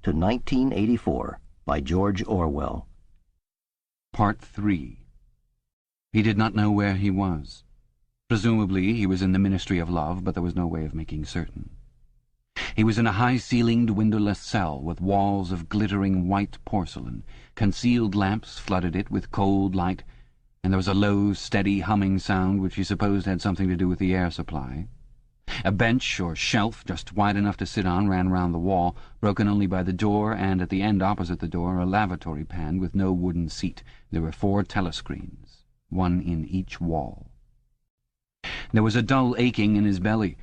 to 1984 by George Orwell. Part 3. He did not know where he was. Presumably he was in the Ministry of Love, but there was no way of making certain. He was in a high-ceilinged, windowless cell with walls of glittering white porcelain. Concealed lamps flooded it with cold light, and there was a low, steady humming sound which he supposed had something to do with the air supply. A bench or shelf just wide enough to sit on ran round the wall, broken only by the door, and at the end opposite the door a lavatory pan with no wooden seat. There were 4 telescreens, one in each wall. There was a dull aching in his belly.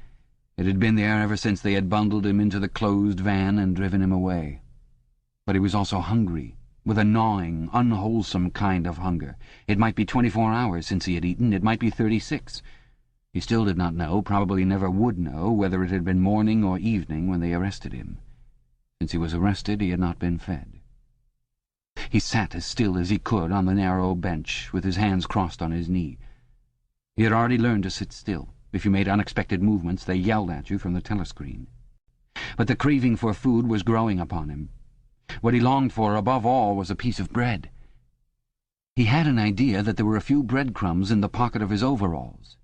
It had been there ever since they had bundled him into the closed van and driven him away. But he was also hungry, with a gnawing, unwholesome kind of hunger. It might be 24 hours since he had eaten, it might be 36. He still did not know, probably never would know, whether it had been morning or evening when they arrested him. Since he was arrested, he had not been fed. He sat as still as he could on the narrow bench, with his hands crossed on his knee. He had already learned to sit still. If you made unexpected movements, they yelled at you from the telescreen. But the craving for food was growing upon him. What he longed for above all was a piece of bread. He had an idea that there were a few breadcrumbs in the pocket of his overalls.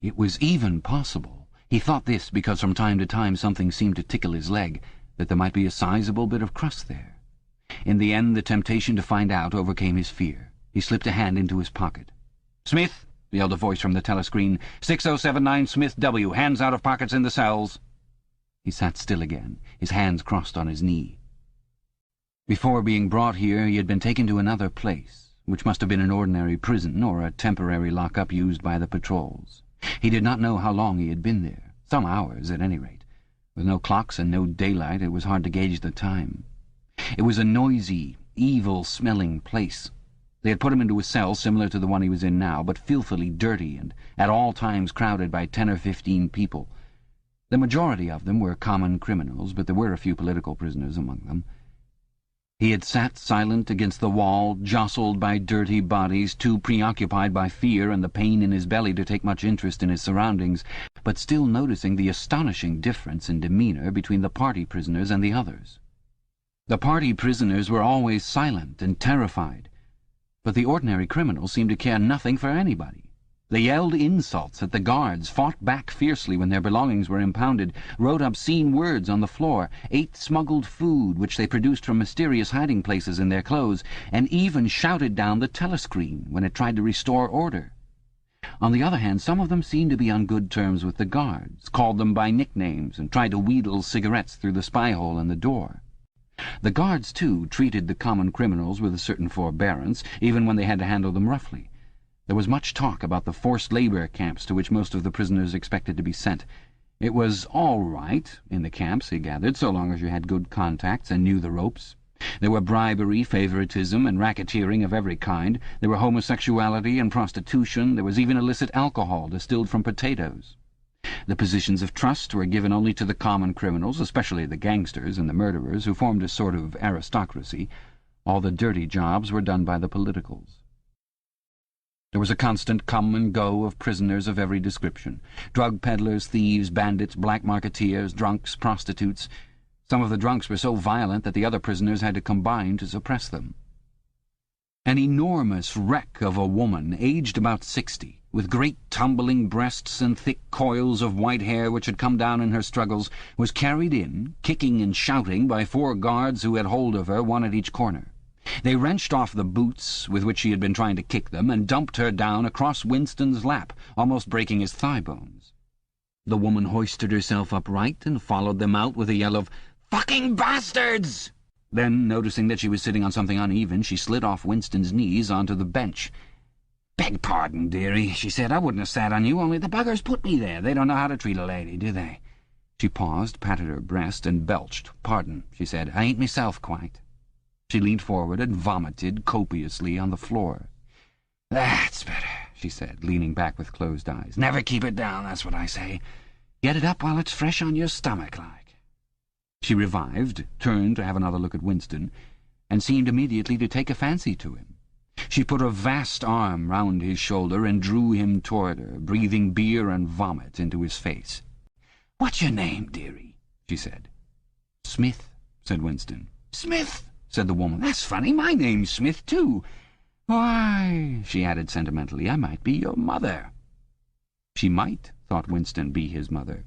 It was even possible, he thought this because from time to time something seemed to tickle his leg, that there might be a sizable bit of crust there. In the end, the temptation to find out overcame his fear. He slipped a hand into his pocket. "Smith!" yelled a voice from the telescreen. 6079 Smith W. Hands out of pockets in the cells. He sat still again, his hands crossed on his knee. Before being brought here, he had been taken to another place, which must have been an ordinary prison or a temporary lock-up used by the patrols. He did not know how long he had been there. Some hours, at any rate. With no clocks and no daylight, it was hard to gauge the time. It was a noisy, evil-smelling place. They had put him into a cell similar to the one he was in now, but filthily dirty and at all times crowded by 10 or 15 people. The majority of them were common criminals, but there were a few political prisoners among them. He had sat silent against the wall, jostled by dirty bodies, too preoccupied by fear and the pain in his belly to take much interest in his surroundings, but still noticing the astonishing difference in demeanour between the party prisoners and the others. The party prisoners were always silent and terrified, but the ordinary criminals seemed to care nothing for anybody. They yelled insults at the guards, fought back fiercely when their belongings were impounded, wrote obscene words on the floor, ate smuggled food which they produced from mysterious hiding places in their clothes, and even shouted down the telescreen when it tried to restore order. On the other hand, some of them seemed to be on good terms with the guards, called them by nicknames, and tried to wheedle cigarettes through the spy-hole in the door. The guards, too, treated the common criminals with a certain forbearance, even when they had to handle them roughly. There was much talk about the forced labour camps to which most of the prisoners expected to be sent. It was all right in the camps, he gathered, so long as you had good contacts and knew the ropes. There were bribery, favouritism, and racketeering of every kind. There were homosexuality and prostitution. There was even illicit alcohol distilled from potatoes. The positions of trust were given only to the common criminals, especially the gangsters and the murderers, who formed a sort of aristocracy. All the dirty jobs were done by the politicals. There was a constant come and go of prisoners of every description. Drug peddlers, thieves, bandits, black marketeers, drunks, prostitutes. Some of the drunks were so violent that the other prisoners had to combine to suppress them. An enormous wreck of a woman, aged about 60, with great tumbling breasts and thick coils of white hair which had come down in her struggles, was carried in, kicking and shouting, by 4 guards who had hold of her, one at each corner. They wrenched off the boots with which she had been trying to kick them and dumped her down across Winston's lap, almost breaking his thigh bones. The woman hoisted herself upright and followed them out with a yell of, "Fucking bastards!" Then, noticing that she was sitting on something uneven, she slid off Winston's knees onto the bench. "Beg pardon, dearie," she said. "I wouldn't have sat on you, only the buggers put me there. They don't know how to treat a lady, do they?" She paused, patted her breast, and belched. "Pardon," she said. "I ain't myself quite." She leaned forward and vomited copiously on the floor. "That's better," she said, leaning back with closed eyes. "Never keep it down, that's what I say. Get it up while it's fresh on your stomach, like." She revived, turned to have another look at Winston, and seemed immediately to take a fancy to him. She put a vast arm round his shoulder and drew him toward her, breathing beer and vomit into his face. "What's your name, dearie?" she said. "Smith," said Winston. "Smith," said the woman. "That's funny. My name's Smith, too. Why," she added sentimentally, "I might be your mother." She might, thought Winston, be his mother.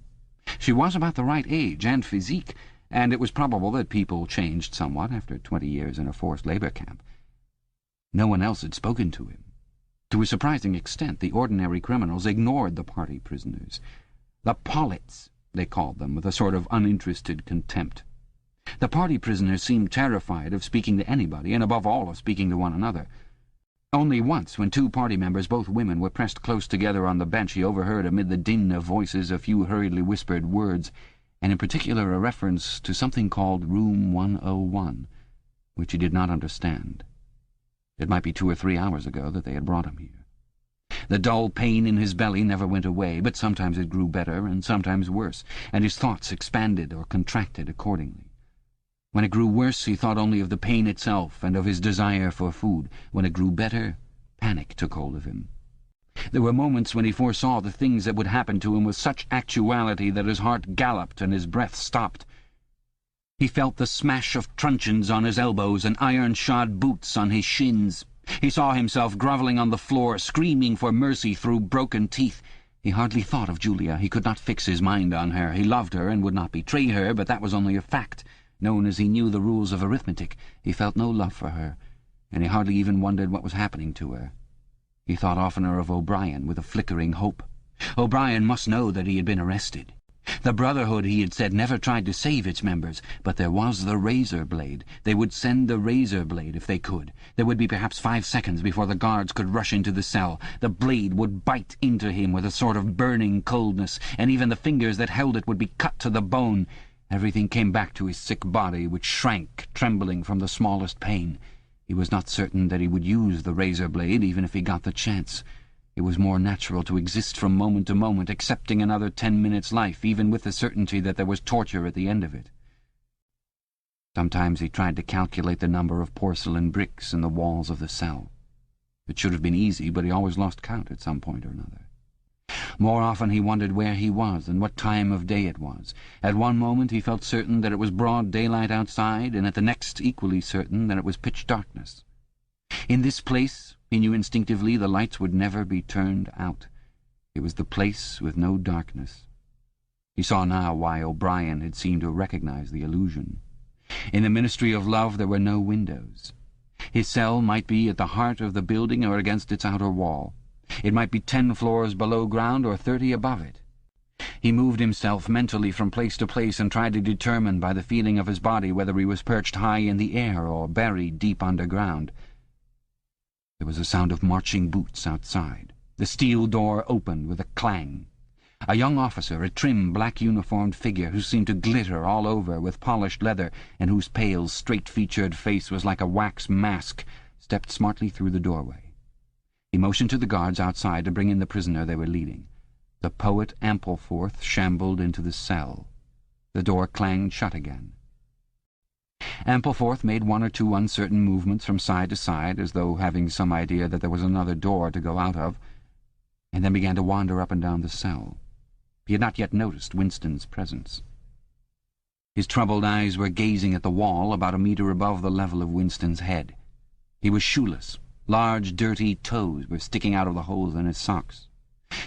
She was about the right age and physique, and it was probable that people changed somewhat after 20 years in a forced labour camp. No one else had spoken to him. To a surprising extent, the ordinary criminals ignored the party prisoners. The Pollets, they called them, with a sort of uninterested contempt. The party prisoners seemed terrified of speaking to anybody, and above all of speaking to one another. Only once, when two party members, both women, were pressed close together on the bench, he overheard amid the din of voices a few hurriedly whispered words, and in particular a reference to something called Room 101, which he did not understand. It might be 2 or 3 hours ago that they had brought him here. The dull pain in his belly never went away, but sometimes it grew better and sometimes worse, and his thoughts expanded or contracted accordingly. When it grew worse, he thought only of the pain itself and of his desire for food. When it grew better, panic took hold of him. There were moments when he foresaw the things that would happen to him with such actuality that his heart galloped and his breath stopped. He felt the smash of truncheons on his elbows and iron-shod boots on his shins. He saw himself grovelling on the floor, screaming for mercy through broken teeth. He hardly thought of Julia. He could not fix his mind on her. He loved her and would not betray her, but that was only a fact. Known as he knew the rules of arithmetic, he felt no love for her, and he hardly even wondered what was happening to her. He thought oftener of O'Brien with a flickering hope. O'Brien must know that he had been arrested. The Brotherhood, he had said, never tried to save its members, but there was the razor blade. They would send the razor blade if they could. There would be perhaps 5 seconds before the guards could rush into the cell. The blade would bite into him with a sort of burning coldness, and even the fingers that held it would be cut to the bone. Everything came back to his sick body, which shrank, trembling from the smallest pain. He was not certain that he would use the razor blade, even if he got the chance. It was more natural to exist from moment to moment, accepting another 10 minutes' life, even with the certainty that there was torture at the end of it. Sometimes he tried to calculate the number of porcelain bricks in the walls of the cell. It should have been easy, but he always lost count at some point or another. More often he wondered where he was and what time of day it was. At one moment he felt certain that it was broad daylight outside, and at the next equally certain that it was pitch darkness. In this place, he knew instinctively, the lights would never be turned out. It was the place with no darkness. He saw now why O'Brien had seemed to recognize the illusion. In the Ministry of Love there were no windows. His cell might be at the heart of the building or against its outer wall. It might be 10 floors below ground or 30 above it. He moved himself mentally from place to place and tried to determine by the feeling of his body whether he was perched high in the air or buried deep underground. There was a sound of marching boots outside. The steel door opened with a clang. A young officer, a trim, black-uniformed figure who seemed to glitter all over with polished leather and whose pale, straight-featured face was like a wax mask, stepped smartly through the doorway. He motioned to the guards outside to bring in the prisoner they were leading. The poet Ampleforth shambled into the cell. The door clanged shut again. Ampleforth made 1 or 2 uncertain movements from side to side, as though having some idea that there was another door to go out of, and then began to wander up and down the cell. He had not yet noticed Winston's presence. His troubled eyes were gazing at the wall about a metre above the level of Winston's head. He was shoeless. Large, dirty toes were sticking out of the holes in his socks.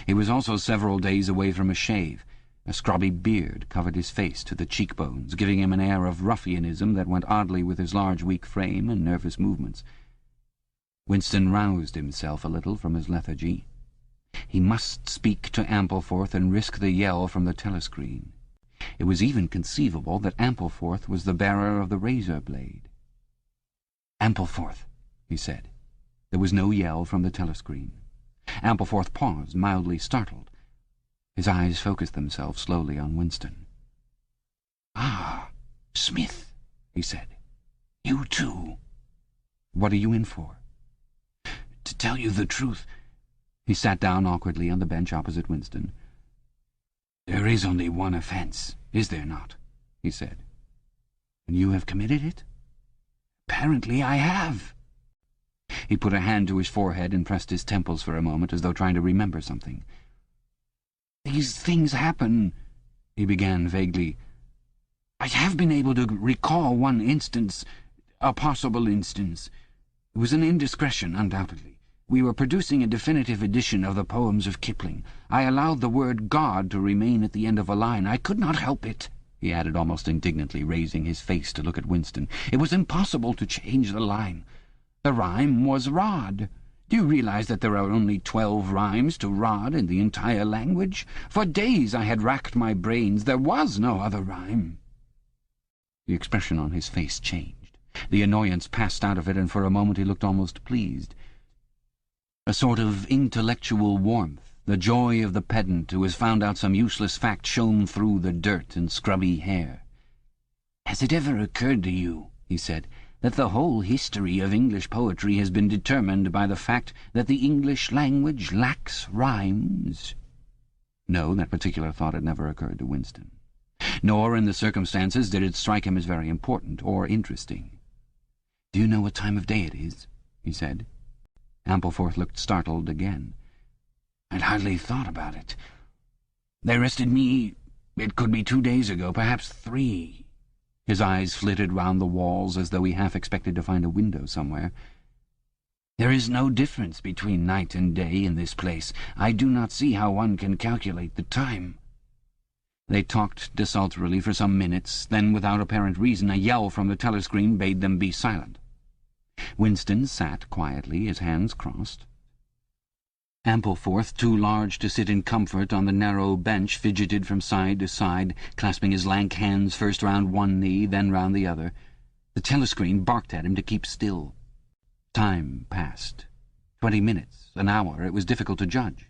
He was also several days away from a shave. A scrubby beard covered his face to the cheekbones, giving him an air of ruffianism that went oddly with his large, weak frame and nervous movements. Winston roused himself a little from his lethargy. He must speak to Ampleforth and risk the yell from the telescreen. It was even conceivable that Ampleforth was the bearer of the razor blade. "Ampleforth," he said. There was no yell from the telescreen. Ampleforth paused, mildly startled. His eyes focused themselves slowly on Winston. "Ah, Smith," he said. "You too." "What are you in for?" "To tell you the truth—" He sat down awkwardly on the bench opposite Winston. "There is only one offence, is there not?" he said. "And you have committed it?" "Apparently I have." He put a hand to his forehead and pressed his temples for a moment, as though trying to remember something. "These things happen," he began vaguely. I have been able to recall one instance, a possible instance. It was an indiscretion, undoubtedly. We were producing a definitive edition of the poems of Kipling. I allowed the word God to remain at the end of a line. I could not help it," he added almost indignantly, raising his face to look at Winston. "It was impossible to change the line. The rhyme was rod. Do you realize that there are only 12 rhymes to rod in the entire language? For days I had racked my brains. There was no other rhyme." The expression on his face changed. The annoyance passed out of it, and for a moment he looked almost pleased. A sort of intellectual warmth, the joy of the pedant who has found out some useless fact, shone through the dirt and scrubby hair. "Has it ever occurred to you," he said, "that the whole history of English poetry has been determined by the fact that the English language lacks rhymes?" No, that particular thought had never occurred to Winston. Nor, in the circumstances, did it strike him as very important or interesting. "Do you know what time of day it is?" he said. Ampleforth looked startled again. "I'd hardly thought about it. They arrested me, it could be 2 days ago, perhaps 3. His eyes flitted round the walls as though he half expected to find a window somewhere. "There is no difference between night and day in this place. I do not see how one can calculate the time." They talked desultorily for some minutes, then, without apparent reason, a yell from the telescreen bade them be silent. Winston sat quietly, his hands crossed. Ampleforth, too large to sit in comfort on the narrow bench, fidgeted from side to side, clasping his lank hands first round one knee, then round the other. The telescreen barked at him to keep still. Time passed. 20 minutes, an hour, it was difficult to judge.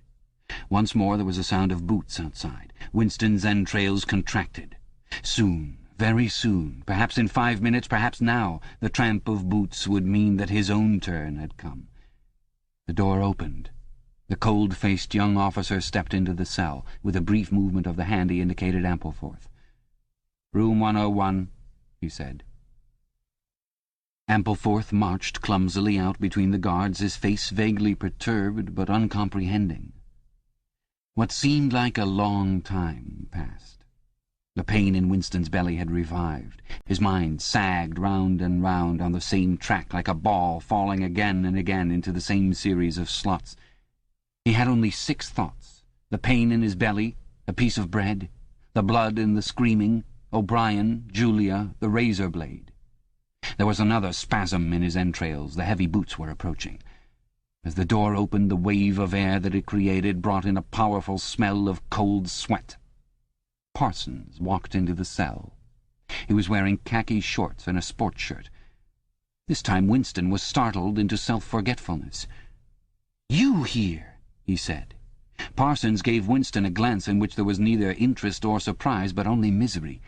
Once more there was a sound of boots outside. Winston's entrails contracted. Soon, very soon, perhaps in 5 minutes, perhaps now, the tramp of boots would mean that his own turn had come. The door opened. The cold-faced young officer stepped into the cell. With a brief movement of the hand he indicated Ampleforth. "Room 101, he said. Ampleforth marched clumsily out between the guards, his face vaguely perturbed but uncomprehending. What seemed like a long time passed. The pain in Winston's belly had revived. His mind sagged round and round on the same track like a ball falling again and again into the same series of slots. He had only 6 thoughts: the pain in his belly, a piece of bread, the blood and the screaming, O'Brien, Julia, the razor blade. There was another spasm in his entrails. The heavy boots were approaching. As the door opened, the wave of air that it created brought in a powerful smell of cold sweat. Parsons walked into the cell. He was wearing khaki shorts and a sports shirt. This time Winston was startled into self-forgetfulness. "You here?" he said. Parsons gave Winston a glance in which there was neither interest or surprise, but only misery.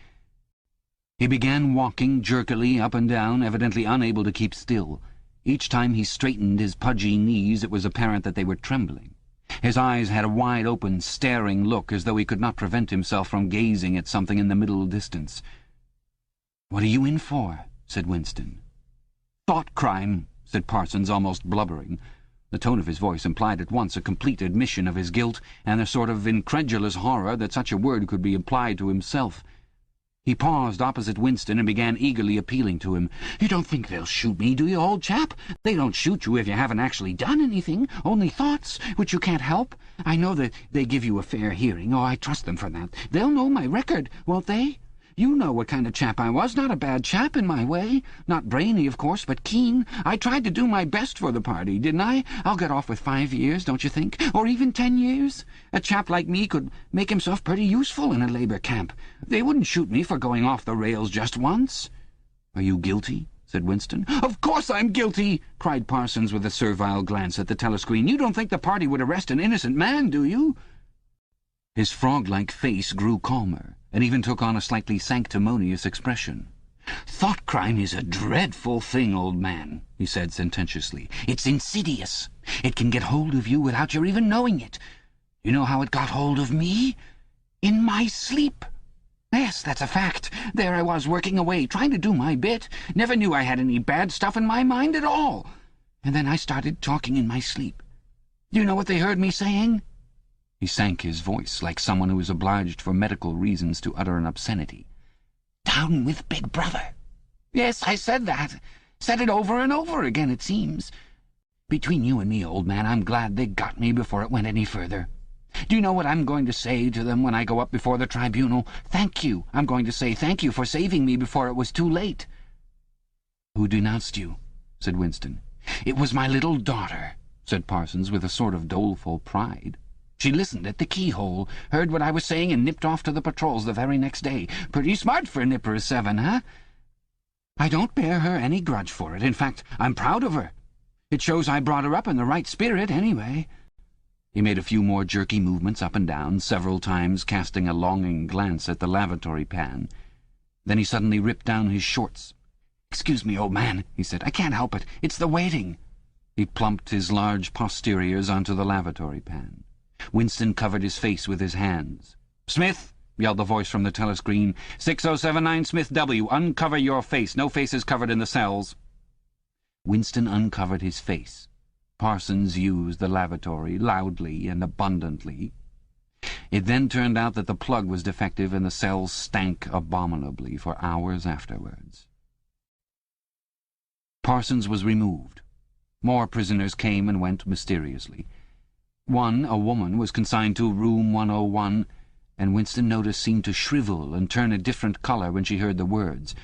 He began walking jerkily up and down, evidently unable to keep still. Each time he straightened his pudgy knees, it was apparent that they were trembling. His eyes had a wide-open, staring look, as though he could not prevent himself from gazing at something in the middle distance. "What are you in for?" said Winston. "Thought crime," said Parsons, almost blubbering. The tone of his voice implied at once a complete admission of his guilt, and a sort of incredulous horror that such a word could be applied to himself. He paused opposite Winston and began eagerly appealing to him. "You don't think they'll shoot me, do you, old chap? They don't shoot you if you haven't actually done anything, only thoughts, which you can't help. I know that they give you a fair hearing. Oh, I trust them for that. They'll know my record, won't they? You know what kind of chap I was. Not a bad chap in my way. Not brainy, of course, but keen. I tried to do my best for the party, didn't I? I'll get off with 5 years, don't you think? Or even 10 years? A chap like me could make himself pretty useful in a Labour camp. They wouldn't shoot me for going off the rails just once." "Are you guilty?" said Winston. "Of course I'm guilty!" cried Parsons with a servile glance at the telescreen. "You don't think the party would arrest an innocent man, do you?" His frog-like face grew calmer, and even took on a slightly sanctimonious expression. "Thought crime is a dreadful thing, old man," he said sententiously. "It's insidious. It can get hold of you without your even knowing it. You know how it got hold of me? In my sleep. Yes, that's a fact. There I was, working away, trying to do my bit. Never knew I had any bad stuff in my mind at all. And then I started talking in my sleep. Do you know what they heard me saying?" He sank his voice, like someone who is obliged for medical reasons to utter an obscenity. Down with Big Brother. Yes, I said that. Said it over and over again, it seems. Between you and me, old man, I'm glad they got me before it went any further. Do you know what I'm going to say to them when I go up before the tribunal? Thank you. I'm going to say thank you for saving me before it was too late. Who denounced you? Said Winston. It was my little daughter, said Parsons with a sort of doleful pride. She listened at the keyhole, heard what I was saying, and nipped off to the patrols the very next day. Pretty smart for a nipper of 7, huh? I don't bear her any grudge for it. In fact, I'm proud of her. It shows I brought her up in the right spirit, anyway. He made a few more jerky movements up and down, several times casting a longing glance at the lavatory pan. Then he suddenly ripped down his shorts. "Excuse me, old man," he said. "I can't help it. It's the waiting." He plumped his large posteriors onto the lavatory pan. Winston covered his face with his hands. "Smith!" yelled the voice from the telescreen. 6079 Smith W. Uncover your face. No faces covered in the cells. Winston uncovered his face. Parsons used the lavatory loudly and abundantly. It then turned out that the plug was defective and the cells stank abominably for hours afterwards. Parsons was removed. More prisoners came and went mysteriously. One, a woman, was consigned to room 101, and Winston noticed seemed to shrivel and turn a different colour when she heard the words.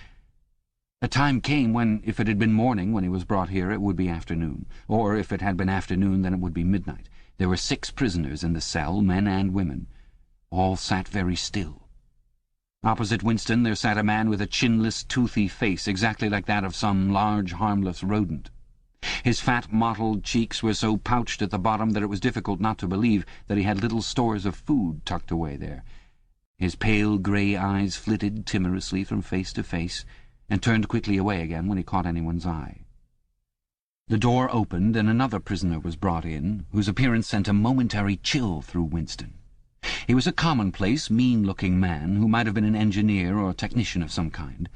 A time came when, if it had been morning when he was brought here, it would be afternoon, or if it had been afternoon, then it would be midnight. There were 6 prisoners in the cell, men and women. All sat very still. Opposite Winston there sat a man with a chinless, toothy face, exactly like that of some large, harmless rodent. His fat, mottled cheeks were so pouched at the bottom that it was difficult not to believe that he had little stores of food tucked away there. His pale grey eyes flitted timorously from face to face, and turned quickly away again when he caught anyone's eye. The door opened, and another prisoner was brought in, whose appearance sent a momentary chill through Winston. He was a commonplace, mean-looking man, who might have been an engineer or technician of some kind.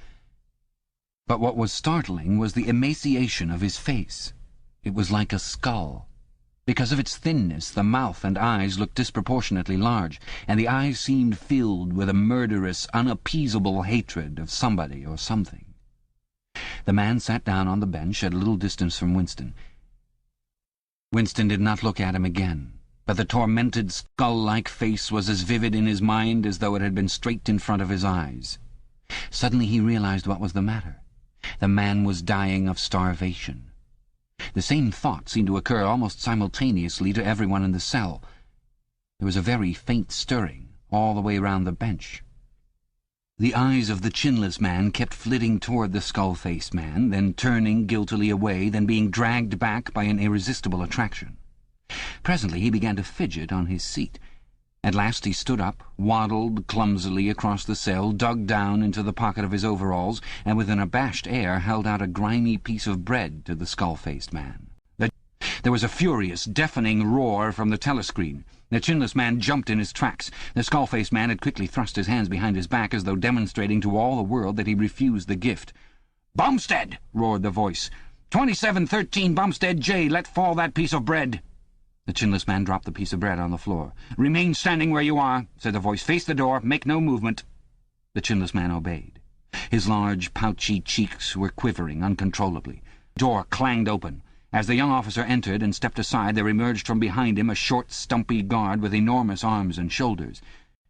But what was startling was the emaciation of his face. It was like a skull. Because of its thinness, the mouth and eyes looked disproportionately large, and the eyes seemed filled with a murderous, unappeasable hatred of somebody or something. The man sat down on the bench at a little distance from Winston. Winston did not look at him again, but the tormented, skull-like face was as vivid in his mind as though it had been straight in front of his eyes. Suddenly he realized what was the matter. The man was dying of starvation. The same thought seemed to occur almost simultaneously to everyone in the cell. There was a very faint stirring all the way round the bench. The eyes of the chinless man kept flitting toward the skull-faced man, then turning guiltily away, then being dragged back by an irresistible attraction. Presently he began to fidget on his seat. At last he stood up, waddled clumsily across the cell, dug down into the pocket of his overalls, and with an abashed air held out a grimy piece of bread to the skull-faced man. There was a furious, deafening roar from the telescreen. The chinless man jumped in his tracks. The skull-faced man had quickly thrust his hands behind his back as though demonstrating to all the world that he refused the gift. "Bumstead!" roared the voice. 2713 Bumstead J. Let fall that piece of bread." The chinless man dropped the piece of bread on the floor. "Remain standing where you are," said the voice. "Face the door. Make no movement." The chinless man obeyed. His large, pouchy cheeks were quivering uncontrollably. The door clanged open. As the young officer entered and stepped aside, there emerged from behind him a short, stumpy guard with enormous arms and shoulders.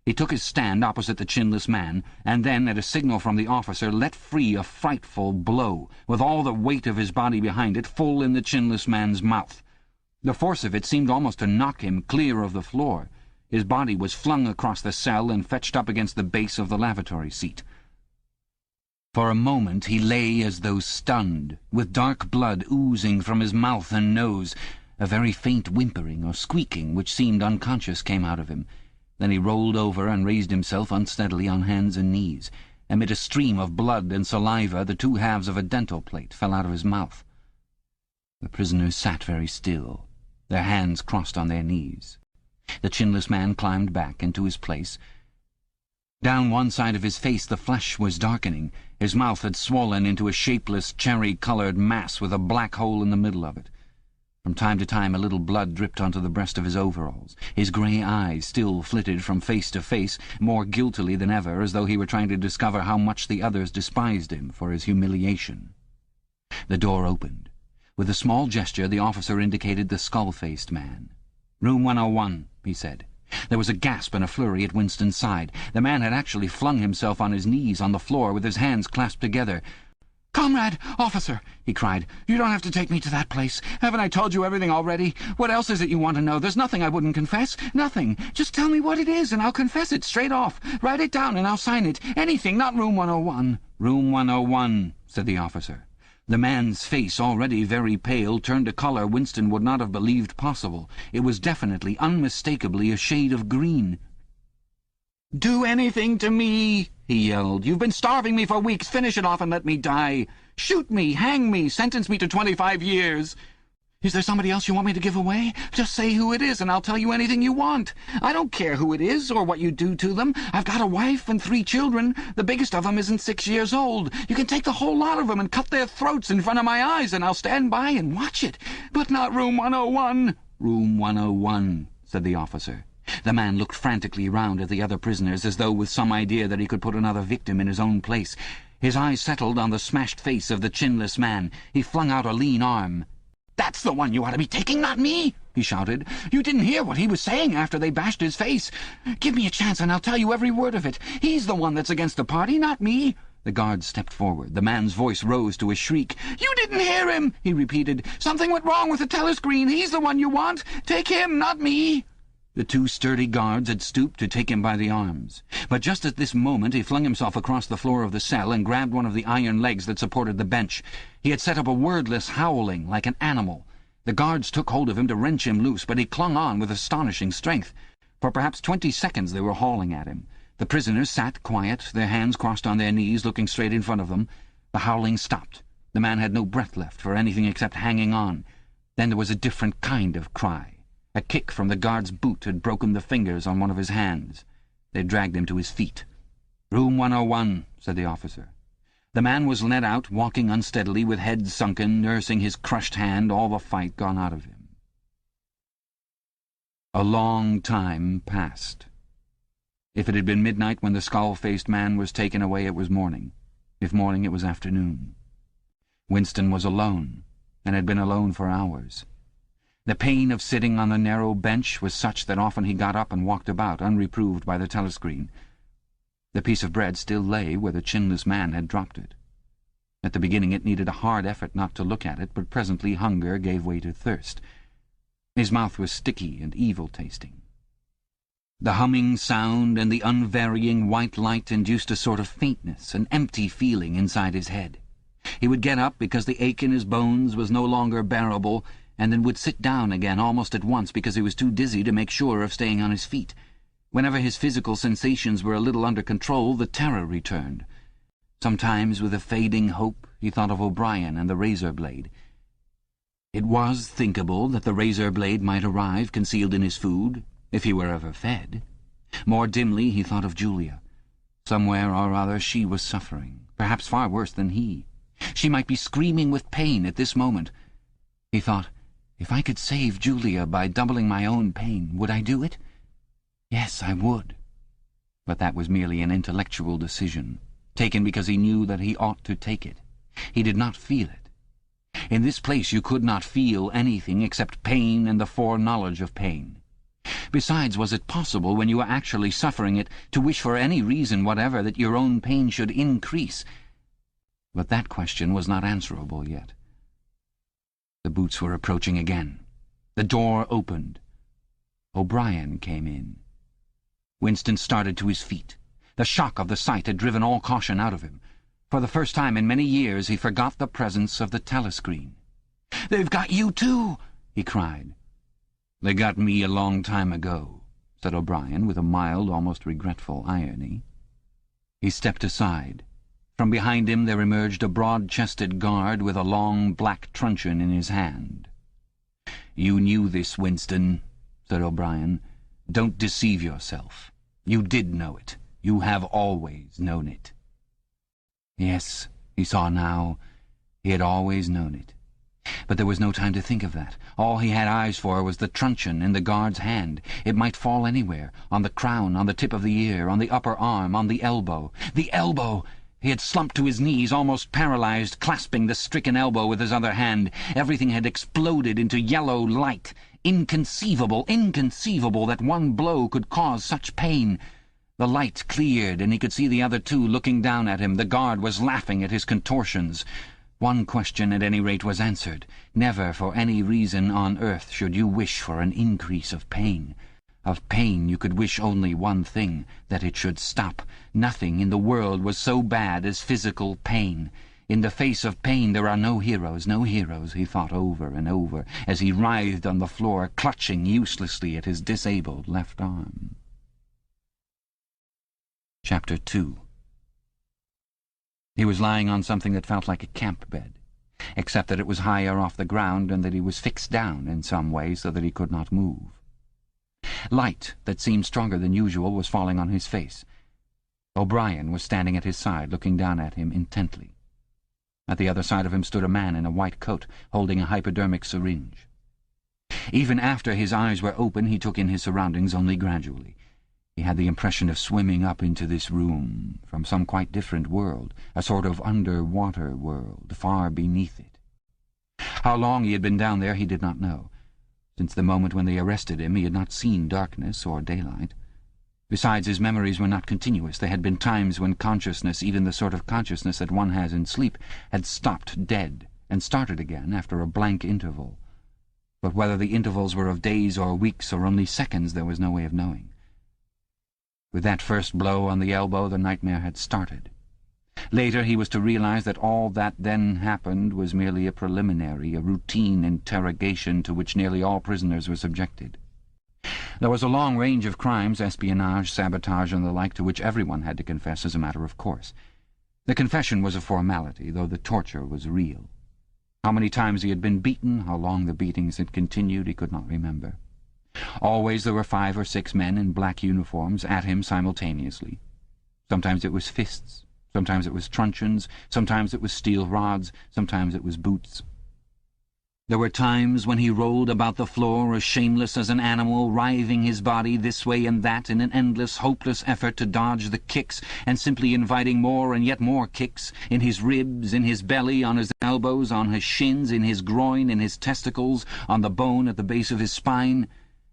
He took his stand opposite the chinless man, and then, at a signal from the officer, let free a frightful blow, with all the weight of his body behind it, full in the chinless man's mouth. The force of it seemed almost to knock him clear of the floor. His body was flung across the cell and fetched up against the base of the lavatory seat. For a moment he lay as though stunned, with dark blood oozing from his mouth and nose. A very faint whimpering or squeaking, which seemed unconscious, came out of him. Then he rolled over and raised himself unsteadily on hands and knees. Amid a stream of blood and saliva, the 2 halves of a dental plate fell out of his mouth. The prisoners sat very still, their hands crossed on their knees. The chinless man climbed back into his place. Down one side of his face the flesh was darkening. His mouth had swollen into a shapeless, cherry-coloured mass with a black hole in the middle of it. From time to time a little blood dripped onto the breast of his overalls. His grey eyes still flitted from face to face, more guiltily than ever, as though he were trying to discover how much the others despised him for his humiliation. The door opened. With a small gesture the officer indicated the skull-faced man. "Room 101, he said. There was a gasp and a flurry at Winston's side. The man had actually flung himself on his knees on the floor with his hands clasped together. "Comrade, officer," he cried, "you don't have to take me to that place. Haven't I told you everything already? What else is it you want to know? There's nothing I wouldn't confess. Nothing. Just tell me what it is, and I'll confess it straight off. Write it down, and I'll sign it. Anything, not room 101. "Room 101, said the officer. The man's face, already very pale, turned a colour Winston would not have believed possible. It was definitely, unmistakably, a shade of green. "Do anything to me," he yelled. "You've been starving me for weeks. Finish it off and let me die. Shoot me, hang me, sentence me to 25 years. Is there somebody else you want me to give away? Just say who it is and I'll tell you anything you want. I don't care who it is or what you do to them. I've got a wife and 3 children. The biggest of them isn't 6 years old. You can take the whole lot of them and cut their throats in front of my eyes, and I'll stand by and watch it. But not room 101. "Room 101, said the officer. The man looked frantically round at the other prisoners, as though with some idea that he could put another victim in his own place. His eyes settled on the smashed face of the chinless man. He flung out a lean arm. "That's the one you ought to be taking, not me!" he shouted. "You didn't hear what he was saying after they bashed his face. Give me a chance and I'll tell you every word of it. He's the one that's against the party, not me." The guard stepped forward. The man's voice rose to a shriek. "You didn't hear him," he repeated. "Something went wrong with the telescreen. He's the one you want. Take him, not me." The 2 sturdy guards had stooped to take him by the arms. But just at this moment he flung himself across the floor of the cell and grabbed one of the iron legs that supported the bench. He had set up a wordless howling, like an animal. The guards took hold of him to wrench him loose, but he clung on with astonishing strength. For perhaps 20 seconds they were hauling at him. The prisoners sat quiet, their hands crossed on their knees, looking straight in front of them. The howling stopped. The man had no breath left for anything except hanging on. Then there was a different kind of cry. A kick from the guard's boot had broken the fingers on one of his hands. They dragged him to his feet. "Room 101, said the officer. The man was led out, walking unsteadily, with head sunken, nursing his crushed hand, all the fight gone out of him. A long time passed. If it had been midnight when the skull-faced man was taken away, it was morning. If morning, it was afternoon. Winston was alone, and had been alone for hours. The pain of sitting on the narrow bench was such that often he got up and walked about, unreproved by the telescreen. The piece of bread still lay where the chinless man had dropped it. At the beginning it needed a hard effort not to look at it, but presently hunger gave way to thirst. His mouth was sticky and evil-tasting. The humming sound and the unvarying white light induced a sort of faintness, an empty feeling inside his head. He would get up because the ache in his bones was no longer bearable, and then would sit down again almost at once because he was too dizzy to make sure of staying on his feet. Whenever his physical sensations were a little under control, the terror returned. Sometimes, with a fading hope, he thought of O'Brien and the razor blade. It was thinkable that the razor blade might arrive concealed in his food, if he were ever fed. More dimly he thought of Julia. Somewhere or other she was suffering, perhaps far worse than he. She might be screaming with pain at this moment. He thought, if I could save Julia by doubling my own pain, would I do it? Yes, I would. But that was merely an intellectual decision, taken because he knew that he ought to take it. He did not feel it. In this place you could not feel anything except pain and the foreknowledge of pain. Besides, was it possible, when you were actually suffering it, to wish for any reason whatever that your own pain should increase? But that question was not answerable yet. The boots were approaching again. The door opened. O'Brien came in. Winston started to his feet. The shock of the sight had driven all caution out of him. For the first time in many years he forgot the presence of the telescreen. "They've got you too!" he cried. "They got me a long time ago," said O'Brien with a mild, almost regretful irony. He stepped aside. From behind him there emerged a broad-chested guard with a long black truncheon in his hand. "You knew this, Winston," said O'Brien. "Don't deceive yourself. You did know it. You have always known it." Yes, he saw now, he had always known it. But there was no time to think of that. All he had eyes for was the truncheon in the guard's hand. It might fall anywhere, on the crown, on the tip of the ear, on the upper arm, on the elbow. The elbow! He had slumped to his knees, almost paralyzed, clasping the stricken elbow with his other hand. Everything had exploded into yellow light. Inconceivable, inconceivable that one blow could cause such pain. The light cleared, and he could see the other two looking down at him. The guard was laughing at his contortions. One question, at any rate, was answered. Never for any reason on earth should you wish for an increase of pain. Of pain you could wish only one thing, that it should stop. Nothing in the world was so bad as physical pain. In the face of pain there are no heroes, he thought over and over, as he writhed on the floor, clutching uselessly at his disabled left arm. Chapter 2. He was lying on something that felt like a camp bed, except that it was higher off the ground and that he was fixed down in some way so that he could not move. Light that seemed stronger than usual was falling on his face. O'Brien was standing at his side, looking down at him intently. At the other side of him stood a man in a white coat, holding a hypodermic syringe. Even after his eyes were open, he took in his surroundings only gradually. He had the impression of swimming up into this room, from some quite different world, a sort of underwater world, far beneath it. How long he had been down there he did not know. Since the moment when they arrested him, he had not seen darkness or daylight. Besides, his memories were not continuous. There had been times when consciousness, even the sort of consciousness that one has in sleep, had stopped dead and started again after a blank interval. But whether the intervals were of days or weeks or only seconds, there was no way of knowing. With that first blow on the elbow, the nightmare had started. Later he was to realize that all that then happened was merely a preliminary, a routine interrogation to which nearly all prisoners were subjected. There was a long range of crimes, espionage, sabotage, and the like, to which everyone had to confess as a matter of course. The confession was a formality, though the torture was real. How many times he had been beaten, how long the beatings had continued, he could not remember. Always there were 5 or 6 men in black uniforms at him simultaneously. Sometimes it was fists, sometimes it was truncheons, sometimes it was steel rods, sometimes it was boots. There were times when he rolled about the floor as shameless as an animal, writhing his body this way and that in an endless, hopeless effort to dodge the kicks, and simply inviting more and yet more kicks, in his ribs, in his belly, on his elbows, on his shins, in his groin, in his testicles, on the bone at the base of his spine.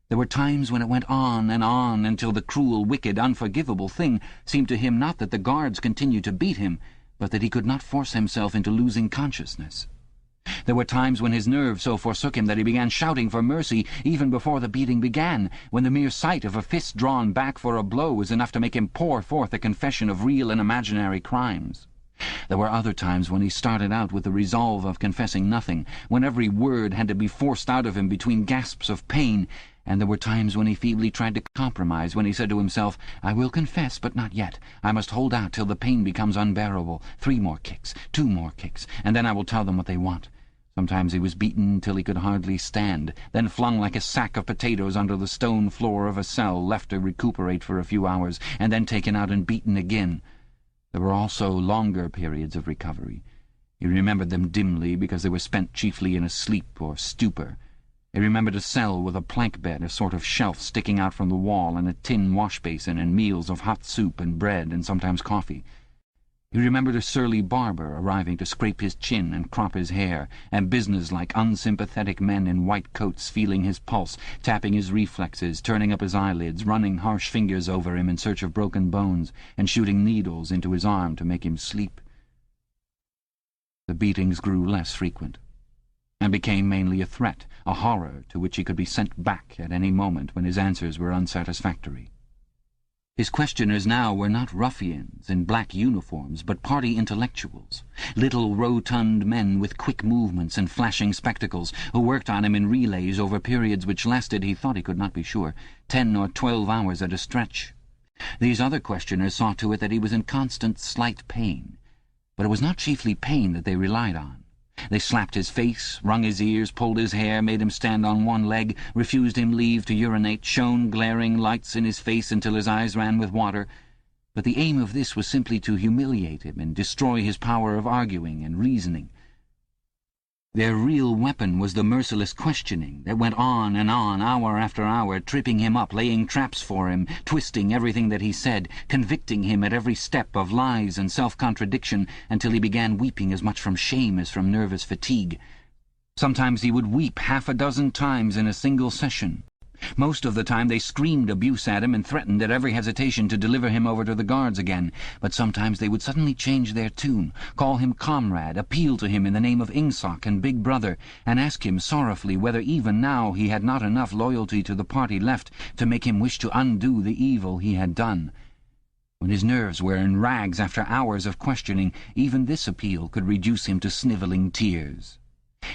There were times when it went on until the cruel, wicked, unforgivable thing seemed to him not that the guards continued to beat him, but that he could not force himself into losing consciousness. There were times when his nerves so forsook him that he began shouting for mercy even before the beating began, when the mere sight of a fist drawn back for a blow was enough to make him pour forth a confession of real and imaginary crimes. There were other times when he started out with the resolve of confessing nothing, when every word had to be forced out of him between gasps of pain, and there were times when he feebly tried to compromise, when he said to himself, "I will confess, but not yet. I must hold out till the pain becomes unbearable. 3 more kicks, 2 more kicks, and then I will tell them what they want." Sometimes he was beaten till he could hardly stand, then flung like a sack of potatoes under the stone floor of a cell, left to recuperate for a few hours, and then taken out and beaten again. There were also longer periods of recovery. He remembered them dimly because they were spent chiefly in a sleep or stupor. He remembered a cell with a plank bed, a sort of shelf sticking out from the wall, and a tin wash-basin, and meals of hot soup and bread, and sometimes coffee. He remembered a surly barber arriving to scrape his chin and crop his hair, and businesslike, unsympathetic men in white coats feeling his pulse, tapping his reflexes, turning up his eyelids, running harsh fingers over him in search of broken bones, and shooting needles into his arm to make him sleep. The beatings grew less frequent, and became mainly a threat, a horror to which he could be sent back at any moment when his answers were unsatisfactory. His questioners now were not ruffians in black uniforms, but party intellectuals, little rotund men with quick movements and flashing spectacles, who worked on him in relays over periods which lasted, he thought he could not be sure, 10 or 12 hours at a stretch. These other questioners saw to it that he was in constant slight pain, but it was not chiefly pain that they relied on. They slapped his face, wrung his ears, pulled his hair, made him stand on one leg, refused him leave to urinate, shone glaring lights in his face until his eyes ran with water. But the aim of this was simply to humiliate him and destroy his power of arguing and reasoning. Their real weapon was the merciless questioning that went on and on, hour after hour, tripping him up, laying traps for him, twisting everything that he said, convicting him at every step of lies and self-contradiction, until he began weeping as much from shame as from nervous fatigue. Sometimes he would weep 6 times in a single session. Most of the time they screamed abuse at him and threatened at every hesitation to deliver him over to the guards again, but sometimes they would suddenly change their tune, call him comrade, appeal to him in the name of Ingsoc and Big Brother, and ask him sorrowfully whether even now he had not enough loyalty to the party left to make him wish to undo the evil he had done. When his nerves were in rags after hours of questioning, even this appeal could reduce him to snivelling tears.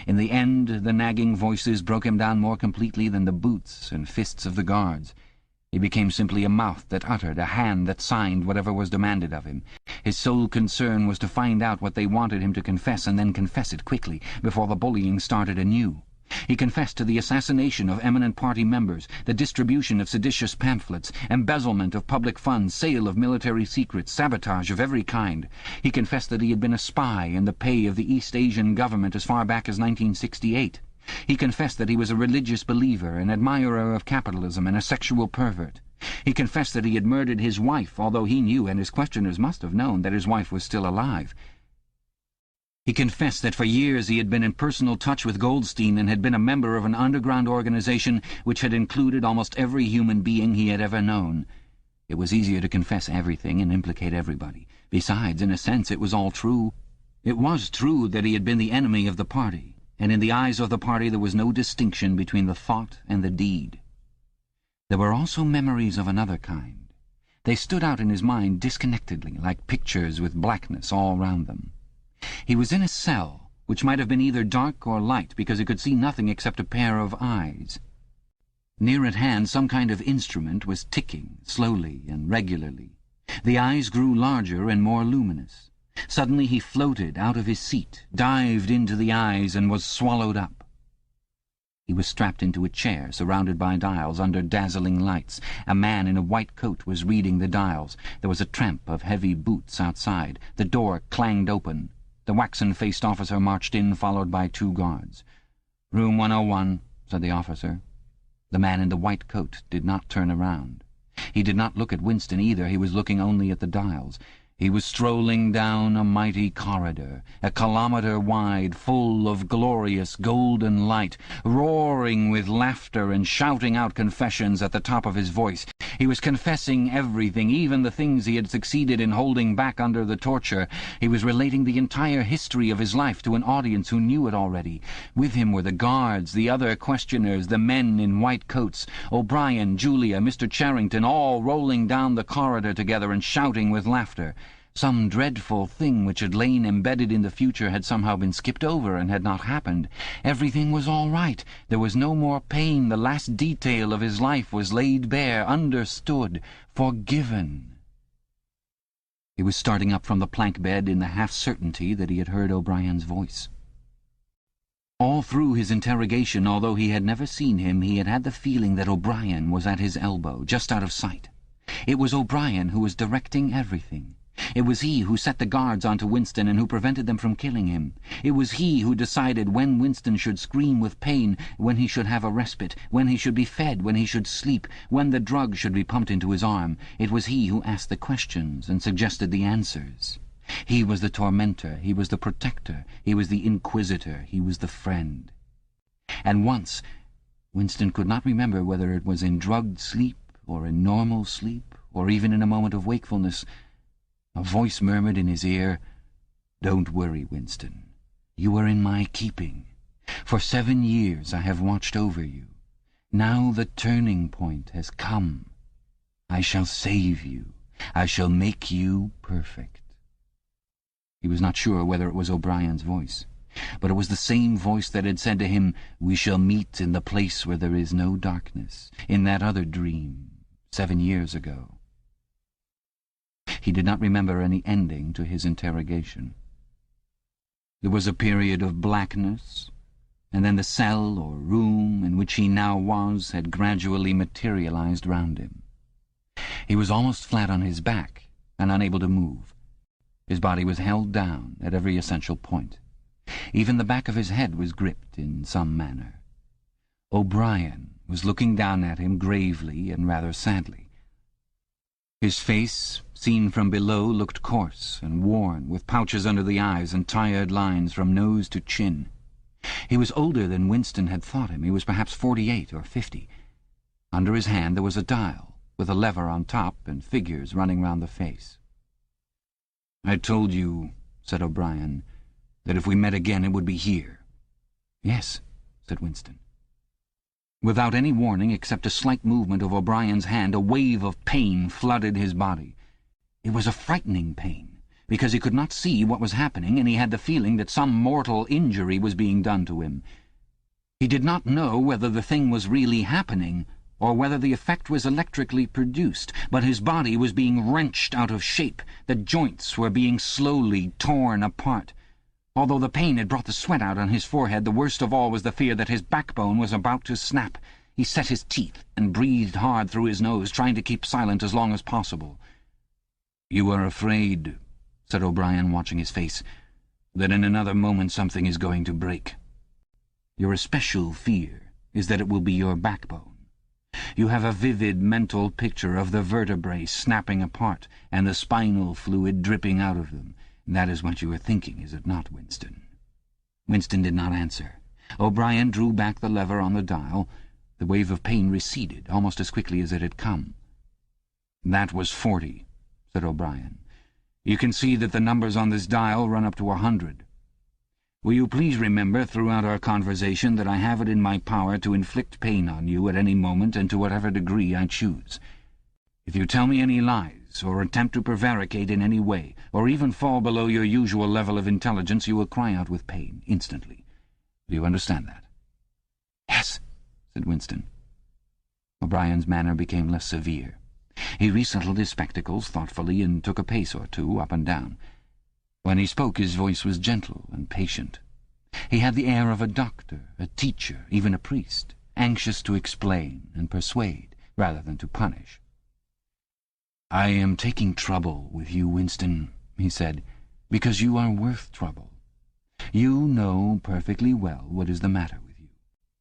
In the end, the nagging voices broke him down more completely than the boots and fists of the guards. He became simply a mouth that uttered, a hand that signed whatever was demanded of him. His sole concern was to find out what they wanted him to confess, and then confess it quickly, before the bullying started anew. He confessed to the assassination of eminent party members, the distribution of seditious pamphlets, embezzlement of public funds, sale of military secrets, sabotage of every kind. He confessed that he had been a spy in the pay of the East Asian government as far back as 1968. He confessed that he was a religious believer, an admirer of capitalism, and a sexual pervert. He confessed that he had murdered his wife, although he knew, and his questioners must have known, that his wife was still alive. He confessed that for years he had been in personal touch with Goldstein and had been a member of an underground organization which had included almost every human being he had ever known. It was easier to confess everything and implicate everybody. Besides, in a sense, it was all true. It was true that he had been the enemy of the party, and in the eyes of the party there was no distinction between the thought and the deed. There were also memories of another kind. They stood out in his mind disconnectedly, like pictures with blackness all round them. He was in a cell, which might have been either dark or light, because he could see nothing except a pair of eyes. Near at hand some kind of instrument was ticking, slowly and regularly. The eyes grew larger and more luminous. Suddenly he floated out of his seat, dived into the eyes, and was swallowed up. He was strapped into a chair, surrounded by dials, under dazzling lights. A man in a white coat was reading the dials. There was a tramp of heavy boots outside. The door clanged open. The waxen-faced officer marched in, followed by 2 guards. "Room 101, said the officer. The man in the white coat did not turn around. He did not look at Winston either. He was looking only at the dials. He was strolling down a mighty corridor, a kilometre wide, full of glorious golden light, roaring with laughter and shouting out confessions at the top of his voice. He was confessing everything, even the things he had succeeded in holding back under the torture. He was relating the entire history of his life to an audience who knew it already. With him were the guards, the other questioners, the men in white coats, O'Brien, Julia, Mr. Charrington, all rolling down the corridor together and shouting with laughter. Some dreadful thing which had lain embedded in the future had somehow been skipped over and had not happened. Everything was all right. There was no more pain. The last detail of his life was laid bare, understood, forgiven. He was starting up from the plank bed in the half-certainty that he had heard O'Brien's voice. All through his interrogation, although he had never seen him, he had had the feeling that O'Brien was at his elbow, just out of sight. It was O'Brien who was directing everything. It was he who set the guards onto Winston and who prevented them from killing him. It was he who decided when Winston should scream with pain, when he should have a respite, when he should be fed, when he should sleep, when the drug should be pumped into his arm. It was he who asked the questions and suggested the answers. He was the tormentor, he was the protector, he was the inquisitor, he was the friend. And once, Winston could not remember whether it was in drugged sleep or in normal sleep or even in a moment of wakefulness, a voice murmured in his ear, "Don't worry, Winston. You are in my keeping. For 7 years I have watched over you. Now the turning point has come. I shall save you. I shall make you perfect." He was not sure whether it was O'Brien's voice, but it was the same voice that had said to him, "We shall meet in the place where there is no darkness," in that other dream, 7 years ago. He did not remember any ending to his interrogation. There was a period of blackness, and then the cell or room in which he now was had gradually materialized round him. He was almost flat on his back and unable to move. His body was held down at every essential point. Even the back of his head was gripped in some manner. O'Brien was looking down at him gravely and rather sadly. His face, seen from below, looked coarse and worn, with pouches under the eyes and tired lines from nose to chin. He was older than Winston had thought him. He was perhaps 48 or 50. Under his hand there was a dial, with a lever on top and figures running round the face. "I told you," said O'Brien, "that if we met again it would be here." "Yes," said Winston. Without any warning except a slight movement of O'Brien's hand, a wave of pain flooded his body. It was a frightening pain, because he could not see what was happening, and he had the feeling that some mortal injury was being done to him. He did not know whether the thing was really happening, or whether the effect was electrically produced, but his body was being wrenched out of shape. The joints were being slowly torn apart. Although the pain had brought the sweat out on his forehead, the worst of all was the fear that his backbone was about to snap. He set his teeth and breathed hard through his nose, trying to keep silent as long as possible. "You are afraid," said O'Brien, watching his face, "that in another moment something is going to break. Your especial fear is that it will be your backbone. You have a vivid mental picture of the vertebrae snapping apart and the spinal fluid dripping out of them. That is what you are thinking, is it not, Winston?" Winston did not answer. O'Brien drew back the lever on the dial. The wave of pain receded almost as quickly as it had come. "That was 40, said O'Brien. "You can see that the numbers on this dial run up to 100. Will you please remember throughout our conversation that I have it in my power to inflict pain on you at any moment and to whatever degree I choose. If you tell me any lies, or attempt to prevaricate in any way, or even fall below your usual level of intelligence, you will cry out with pain, instantly. Do you understand that?" "Yes," said Winston. O'Brien's manner became less severe. He resettled his spectacles thoughtfully and took a pace or two up and down. When he spoke, his voice was gentle and patient. He had the air of a doctor, a teacher, even a priest, anxious to explain and persuade, rather than to punish. "I am taking trouble with you, Winston," he said, "because you are worth trouble. You know perfectly well what is the matter with you.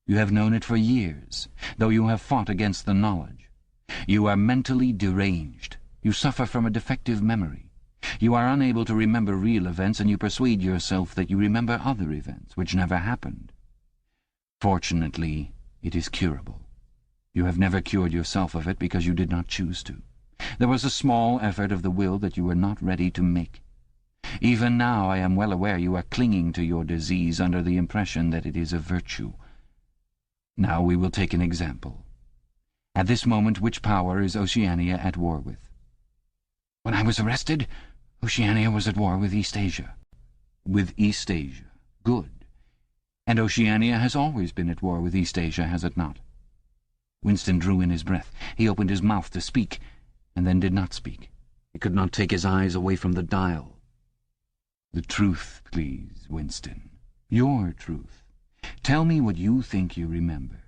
You have known it for years, though you have fought against the knowledge. You are mentally deranged. You suffer from a defective memory. You are unable to remember real events, and you persuade yourself that you remember other events which never happened. Fortunately, it is curable. You have never cured yourself of it because you did not choose to. There was a small effort of the will that you were not ready to make. Even now I am well aware you are clinging to your disease under the impression that it is a virtue. Now we will take an example. At this moment, which power is Oceania at war with?" "When I was arrested, Oceania was at war with East Asia." "With East Asia. Good. And Oceania has always been at war with East Asia, has it not?" Winston drew in his breath. He opened his mouth to speak, and then did not speak. He could not take his eyes away from the dial. "The truth, please, Winston. Your truth. Tell me what you think you remember."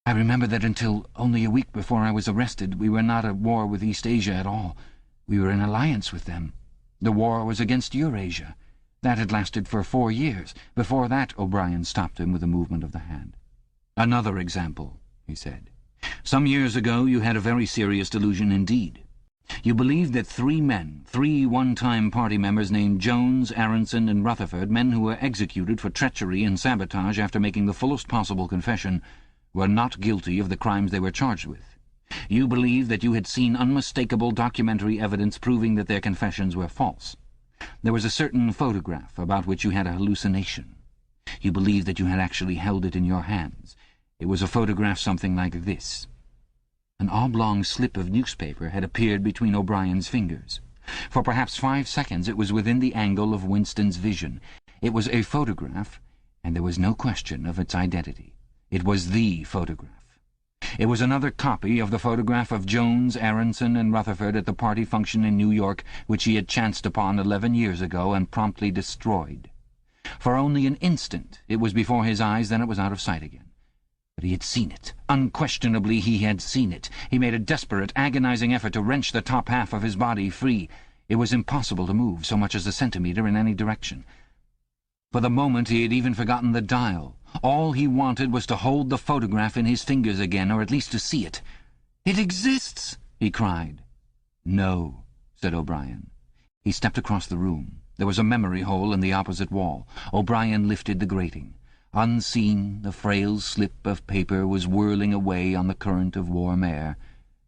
"I remember that until only a week before I was arrested, we were not at war with East Asia at all. We were in alliance with them. The war was against Eurasia. That had lasted for 4 years. Before that—" O'Brien stopped him with a movement of the hand. "Another example," he said. "Some years ago you had a very serious delusion indeed. You believed that 3 men, 3 one-time party members named Jones, Aronson, and Rutherford, men who were executed for treachery and sabotage after making the fullest possible confession, were not guilty of the crimes they were charged with. You believed that you had seen unmistakable documentary evidence proving that their confessions were false. There was a certain photograph about which you had a hallucination. You believed that you had actually held it in your hands. It was a photograph something like this." An oblong slip of newspaper had appeared between O'Brien's fingers. For perhaps 5 seconds it was within the angle of Winston's vision. It was a photograph, and there was no question of its identity. It was the photograph. It was another copy of the photograph of Jones, Aronson, and Rutherford at the party function in New York, which he had chanced upon 11 years ago and promptly destroyed. For only an instant it was before his eyes, then it was out of sight again. But he had seen it. Unquestionably he had seen it. He made a desperate, agonizing effort to wrench the top half of his body free. It was impossible to move so much as a centimetre in any direction. For the moment he had even forgotten the dial. All he wanted was to hold the photograph in his fingers again, or at least to see it. "It exists!" he cried. "No," said O'Brien. He stepped across the room. There was a memory hole in the opposite wall. O'Brien lifted the grating. Unseen, the frail slip of paper was whirling away on the current of warm air.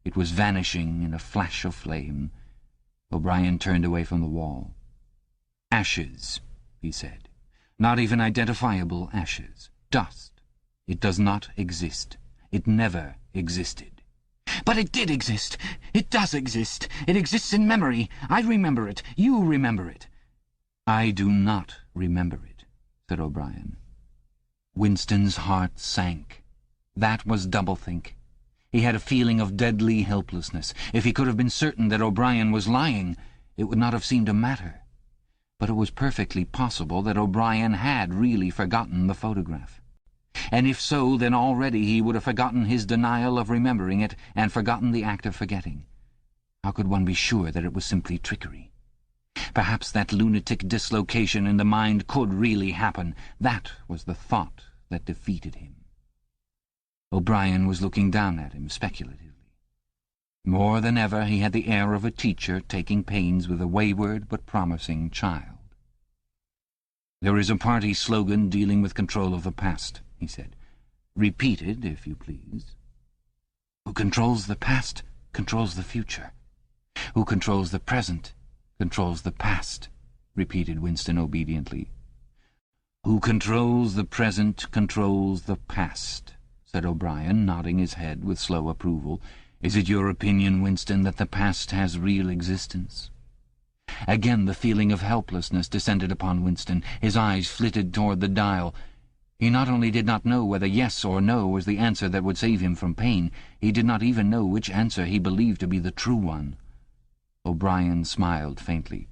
It was vanishing in a flash of flame. O'Brien turned away from the wall. "Ashes," he said. "Not even identifiable ashes. Dust. It does not exist. It never existed." "But it did exist. It does exist. It exists in memory. I remember it. You remember it." "I do not remember it," said O'Brien. Winston's heart sank. That was doublethink. He had a feeling of deadly helplessness. If he could have been certain that O'Brien was lying, it would not have seemed to matter. But it was perfectly possible that O'Brien had really forgotten the photograph. And if so, then already he would have forgotten his denial of remembering it and forgotten the act of forgetting. How could one be sure that it was simply trickery? Perhaps that lunatic dislocation in the mind could really happen. That was the thought that defeated him. O'Brien was looking down at him speculatively. More than ever he had the air of a teacher taking pains with a wayward but promising child. "There is a party slogan dealing with control of the past," he said. "Repeat it, if you please." "Who controls the past controls the future. Who controls the present controls the past," repeated Winston obediently. "Who controls the present controls the past," said O'Brien, nodding his head with slow approval. "Is it your opinion, Winston, that the past has real existence?" Again the feeling of helplessness descended upon Winston. His eyes flitted toward the dial. He not only did not know whether yes or no was the answer that would save him from pain, he did not even know which answer he believed to be the true one. O'Brien smiled faintly.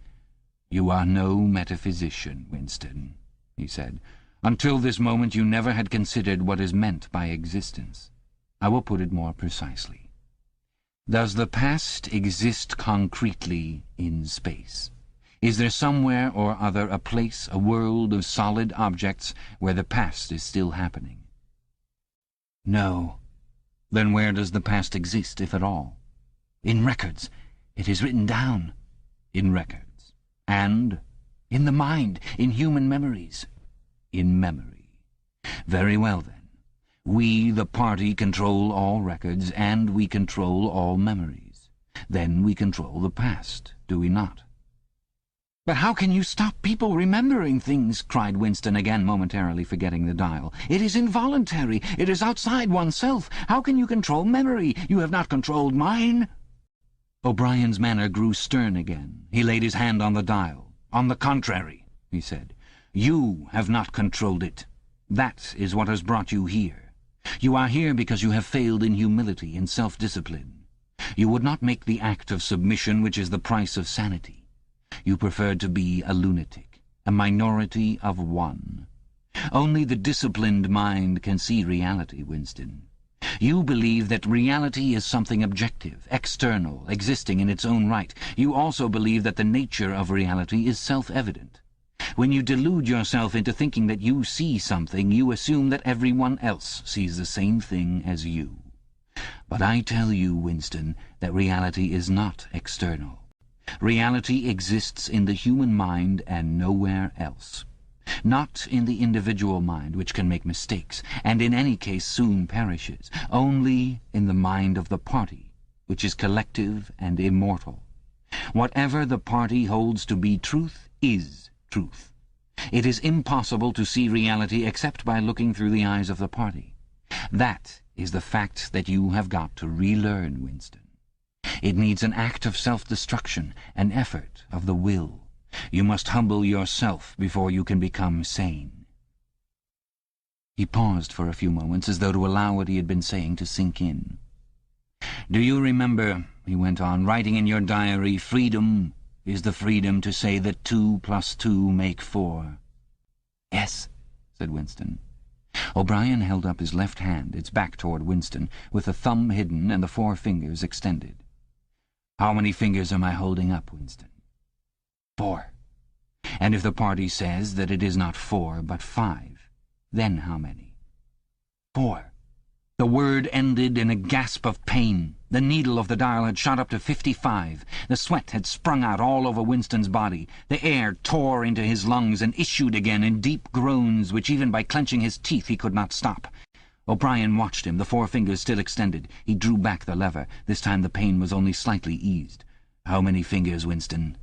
"You are no metaphysician, Winston," he said. "Until this moment you never had considered what is meant by existence. I will put it more precisely. Does the past exist concretely in space? Is there somewhere or other a place, a world of solid objects, where the past is still happening?" "No." "Then where does the past exist, if at all?" "In records. It is written down." "In records. And?" "In the mind, in human memories." "In memory. Very well, then. We, the party, control all records, and we control all memories. Then we control the past, do we not?" "But how can you stop people remembering things?" cried Winston, again momentarily forgetting the dial. "It is involuntary. It is outside oneself. How can you control memory? You have not controlled mine." O'Brien's manner grew stern again. He laid his hand on the dial. "On the contrary," he said, "you have not controlled it. That is what has brought you here. You are here because you have failed in humility and self-discipline. You would not make the act of submission which is the price of sanity. You preferred to be a lunatic, a minority of one. Only the disciplined mind can see reality, Winston. You believe that reality is something objective, external, existing in its own right. You also believe that the nature of reality is self-evident. When you delude yourself into thinking that you see something, you assume that everyone else sees the same thing as you. But I tell you, Winston, that reality is not external. Reality exists in the human mind and nowhere else. Not in the individual mind, which can make mistakes, and in any case soon perishes. Only in the mind of the party, which is collective and immortal. Whatever the party holds to be truth is truth. It is impossible to see reality except by looking through the eyes of the party. That is the fact that you have got to relearn, Winston. It needs an act of self-destruction, an effort of the will. You must humble yourself before you can become sane." He paused for a few moments, as though to allow what he had been saying to sink in. "Do you remember," he went on, "writing in your diary, 'Freedom is the freedom to say that 2 + 2 make 4'? "Yes," said Winston. O'Brien held up his left hand, its back toward Winston, with the thumb hidden and the 4 fingers extended. "How many fingers am I holding up, Winston?" 4. And if the party says that it is not 4 but 5, then how many? 4. The word ended in a gasp of pain. The needle of the dial had shot up to 55. The sweat had sprung out all over Winston's body. The air tore into his lungs and issued again in deep groans which even by clenching his teeth he could not stop. O'Brien watched him, the 4 fingers still extended. He drew back the lever. This time the pain was only slightly eased. "How many fingers, Winston?"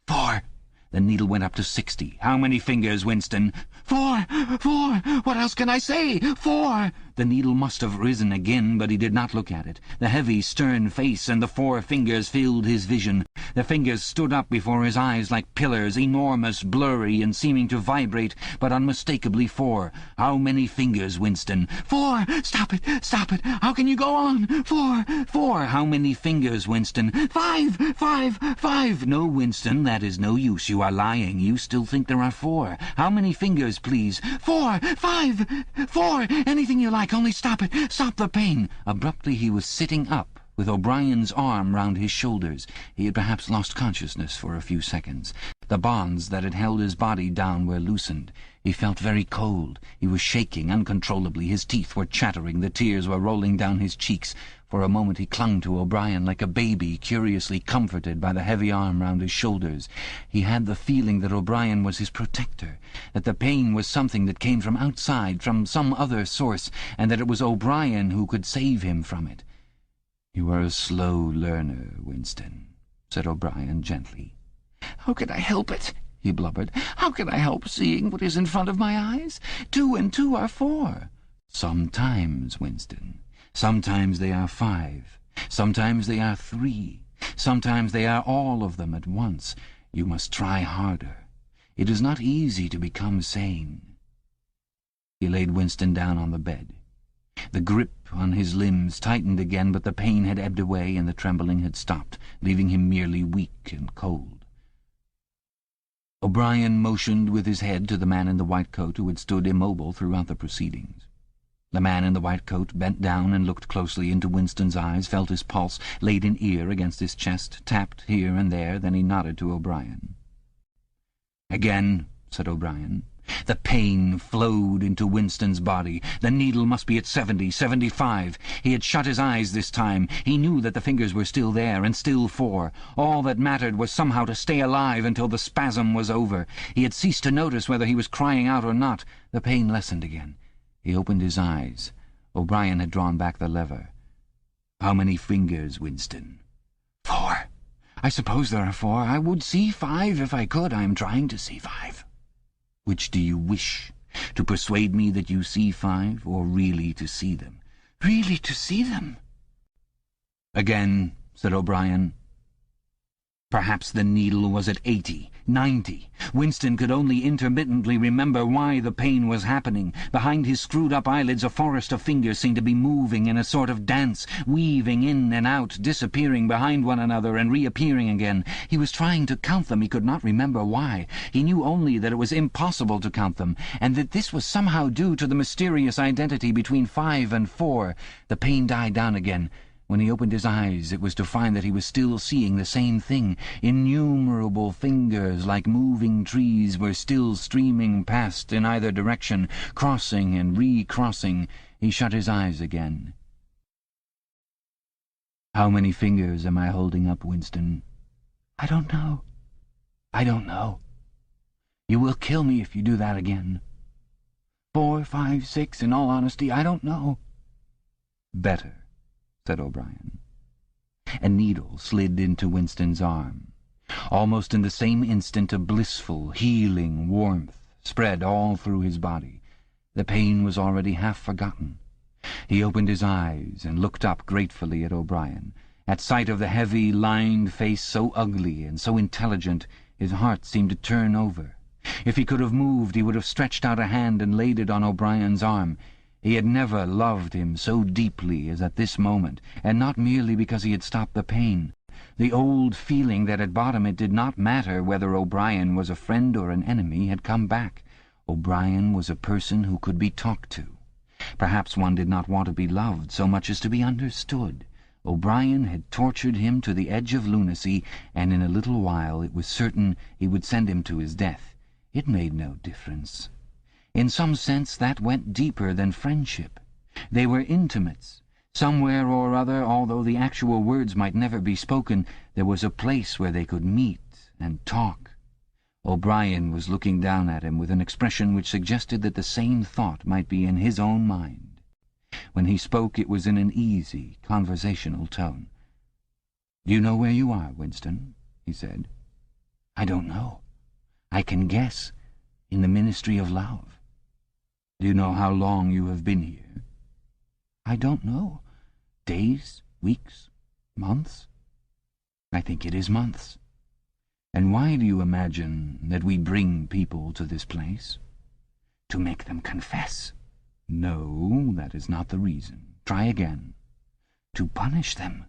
4. The needle went up to 60. "How many fingers, Winston?" 4! 4! What else can I say? 4! The needle must have risen again, but he did not look at it. The heavy, stern face and the 4 fingers filled his vision. The fingers stood up before his eyes like pillars, enormous, blurry, and seeming to vibrate, but unmistakably 4. "How many fingers, Winston?" 4! Stop it! Stop it! How can you go on? 4! 4! How many fingers, Winston? 5! 5! 5! No, Winston, that is no use. You are lying. You still think there are 4. How many fingers, please? 4! 5! 4! Anything you like, only stop it! Stop the pain! Abruptly he was sitting up, with O'Brien's arm round his shoulders. He had perhaps lost consciousness for a few seconds. The bonds that had held his body down were loosened. He felt very cold. He was shaking uncontrollably. His teeth were chattering. The tears were rolling down his cheeks. For a moment he clung to O'Brien like a baby, curiously comforted by the heavy arm round his shoulders. He had the feeling that O'Brien was his protector, that the pain was something that came from outside, from some other source, and that it was O'Brien who could save him from it. "You are a slow learner, Winston," said O'Brien gently. "How can I help it?" he blubbered. "How can I help seeing what is in front of my eyes? 2 and 2 are 4. "Sometimes, Winston. Sometimes they are 5. Sometimes they are 3. Sometimes they are all of them at once. You must try harder. It is not easy to become sane." He laid Winston down on the bed. The grip on his limbs tightened again, but the pain had ebbed away and the trembling had stopped, leaving him merely weak and cold. O'Brien motioned with his head to the man in the white coat who had stood immobile throughout the proceedings. The man in the white coat bent down and looked closely into Winston's eyes, felt his pulse, laid an ear against his chest, tapped here and there, then he nodded to O'Brien. "Again," said O'Brien. The pain flowed into Winston's body. The needle must be at 70, 75. He had shut his eyes this time. He knew that the fingers were still there, and still 4. All that mattered was somehow to stay alive until the spasm was over. He had ceased to notice whether he was crying out or not. The pain lessened again. He opened his eyes. O'Brien had drawn back the lever. "How many fingers, Winston?" 4. I suppose there are 4. I would see 5 if I could. I am trying to see 5. "Which do you wish? To persuade me that you see 5, or really to see them?" "Really to see them." "Again," said O'Brien. Perhaps the needle was at 80, 90. Winston could only intermittently remember why the pain was happening. Behind his screwed-up eyelids a forest of fingers seemed to be moving in a sort of dance, weaving in and out, disappearing behind one another and reappearing again. He was trying to count them. He could not remember why. He knew only that it was impossible to count them, and that this was somehow due to the mysterious identity between 5 and 4. The pain died down again. When he opened his eyes, it was to find that he was still seeing the same thing. Innumerable fingers, like moving trees, were still streaming past in either direction, crossing and recrossing. He shut his eyes again. "How many fingers am I holding up, Winston?" "I don't know. I don't know. You will kill me if you do that again. 4, 5, 6, in all honesty, I don't know." "Better," said O'Brien. A needle slid into Winston's arm. Almost in the same instant a blissful, healing warmth spread all through his body. The pain was already half forgotten. He opened his eyes and looked up gratefully at O'Brien. At sight of the heavy, lined face, so ugly and so intelligent, his heart seemed to turn over. If he could have moved, he would have stretched out a hand and laid it on O'Brien's arm. He had never loved him so deeply as at this moment, and not merely because he had stopped the pain. The old feeling that at bottom it did not matter whether O'Brien was a friend or an enemy had come back. O'Brien was a person who could be talked to. Perhaps one did not want to be loved so much as to be understood. O'Brien had tortured him to the edge of lunacy, and in a little while it was certain he would send him to his death. It made no difference. In some sense that went deeper than friendship. They were intimates. Somewhere or other, although the actual words might never be spoken, there was a place where they could meet and talk. O'Brien was looking down at him with an expression which suggested that the same thought might be in his own mind. When he spoke, it was in an easy, conversational tone. "Do you know where you are, Winston?" he said. "I don't know. I can guess. In the Ministry of Love." "Do you know how long you have been here?" "I don't know. Days, weeks, months?" "I think it is months." "And why do you imagine that we bring people to this place?" "To make them confess." "No, that is not the reason. Try again." "To punish them."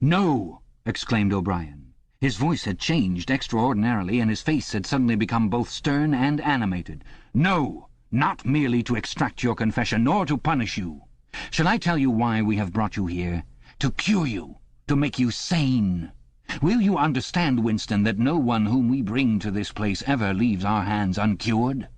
"No!" exclaimed O'Brien. His voice had changed extraordinarily, and his face had suddenly become both stern and animated. "No! Not merely to extract your confession, nor to punish you. Shall I tell you why we have brought you here? To cure you, to make you sane. Will you understand, Winston, that no one whom we bring to this place ever leaves our hands uncured?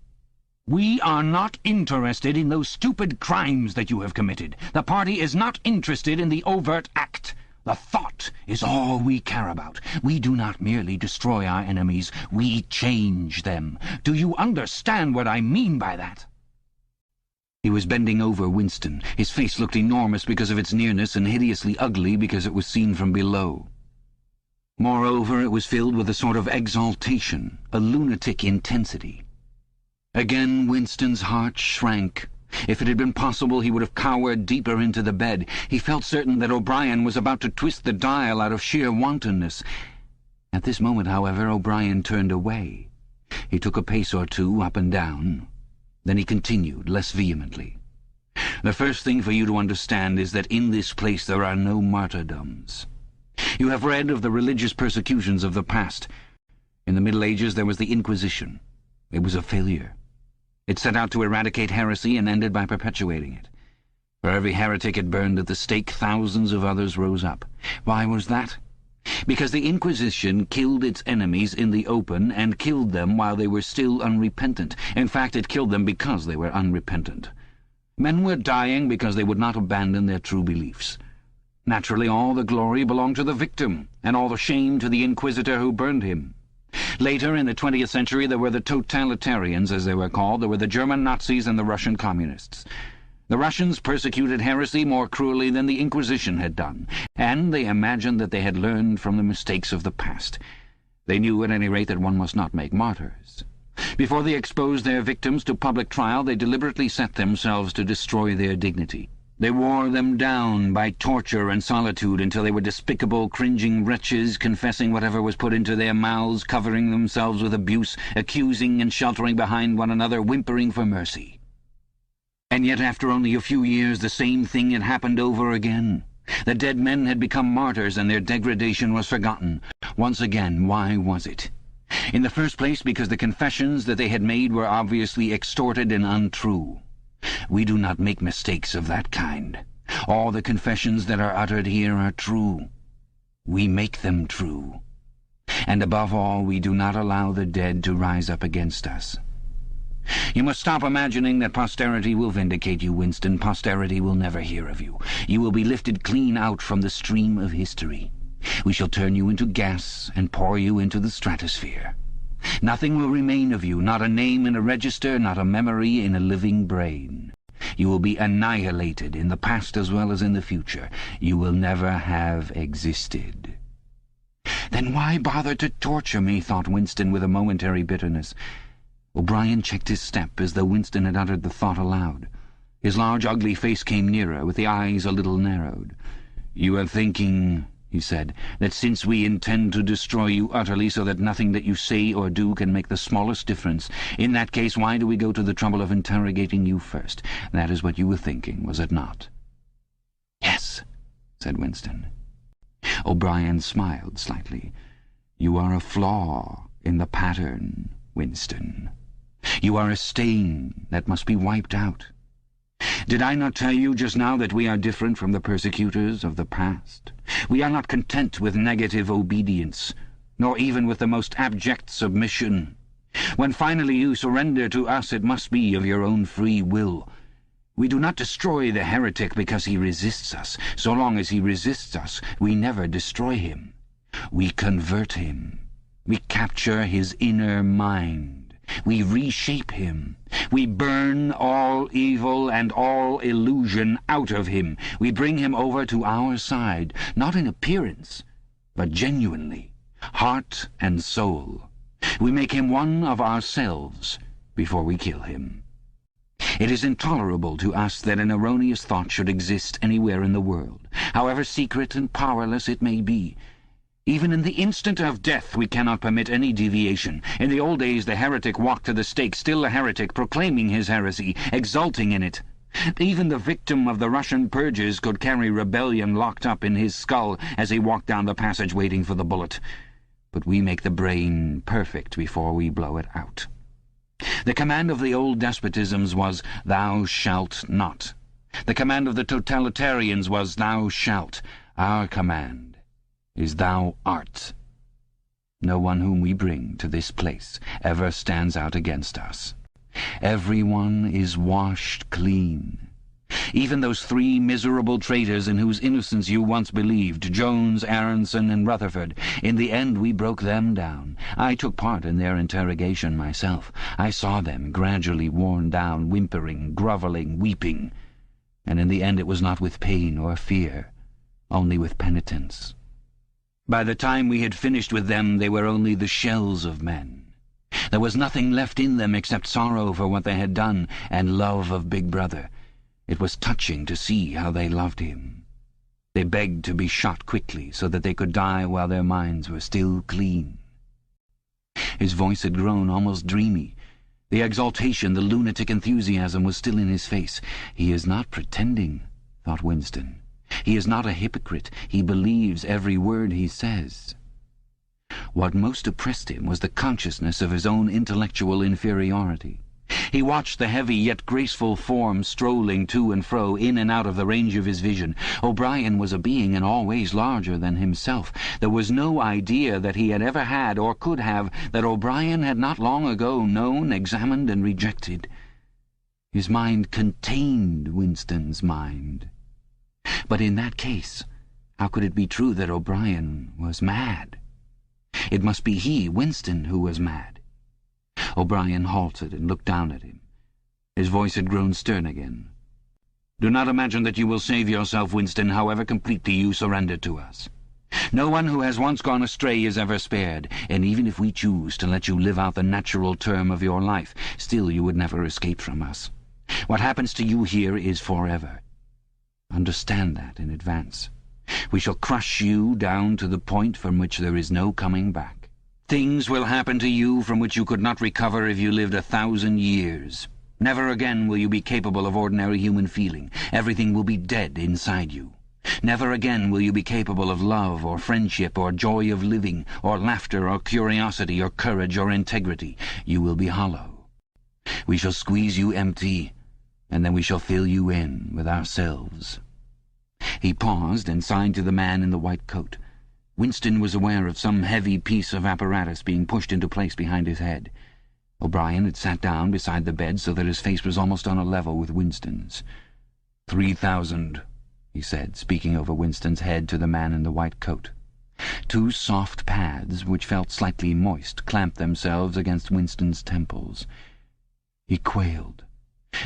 We are not interested in those stupid crimes that you have committed. The party is not interested in the overt act. The thought is all we care about. We do not merely destroy our enemies, we change them. Do you understand what I mean by that?" He was bending over Winston. His face looked enormous because of its nearness and hideously ugly because it was seen from below. Moreover, it was filled with a sort of exaltation, a lunatic intensity. Again Winston's heart shrank. If it had been possible, he would have cowered deeper into the bed. He felt certain that O'Brien was about to twist the dial out of sheer wantonness. At this moment, however, O'Brien turned away. He took a pace or two up and down. Then he continued, less vehemently. "The first thing for you to understand is that in this place there are no martyrdoms. You have read of the religious persecutions of the past. In the Middle Ages there was the Inquisition. It was a failure. It set out to eradicate heresy and ended by perpetuating it. For every heretic it burned at the stake, thousands of others rose up. Why was that? Because the Inquisition killed its enemies in the open and killed them while they were still unrepentant. In fact, it killed them because they were unrepentant. Men were dying because they would not abandon their true beliefs. Naturally, all the glory belonged to the victim, and all the shame to the inquisitor who burned him. Later, in the 20th century, there were the totalitarians, as they were called. There were the German Nazis and the Russian communists. The Russians persecuted heresy more cruelly than the Inquisition had done, and they imagined that they had learned from the mistakes of the past. They knew, at any rate, that one must not make martyrs. Before they exposed their victims to public trial, they deliberately set themselves to destroy their dignity. They wore them down by torture and solitude until they were despicable, cringing wretches, confessing whatever was put into their mouths, covering themselves with abuse, accusing and sheltering behind one another, whimpering for mercy. And yet, after only a few years, the same thing had happened over again. The dead men had become martyrs, and their degradation was forgotten. Once again, why was it? In the first place, because the confessions that they had made were obviously extorted and untrue. We do not make mistakes of that kind. All the confessions that are uttered here are true. We make them true. And above all, we do not allow the dead to rise up against us. You must stop imagining that posterity will vindicate you, Winston. Posterity will never hear of you. You will be lifted clean out from the stream of history. We shall turn you into gas and pour you into the stratosphere. Nothing will remain of you, not a name in a register, not a memory in a living brain. You will be annihilated in the past as well as in the future. You will never have existed. Then why bother to torture me, thought Winston with a momentary bitterness. O'Brien checked his step as though Winston had uttered the thought aloud. His large, ugly face came nearer, with the eyes a little narrowed. "You are thinking," he said, "that since we intend to destroy you utterly so that nothing that you say or do can make the smallest difference, in that case why do we go to the trouble of interrogating you first? That is what you were thinking, was it not?" "Yes," said Winston. O'Brien smiled slightly. "You are a flaw in the pattern, Winston. You are a stain that must be wiped out. Did I not tell you just now that we are different from the persecutors of the past? We are not content with negative obedience, nor even with the most abject submission. When finally you surrender to us, it must be of your own free will. We do not destroy the heretic because he resists us. So long as he resists us, we never destroy him. We convert him. We capture his inner mind. We reshape him. We burn all evil and all illusion out of him. We bring him over to our side, not in appearance, but genuinely, heart and soul. We make him one of ourselves before we kill him. It is intolerable to us that an erroneous thought should exist anywhere in the world, however secret and powerless it may be. Even in the instant of death we cannot permit any deviation. In the old days the heretic walked to the stake, still a heretic, proclaiming his heresy, exulting in it. Even the victim of the Russian purges could carry rebellion locked up in his skull as he walked down the passage waiting for the bullet. But we make the brain perfect before we blow it out. The command of the old despotisms was, "Thou shalt not." The command of the totalitarians was, "Thou shalt." Our command is, "Thou art." No one whom we bring to this place ever stands out against us. Everyone is washed clean. Even those 3 miserable traitors in whose innocence you once believed, Jones, Aronson, and Rutherford, in the end we broke them down. I took part in their interrogation myself. I saw them gradually worn down, whimpering, grovelling, weeping. And in the end it was not with pain or fear, only with penitence. By the time we had finished with them, they were only the shells of men. There was nothing left in them except sorrow for what they had done and love of Big Brother. It was touching to see how they loved him. They begged to be shot quickly so that they could die while their minds were still clean. His voice had grown almost dreamy. The exaltation, the lunatic enthusiasm was still in his face. He is not pretending, thought Winston. He is not a hypocrite. He believes every word he says. What most oppressed him was the consciousness of his own intellectual inferiority. He watched the heavy yet graceful form strolling to and fro, in and out of the range of his vision. O'Brien was a being in all ways larger than himself. There was no idea that he had ever had, or could have, that O'Brien had not long ago known, examined, and rejected. His mind contained Winston's mind. But in that case, how could it be true that O'Brien was mad? It must be he, Winston, who was mad. O'Brien halted and looked down at him. His voice had grown stern again. "Do not imagine that you will save yourself, Winston, however completely you surrender to us. No one who has once gone astray is ever spared, and even if we choose to let you live out the natural term of your life, still you would never escape from us. What happens to you here is forever. Understand that in advance. We shall crush you down to the point from which there is no coming back. Things will happen to you from which you could not recover if you lived 1,000 years. Never again will you be capable of ordinary human feeling. Everything will be dead inside you. Never again will you be capable of love or friendship or joy of living or laughter or curiosity or courage or integrity. You will be hollow. We shall squeeze you empty, and then we shall fill you in with ourselves." He paused and signed to the man in the white coat. Winston was aware of some heavy piece of apparatus being pushed into place behind his head. O'Brien had sat down beside the bed so that his face was almost on a level with Winston's. 3,000, he said, speaking over Winston's head to the man in the white coat. 2 soft pads, which felt slightly moist, clamped themselves against Winston's temples. He quailed.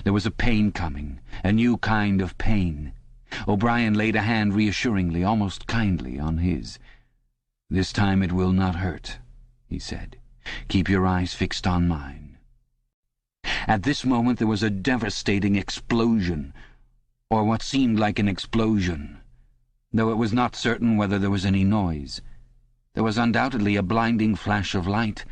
There was a pain coming, a new kind of pain. O'Brien laid a hand reassuringly, almost kindly, on his. "This time it will not hurt," he said. "Keep your eyes fixed on mine." At this moment there was a devastating explosion, or what seemed like an explosion, though it was not certain whether there was any noise. There was undoubtedly a blinding flash of light.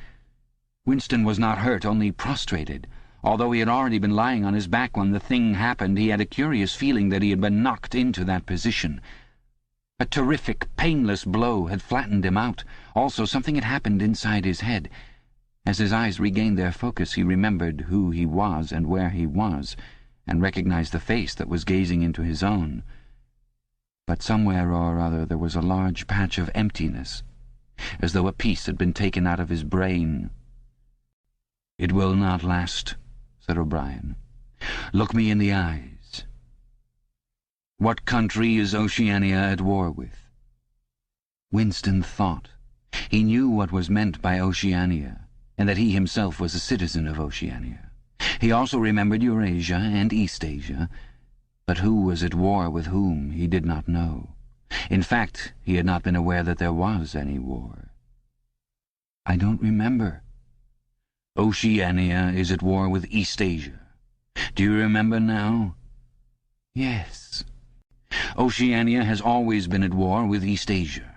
Winston was not hurt, only prostrated. Although he had already been lying on his back when the thing happened, he had a curious feeling that he had been knocked into that position. A terrific, painless blow had flattened him out. Also, something had happened inside his head. As his eyes regained their focus, he remembered who he was and where he was, and recognized the face that was gazing into his own. But somewhere or other there was a large patch of emptiness, as though a piece had been taken out of his brain. "It will not last," said O'Brien. "Look me in the eyes. What country is Oceania at war with?" Winston thought. He knew what was meant by Oceania, and that he himself was a citizen of Oceania. He also remembered Eurasia and Eastasia, but who was at war with whom he did not know. In fact, he had not been aware that there was any war. "I don't remember." "Oceania is at war with Eastasia. Do you remember now?" "Yes." "Oceania has always been at war with Eastasia.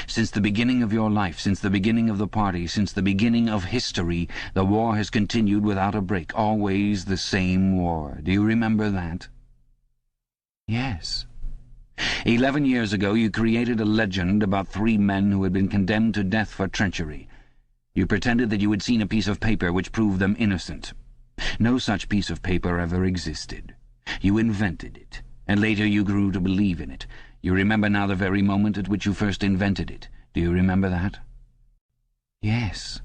Since the beginning of your life, since the beginning of the party, since the beginning of history, the war has continued without a break, always the same war. Do you remember that?" "Yes." 11 years ago you created a legend about 3 men who had been condemned to death for treachery. You pretended that you had seen a piece of paper which proved them innocent. No such piece of paper ever existed. You invented it, and later you grew to believe in it. You remember now the very moment at which you first invented it. Do you remember that?" "Yes."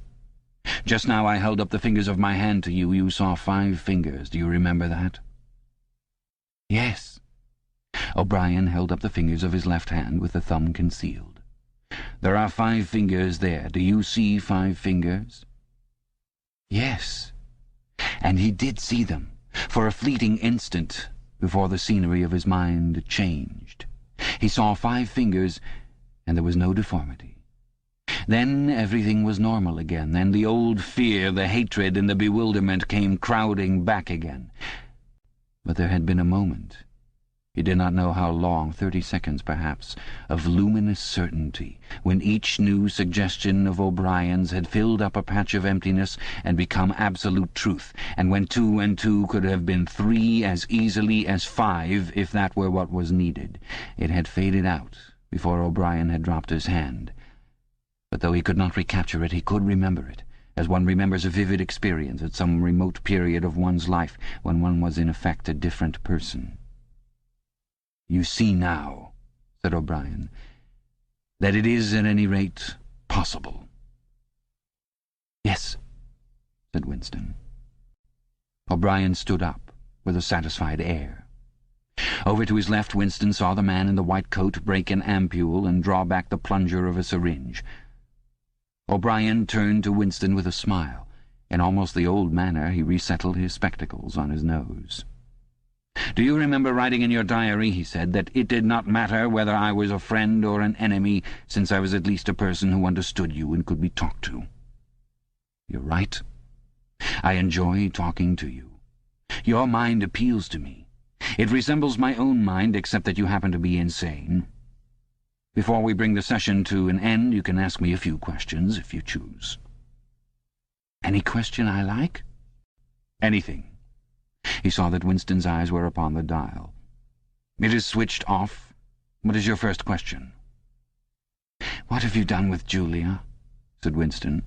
"Just now I held up the fingers of my hand to you. You saw 5 fingers. Do you remember that?" "Yes." O'Brien held up the fingers of his left hand with the thumb concealed. "There are 5 fingers there. Do you see 5 fingers?" "Yes." And he did see them, for a fleeting instant, before the scenery of his mind changed. He saw 5 fingers, and there was no deformity. Then everything was normal again. Then the old fear, the hatred, and the bewilderment came crowding back again. But there had been a moment, he did not know how long, 30 seconds perhaps, of luminous certainty, when each new suggestion of O'Brien's had filled up a patch of emptiness and become absolute truth, and when 2 and 2 could have been 3 as easily as 5 if that were what was needed. It had faded out before O'Brien had dropped his hand. But though he could not recapture it, he could remember it, as one remembers a vivid experience at some remote period of one's life when one was in effect a different person. "You see now," said O'Brien, "that it is at any rate possible." "Yes," said Winston. O'Brien stood up with a satisfied air. Over to his left Winston saw the man in the white coat break an ampule and draw back the plunger of a syringe. O'Brien turned to Winston with a smile. In almost the old manner he resettled his spectacles on his nose. "Do you remember writing in your diary," he said, "that it did not matter whether I was a friend or an enemy, since I was at least a person who understood you and could be talked to?" "You're right. I enjoy talking to you. Your mind appeals to me. It resembles my own mind, except that you happen to be insane. Before we bring the session to an end, you can ask me a few questions, if you choose." "Any question I like?" "Anything." He saw that Winston's eyes were upon the dial. "It is switched off. What is your first question?" "What have you done with Julia?" said Winston.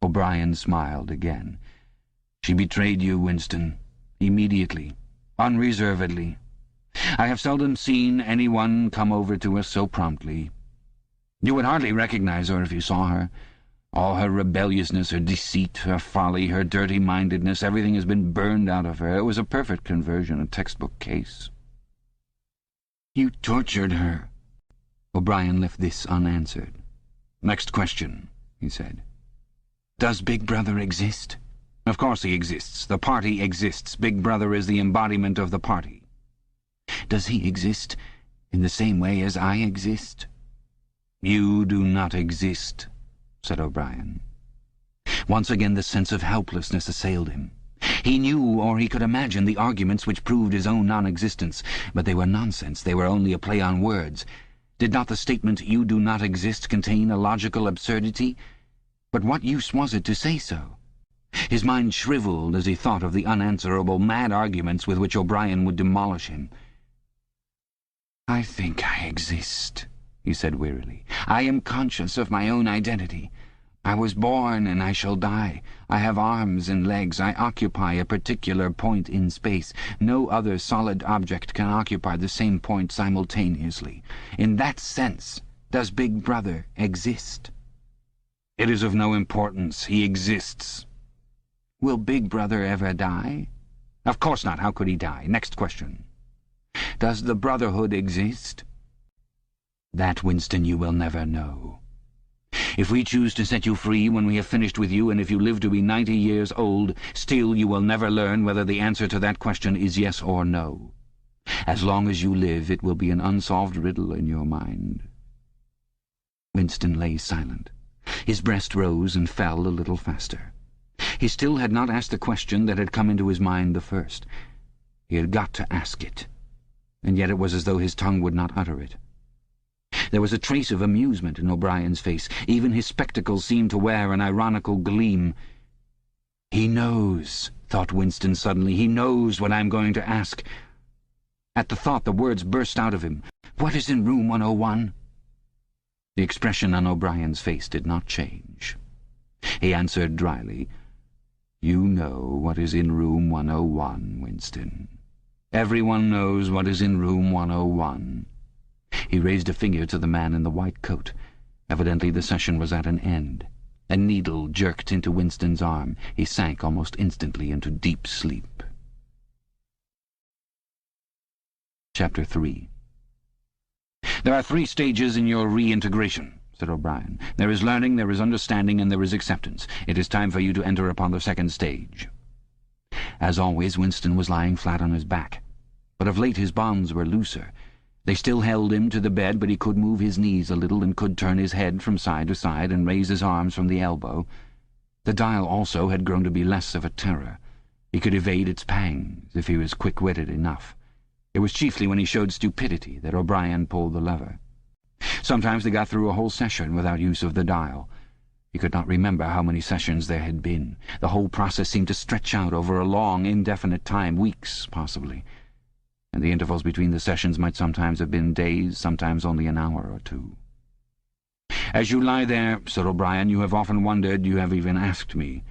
O'Brien smiled again. "She betrayed you, Winston. Immediately. Unreservedly. I have seldom seen anyone come over to us so promptly. You would hardly recognize her if you saw her. All her rebelliousness, her deceit, her folly, her dirty-mindedness, everything has been burned out of her. It was a perfect conversion, a textbook case." "You tortured her." O'Brien left this unanswered. "Next question," he said. "Does Big Brother exist?" "Of course he exists. The party exists. Big Brother is the embodiment of the party." "Does he exist in the same way as I exist?" "You do not exist," said O'Brien. Once again the sense of helplessness assailed him. He knew, or he could imagine, the arguments which proved his own non-existence, but they were nonsense. They were only a play on words. Did not the statement, "You do not exist," contain a logical absurdity? But what use was it to say so? His mind shriveled as he thought of the unanswerable, mad arguments with which O'Brien would demolish him. "I think I exist," he said wearily. "I am conscious of my own identity. I was born and I shall die. I have arms and legs. I occupy a particular point in space. No other solid object can occupy the same point simultaneously. In that sense, does Big Brother exist?" "It is of no importance. He exists." Will Big Brother ever die? Of course not. How could he die? Next question. Does the Brotherhood exist? That, Winston, you will never know. If we choose to set you free when we have finished with you, and if you live to be 90 years old, still you will never learn whether the answer to that question is yes or no. As long as you live, it will be an unsolved riddle in your mind. Winston lay silent. His breast rose and fell a little faster. He still had not asked the question that had come into his mind the first. He had got to ask it, and yet it was as though his tongue would not utter it. There was a trace of amusement in O'Brien's face. Even his spectacles seemed to wear an ironical gleam. "He knows," thought Winston suddenly. "He knows what I'm going to ask." At the thought, the words burst out of him. "What is in room 101? The expression on O'Brien's face did not change. He answered dryly, "You know what is in room 101, Winston. Everyone knows what is in room 101. He raised a finger to the man in the white coat. Evidently the session was at an end. A needle jerked into Winston's arm. He sank almost instantly into deep sleep. Chapter 3. "There are 3 stages in your reintegration," said O'Brien. "There is learning, there is understanding, and there is acceptance. It is time for you to enter upon the 2nd stage." As always, Winston was lying flat on his back. But of late his bonds were looser. They still held him to the bed, but he could move his knees a little and could turn his head from side to side and raise his arms from the elbow. The dial also had grown to be less of a terror. He could evade its pangs if he was quick-witted enough. It was chiefly when he showed stupidity that O'Brien pulled the lever. Sometimes they got through a whole session without use of the dial. He could not remember how many sessions there had been. The whole process seemed to stretch out over a long, indefinite time, weeks, possibly. And the intervals between the sessions might sometimes have been days, sometimes only an hour or 2. "As you lie there," said O'Brien, "you have often wondered, you have even asked me,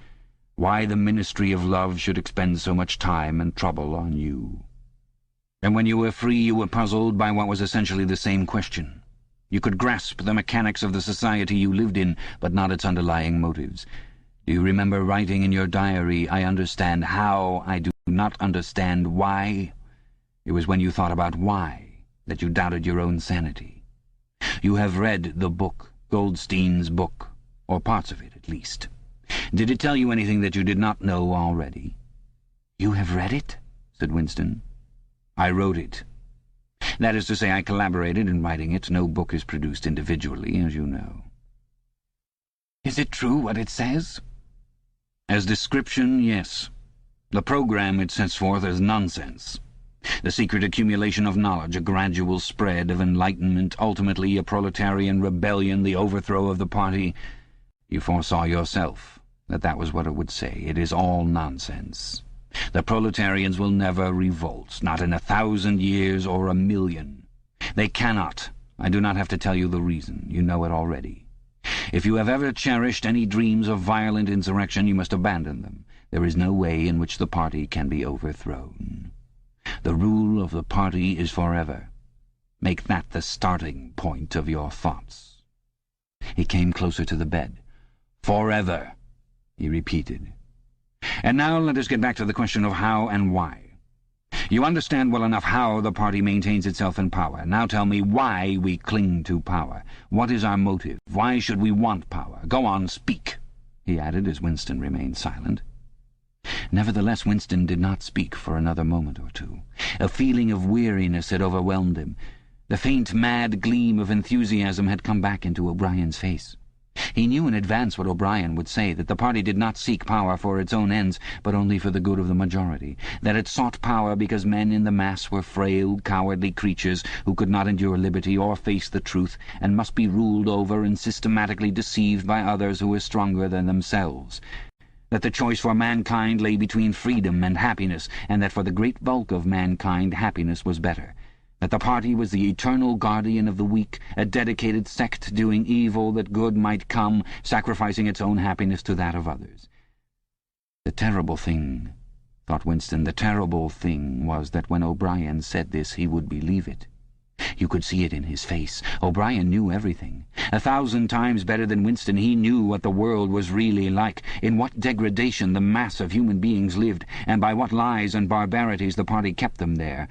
why the Ministry of Love should expend so much time and trouble on you. And when you were free, you were puzzled by what was essentially the same question. You could grasp the mechanics of the society you lived in, but not its underlying motives. Do you remember writing in your diary, 'I understand how, I do not understand why'? It was when you thought about why that you doubted your own sanity. You have read the book, Goldstein's book, or parts of it at least. Did it tell you anything that you did not know already?" "You have read it?" said Winston. "I wrote it. That is to say, I collaborated in writing it. No book is produced individually, as you know." "Is it true what it says?" "As description, yes. The program it sets forth is nonsense. The secret accumulation of knowledge, a gradual spread of enlightenment, ultimately a proletarian rebellion, the overthrow of the party. You foresaw yourself that was what it would say. It is all nonsense. The proletarians will never revolt, not in 1,000 years or 1,000,000. They cannot. I do not have to tell you the reason. You know it already. If you have ever cherished any dreams of violent insurrection, you must abandon them. There is no way in which the party can be overthrown. The rule of the party is forever. Make that the starting point of your thoughts." He came closer to the bed. "Forever," he repeated. "And now let us get back to the question of how and why. You understand well enough how the party maintains itself in power. Now tell me why we cling to power. What is our motive? Why should we want power? Go on, speak," he added as Winston remained silent. Nevertheless, Winston did not speak for another moment or 2. A feeling of weariness had overwhelmed him. The faint, mad gleam of enthusiasm had come back into O'Brien's face. He knew in advance what O'Brien would say, that the party did not seek power for its own ends, but only for the good of the majority, that it sought power because men in the mass were frail, cowardly creatures who could not endure liberty or face the truth, and must be ruled over and systematically deceived by others who were stronger than themselves, that the choice for mankind lay between freedom and happiness, and that for the great bulk of mankind happiness was better, that the party was the eternal guardian of the weak, a dedicated sect doing evil that good might come, sacrificing its own happiness to that of others. The terrible thing, thought Winston, the terrible thing was that when O'Brien said this he would believe it. You could see it in his face. O'Brien knew everything. 1,000 times better than Winston, he knew what the world was really like, in what degradation the mass of human beings lived, and by what lies and barbarities the party kept them there.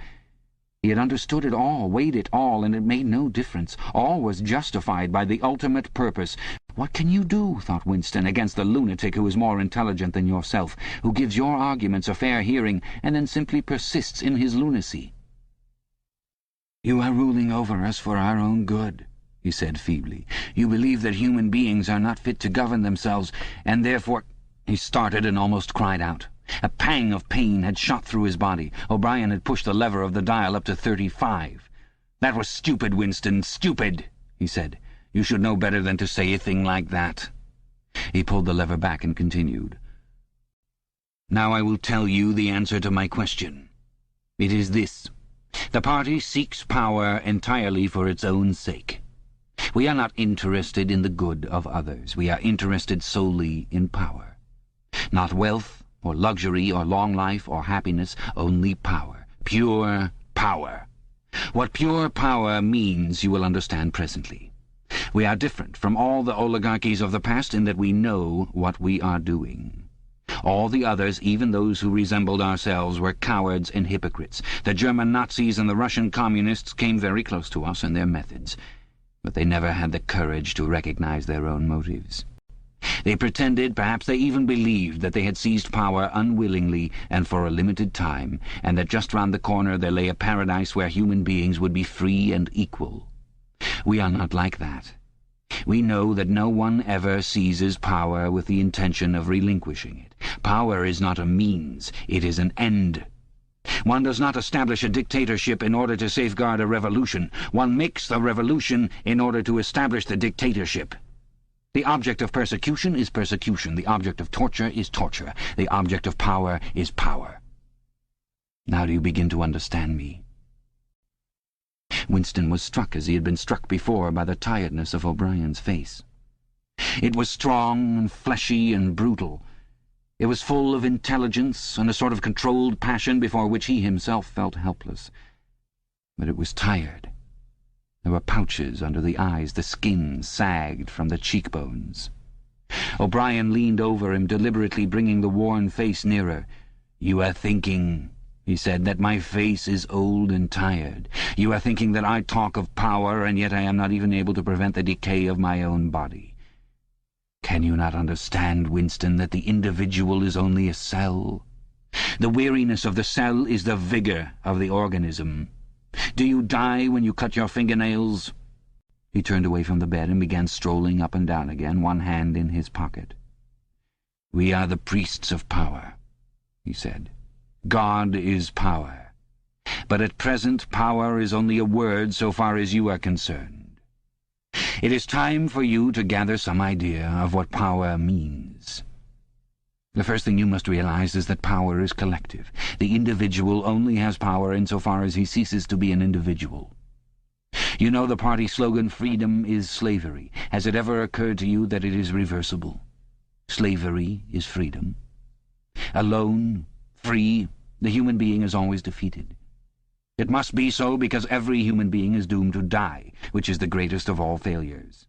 He had understood it all, weighed it all, and it made no difference. All was justified by the ultimate purpose. What can you do, thought Winston, against the lunatic who is more intelligent than yourself, who gives your arguments a fair hearing, and then simply persists in his lunacy? "You are ruling over us for our own good," he said feebly. "You believe that human beings are not fit to govern themselves, and therefore—" He started and almost cried out. A pang of pain had shot through his body. O'Brien had pushed the lever of the dial up to 35. "That was stupid, Winston, stupid," he said. "You should know better than to say a thing like that." He pulled the lever back and continued. "Now I will tell you the answer to my question. It is this. The party seeks power entirely for its own sake. We are not interested in the good of others. We are interested solely in power. Not wealth, or luxury, or long life, or happiness, only power. Pure power. What pure power means you will understand presently. We are different from all the oligarchies of the past in that we know what we are doing. All the others, even those who resembled ourselves, were cowards and hypocrites. The German Nazis and the Russian Communists came very close to us in their methods, but they never had the courage to recognize their own motives. They pretended, perhaps they even believed, that they had seized power unwillingly and for a limited time, and that just round the corner there lay a paradise where human beings would be free and equal. We are not like that. We know that no one ever seizes power with the intention of relinquishing it. Power is not a means, it is an end. One does not establish a dictatorship in order to safeguard a revolution. One makes the revolution in order to establish the dictatorship. The object of persecution is persecution. The object of torture is torture. The object of power is power. Now do you begin to understand me?" Winston was struck as he had been struck before by the tiredness of O'Brien's face. It was strong and fleshy and brutal. It was full of intelligence and a sort of controlled passion before which he himself felt helpless. But it was tired. There were pouches under the eyes, the skin sagged from the cheekbones. O'Brien leaned over him, deliberately bringing the worn face nearer. "You are thinking," he said, "that my face is old and tired. You are thinking that I talk of power, and yet I am not even able to prevent the decay of my own body. Can you not understand, Winston, that the individual is only a cell? The weariness of the cell is the vigor of the organism. Do you die when you cut your fingernails?" He turned away from the bed and began strolling up and down again, one hand in his pocket. "We are the priests of power," he said. "God is power. But at present power is only a word so far as you are concerned. It is time for you to gather some idea of what power means. The first thing you must realize is that power is collective. The individual only has power insofar as he ceases to be an individual. You know the party slogan, 'Freedom is slavery.' Has it ever occurred to you that it is reversible? Slavery is freedom. Alone, free, the human being is always defeated. It must be so because every human being is doomed to die, which is the greatest of all failures.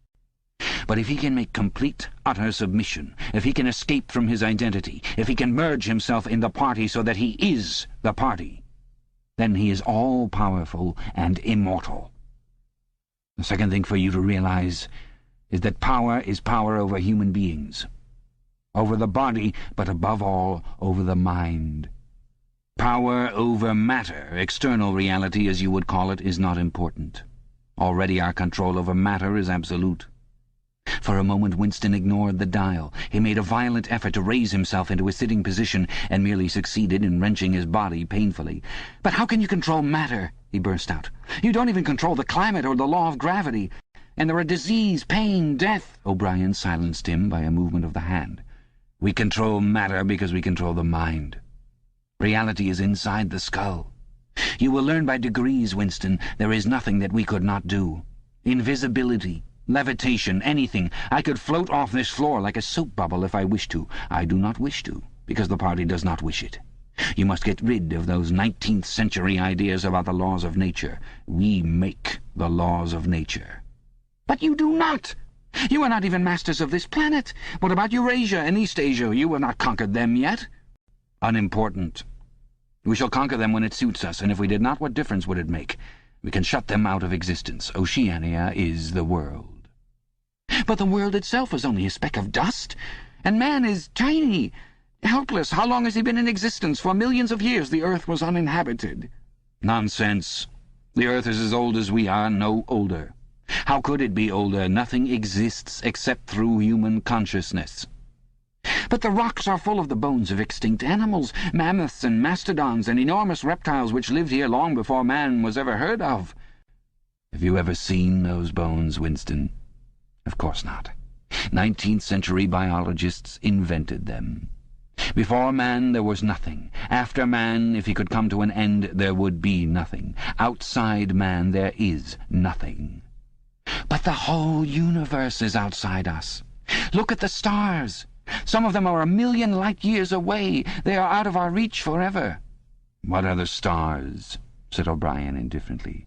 But if he can make complete, utter submission, if he can escape from his identity, if he can merge himself in the party so that he is the party, then he is all-powerful and immortal. The second thing for you to realize is that power is power over human beings, over the body, but above all, over the mind. Power over matter, external reality as you would call it, is not important. Already our control over matter is absolute. For a moment Winston ignored the dial. He made a violent effort to raise himself into a sitting position, and merely succeeded in wrenching his body painfully. "But how can you control matter?" he burst out. "You don't even control the climate or the law of gravity. And there are disease, pain, death—" O'Brien silenced him by a movement of the hand. "We control matter because we control the mind. Reality is inside the skull. You will learn by degrees, Winston, there is nothing that we could not do. Invisibility, levitation, anything. I could float off this floor like a soap bubble if I wished to. I do not wish to, because the party does not wish it. You must get rid of those 19th-century ideas about the laws of nature. We make the laws of nature. But you do not! You are not even masters of this planet. What about Eurasia and East Asia? You have not conquered them yet. Unimportant. We shall conquer them when it suits us, and if we did not, what difference would it make? We can shut them out of existence. Oceania is the world. But the world itself is only a speck of dust, and man is tiny, helpless. How long has he been in existence? For millions of years the earth was uninhabited. Nonsense. The earth is as old as we are, no older. How could it be older? Nothing exists except through human consciousness. But the rocks are full of the bones of extinct animals, mammoths and mastodons and enormous reptiles which lived here long before man was ever heard of. Have you ever seen those bones, Winston? Of course not. 19th-century biologists invented them. Before man there was nothing. After man, if he could come to an end, there would be nothing. Outside man there is nothing. But the whole universe is outside us. Look at the stars. Some of them are 1,000,000 light-years away. They are out of our reach forever. What are the stars? Said O'Brien indifferently.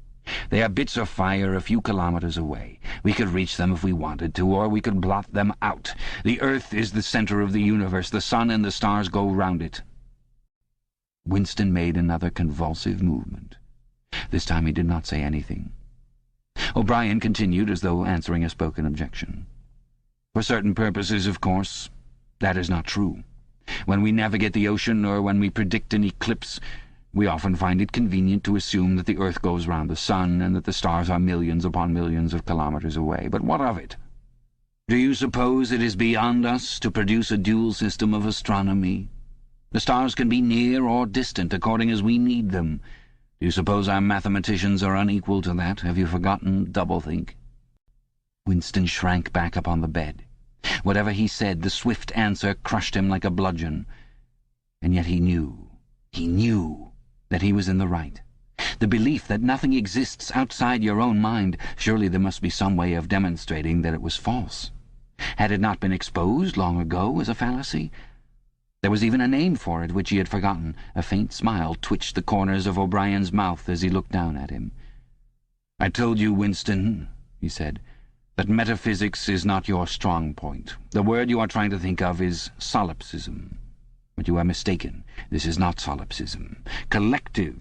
They are bits of fire a few kilometers away. We could reach them if we wanted to, or we could blot them out. The earth is the center of the universe. The sun and the stars go round it. Winston made another convulsive movement. This time he did not say anything. O'Brien continued as though answering a spoken objection. For certain purposes, of course, that is not true. When we navigate the ocean or when we predict an eclipse, we often find it convenient to assume that the earth goes round the sun and that the stars are millions upon millions of kilometers away. But what of it? Do you suppose it is beyond us to produce a dual system of astronomy? The stars can be near or distant according as we need them. Do you suppose our mathematicians are unequal to that? Have you forgotten doublethink? Winston shrank back upon the bed. Whatever he said, the swift answer crushed him like a bludgeon. And yet he knew that he was in the right. The belief that nothing exists outside your own mind, surely there must be some way of demonstrating that it was false. Had it not been exposed long ago as a fallacy? There was even a name for it which he had forgotten. A faint smile twitched the corners of O'Brien's mouth as he looked down at him. "I told you, Winston," he said, "that metaphysics is not your strong point. The word you are trying to think of is solipsism. But you are mistaken. This is not solipsism. Collective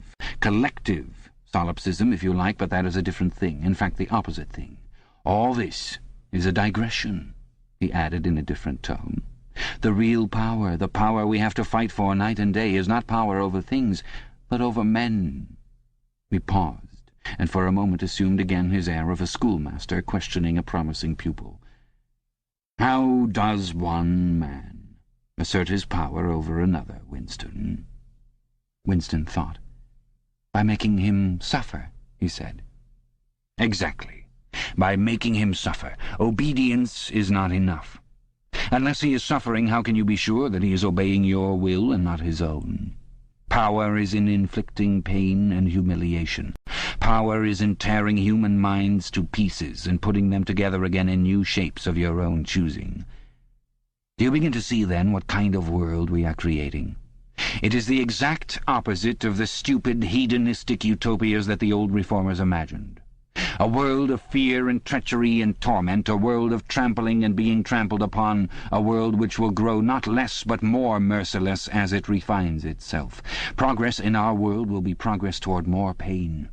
solipsism, if you like, but that is a different thing. In fact, the opposite thing. All this is a digression," he added in a different tone. "The real power, the power we have to fight for night and day, is not power over things, but over men." He paused, and for a moment assumed again his air of a schoolmaster questioning a promising pupil. "How does one man assert his power over another, Winston?" Winston thought. "By making him suffer," he said. "Exactly. By making him suffer. Obedience is not enough. Unless he is suffering, how can you be sure that he is obeying your will and not his own? Power is in inflicting pain and humiliation. Power is in tearing human minds to pieces and putting them together again in new shapes of your own choosing. Do you begin to see, then, what kind of world we are creating? It is the exact opposite of the stupid, hedonistic utopias that the old reformers imagined. A world of fear and treachery and torment, a world of trampling and being trampled upon, a world which will grow not less but more merciless as it refines itself. Progress in our world will be progress toward more pain.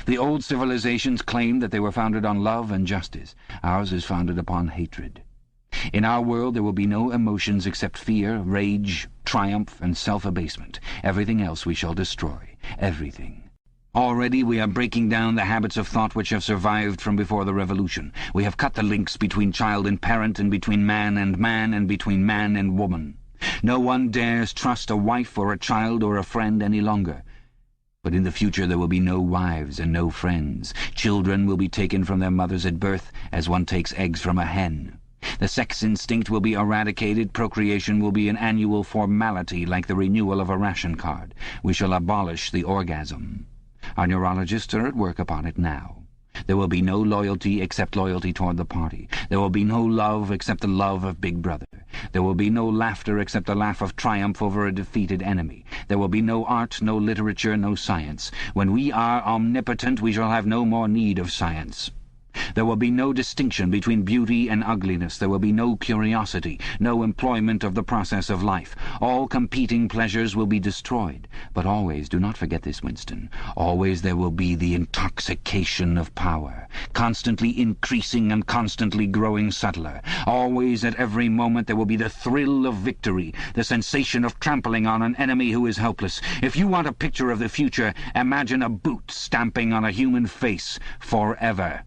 The old civilizations claimed that they were founded on love and justice. Ours is founded upon hatred. In our world there will be no emotions except fear, rage, triumph, and self-abasement. Everything else we shall destroy. Everything. Already we are breaking down the habits of thought which have survived from before the Revolution. We have cut the links between child and parent, and between man, and between man and woman. No one dares trust a wife or a child or a friend any longer. But in the future there will be no wives and no friends. Children will be taken from their mothers at birth as one takes eggs from a hen. The sex instinct will be eradicated. Procreation will be an annual formality like the renewal of a ration card. We shall abolish the orgasm. Our neurologists are at work upon it now. There will be no loyalty except loyalty toward the party. There will be no love except the love of Big Brother. There will be no laughter except the laugh of triumph over a defeated enemy. There will be no art, no literature, no science. When we are omnipotent, we shall have no more need of science. There will be no distinction between beauty and ugliness. There will be no curiosity, no employment of the process of life. All competing pleasures will be destroyed. But always, do not forget this, Winston, always there will be the intoxication of power, constantly increasing and constantly growing subtler. Always, at every moment, there will be the thrill of victory, the sensation of trampling on an enemy who is helpless. If you want a picture of the future, imagine a boot stamping on a human face forever.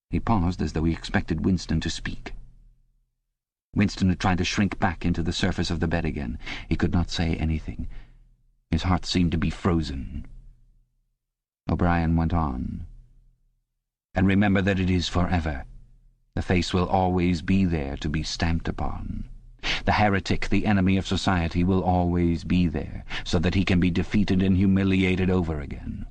He paused as though he expected Winston to speak. Winston had tried to shrink back into the surface of the bed again. He could not say anything. His heart seemed to be frozen. O'Brien went on. And remember that it is forever. The face will always be there to be stamped upon. The heretic, the enemy of society, will always be there, so that he can be defeated and humiliated over again.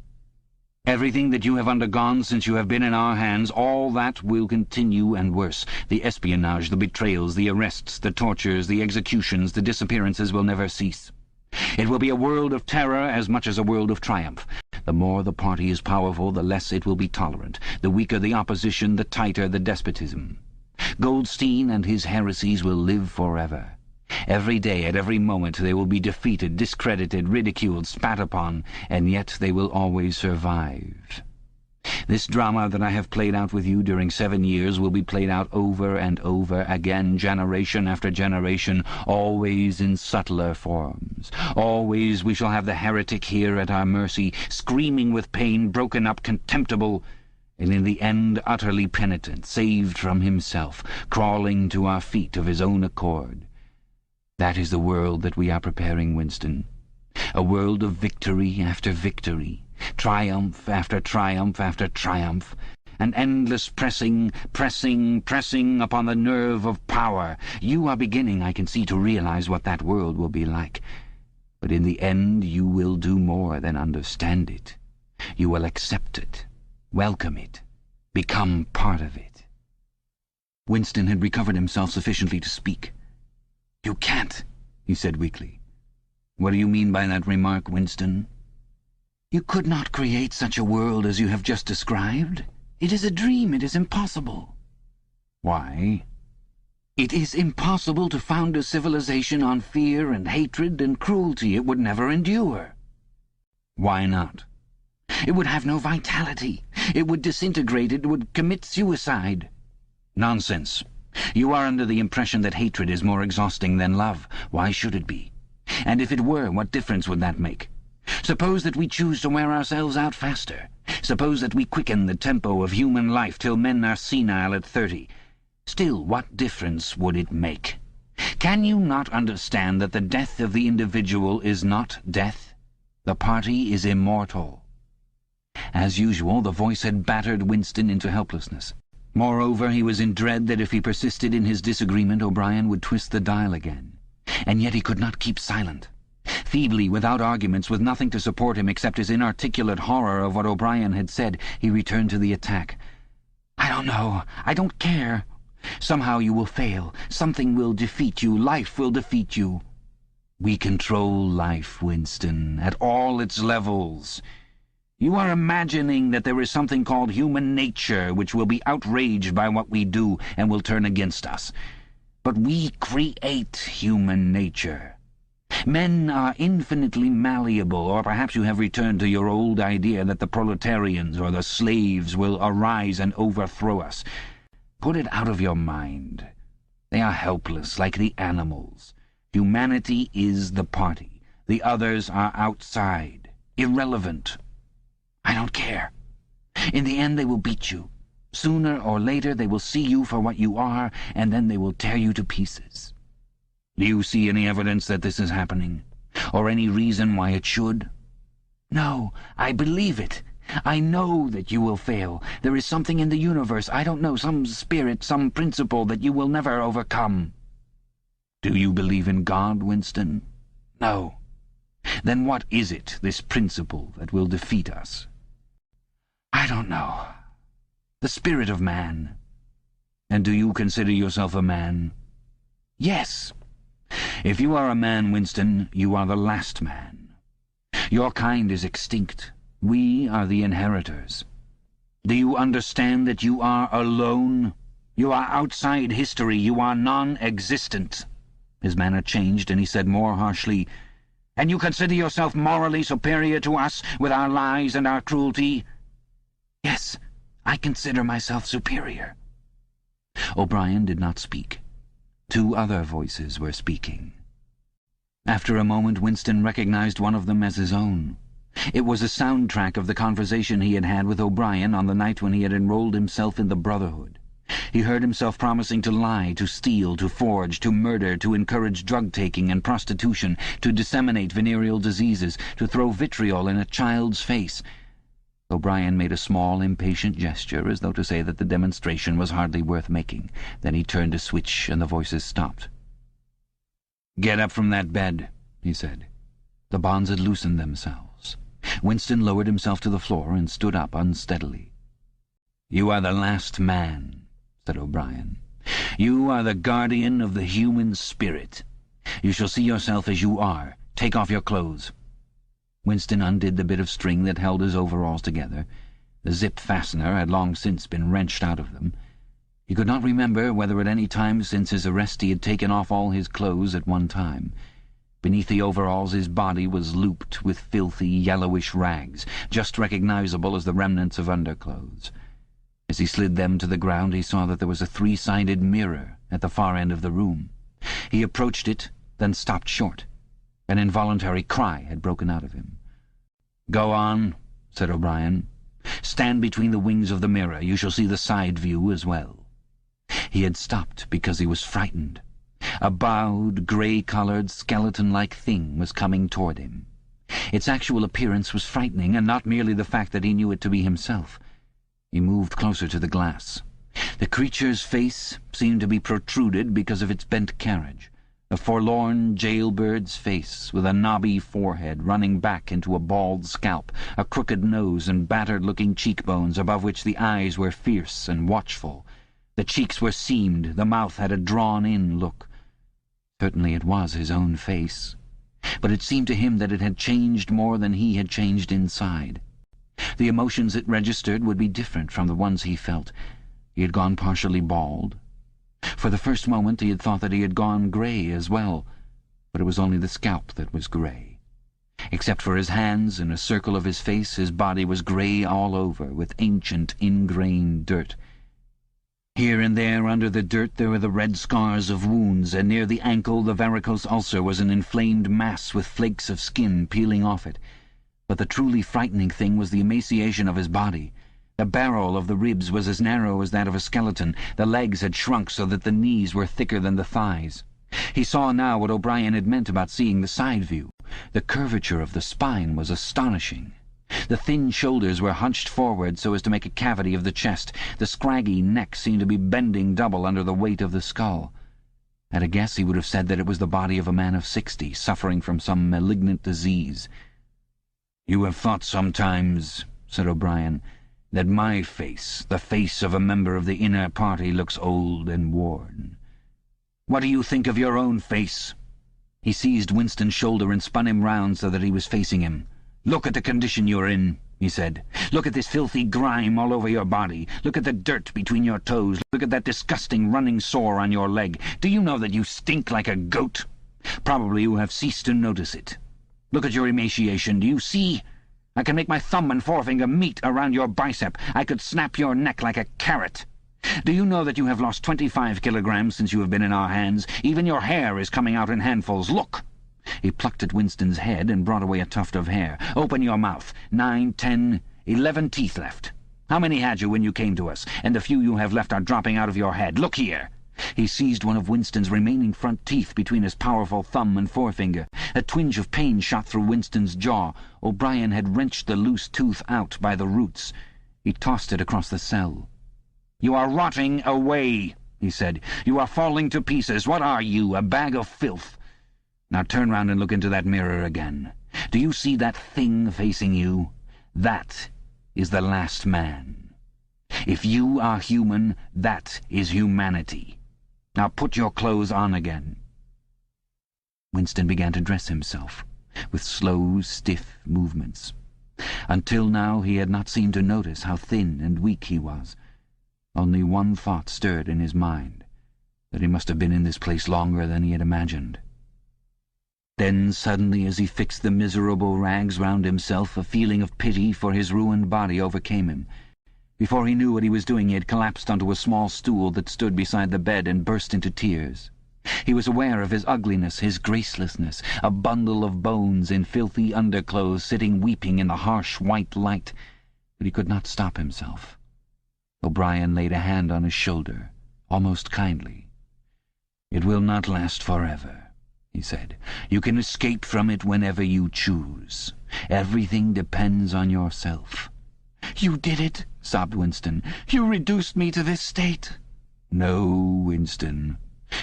Everything that you have undergone since you have been in our hands, all that will continue and worse. The espionage, the betrayals, the arrests, the tortures, the executions, the disappearances will never cease. It will be a world of terror as much as a world of triumph. The more the party is powerful, the less it will be tolerant. The weaker the opposition, the tighter the despotism. Goldstein and his heresies will live forever. Every day, at every moment, they will be defeated, discredited, ridiculed, spat upon, and yet they will always survive. This drama that I have played out with you during 7 years will be played out over and over again, generation after generation, always in subtler forms. Always we shall have the heretic here at our mercy, screaming with pain, broken up, contemptible, and in the end utterly penitent, saved from himself, crawling to our feet of his own accord. That is the world that we are preparing, Winston. A world of victory after victory, triumph after triumph after triumph, an endless pressing upon the nerve of power. You are beginning, I can see, to realize what that world will be like. But in the end you will do more than understand it. You will accept it, welcome it, become part of it. Winston had recovered himself sufficiently to speak. "You can't," he said weakly. "What do you mean by that remark, Winston?" "You could not create such a world as you have just described. It is a dream. It is impossible." "Why?" "It is impossible to found a civilization on fear and hatred and cruelty. It would never endure." "Why not?" "It would have no vitality. It would disintegrate. It would commit suicide." "Nonsense. You are under the impression that hatred is more exhausting than love. Why should it be? And if it were, what difference would that make? Suppose that we choose to wear ourselves out faster. Suppose that we quicken the tempo of human life till men are senile at 30. Still, what difference would it make? Can you not understand that the death of the individual is not death? The party is immortal." As usual, the voice had battered Winston into helplessness. Moreover, he was in dread that if he persisted in his disagreement, O'Brien would twist the dial again. And yet he could not keep silent. Feebly, without arguments, with nothing to support him except his inarticulate horror of what O'Brien had said, he returned to the attack. "I don't know. I don't care. Somehow you will fail. Something will defeat you. Life will defeat you." "We control life, Winston, at all its levels. You are imagining that there is something called human nature which will be outraged by what we do and will turn against us. But we create human nature. Men are infinitely malleable, or perhaps you have returned to your old idea that the proletarians or the slaves will arise and overthrow us. Put it out of your mind. They are helpless, like the animals. Humanity is the party. The others are outside, irrelevant. I don't care. In the end they will beat you. Sooner or later they will see you for what you are, and then they will tear you to pieces. Do you see any evidence that this is happening? Or any reason why it should?" "No, I believe it. I know that you will fail. There is something in the universe, I don't know, some spirit, some principle that you will never overcome." "Do you believe in God, Winston?" "No." "Then what is it, this principle, that will defeat us?" I don't know. The spirit of man. And do you consider yourself a man? Yes. If you are a man, Winston, you are the last man. Your kind is extinct. We are the inheritors. Do you understand that you are alone? You are outside history. You are non-existent. His manner changed, and he said more harshly, "And you consider yourself morally superior to us with our lies and our cruelty?" "Yes, I consider myself superior." O'Brien did not speak. Two other voices were speaking. After a moment Winston recognized one of them as his own. It was a soundtrack of the conversation he had had with O'Brien on the night when he had enrolled himself in the Brotherhood. He heard himself promising to lie, to steal, to forge, to murder, to encourage drug-taking and prostitution, to disseminate venereal diseases, to throw vitriol in a child's face. O'Brien made a small, impatient gesture, as though to say that the demonstration was hardly worth making. Then he turned a switch, and the voices stopped. "Get up from that bed," he said. The bonds had loosened themselves. Winston lowered himself to the floor and stood up unsteadily. "You are the last man," said O'Brien. "You are the guardian of the human spirit. You shall see yourself as you are. Take off your clothes." Winston undid the bit of string that held his overalls together. The zip fastener had long since been wrenched out of them. He could not remember whether at any time since his arrest he had taken off all his clothes at one time. Beneath the overalls his body was looped with filthy, yellowish rags, just recognizable as the remnants of underclothes. As he slid them to the ground he saw that there was a three-sided mirror at the far end of the room. He approached it, then stopped short. An involuntary cry had broken out of him. "Go on," said O'Brien. "Stand between the wings of the mirror. You shall see the side view as well." He had stopped because he was frightened. A bowed, grey-coloured, skeleton-like thing was coming toward him. Its actual appearance was frightening, and not merely the fact that he knew it to be himself. He moved closer to the glass. The creature's face seemed to be protruded because of its bent carriage. A forlorn jailbird's face, with a knobby forehead running back into a bald scalp, a crooked nose and battered-looking cheekbones above which the eyes were fierce and watchful. The cheeks were seamed, the mouth had a drawn-in look. Certainly it was his own face, but it seemed to him that it had changed more than he had changed inside. The emotions it registered would be different from the ones he felt. He had gone partially bald. For the first moment he had thought that he had gone grey as well, but it was only the scalp that was grey. Except for his hands and a circle of his face, his body was grey all over, with ancient, ingrained dirt. Here and there under the dirt there were the red scars of wounds, and near the ankle the varicose ulcer was an inflamed mass with flakes of skin peeling off it. But the truly frightening thing was the emaciation of his body. The barrel of the ribs was as narrow as that of a skeleton. The legs had shrunk so that the knees were thicker than the thighs. He saw now what O'Brien had meant about seeing the side view. The curvature of the spine was astonishing. The thin shoulders were hunched forward so as to make a cavity of the chest. The scraggy neck seemed to be bending double under the weight of the skull. At a guess he would have said that it was the body of a man of 60, suffering from some malignant disease. "You have thought sometimes," said O'Brien, "that my face, the face of a member of the inner party, looks old and worn. What do you think of your own face?" He seized Winston's shoulder and spun him round so that he was facing him. "Look at the condition you're in," he said. "Look at this filthy grime all over your body. Look at the dirt between your toes. Look at that disgusting running sore on your leg. Do you know that you stink like a goat? Probably you have ceased to notice it. Look at your emaciation. Do you see? I can make my thumb and forefinger meet around your bicep. I could snap your neck like a carrot. Do you know that you have lost 25 kilograms since you have been in our hands? Even your hair is coming out in handfuls. Look!" He plucked at Winston's head and brought away a tuft of hair. "Open your mouth. 9, 10, 11 teeth left. How many had you when you came to us? And the few you have left are dropping out of your head. Look here!" He seized one of Winston's remaining front teeth between his powerful thumb and forefinger. A twinge of pain shot through Winston's jaw. O'Brien had wrenched the loose tooth out by the roots. He tossed it across the cell. "You are rotting away," he said. "You are falling to pieces. What are you, a bag of filth? Now turn round and look into that mirror again. Do you see that thing facing you? That is the last man. If you are human, that is humanity. Now put your clothes on again." Winston began to dress himself, with slow, stiff movements. Until now he had not seemed to notice how thin and weak he was. Only one thought stirred in his mind, that he must have been in this place longer than he had imagined. Then suddenly, as he fixed the miserable rags round himself, a feeling of pity for his ruined body overcame him. Before he knew what he was doing, he had collapsed onto a small stool that stood beside the bed and burst into tears. He was aware of his ugliness, his gracelessness, a bundle of bones in filthy underclothes sitting weeping in the harsh white light, but he could not stop himself. O'Brien laid a hand on his shoulder, almost kindly. "It will not last forever," he said. "You can escape from it whenever you choose. Everything depends on yourself." "You did it," sobbed Winston. "You reduced me to this state." "No, Winston.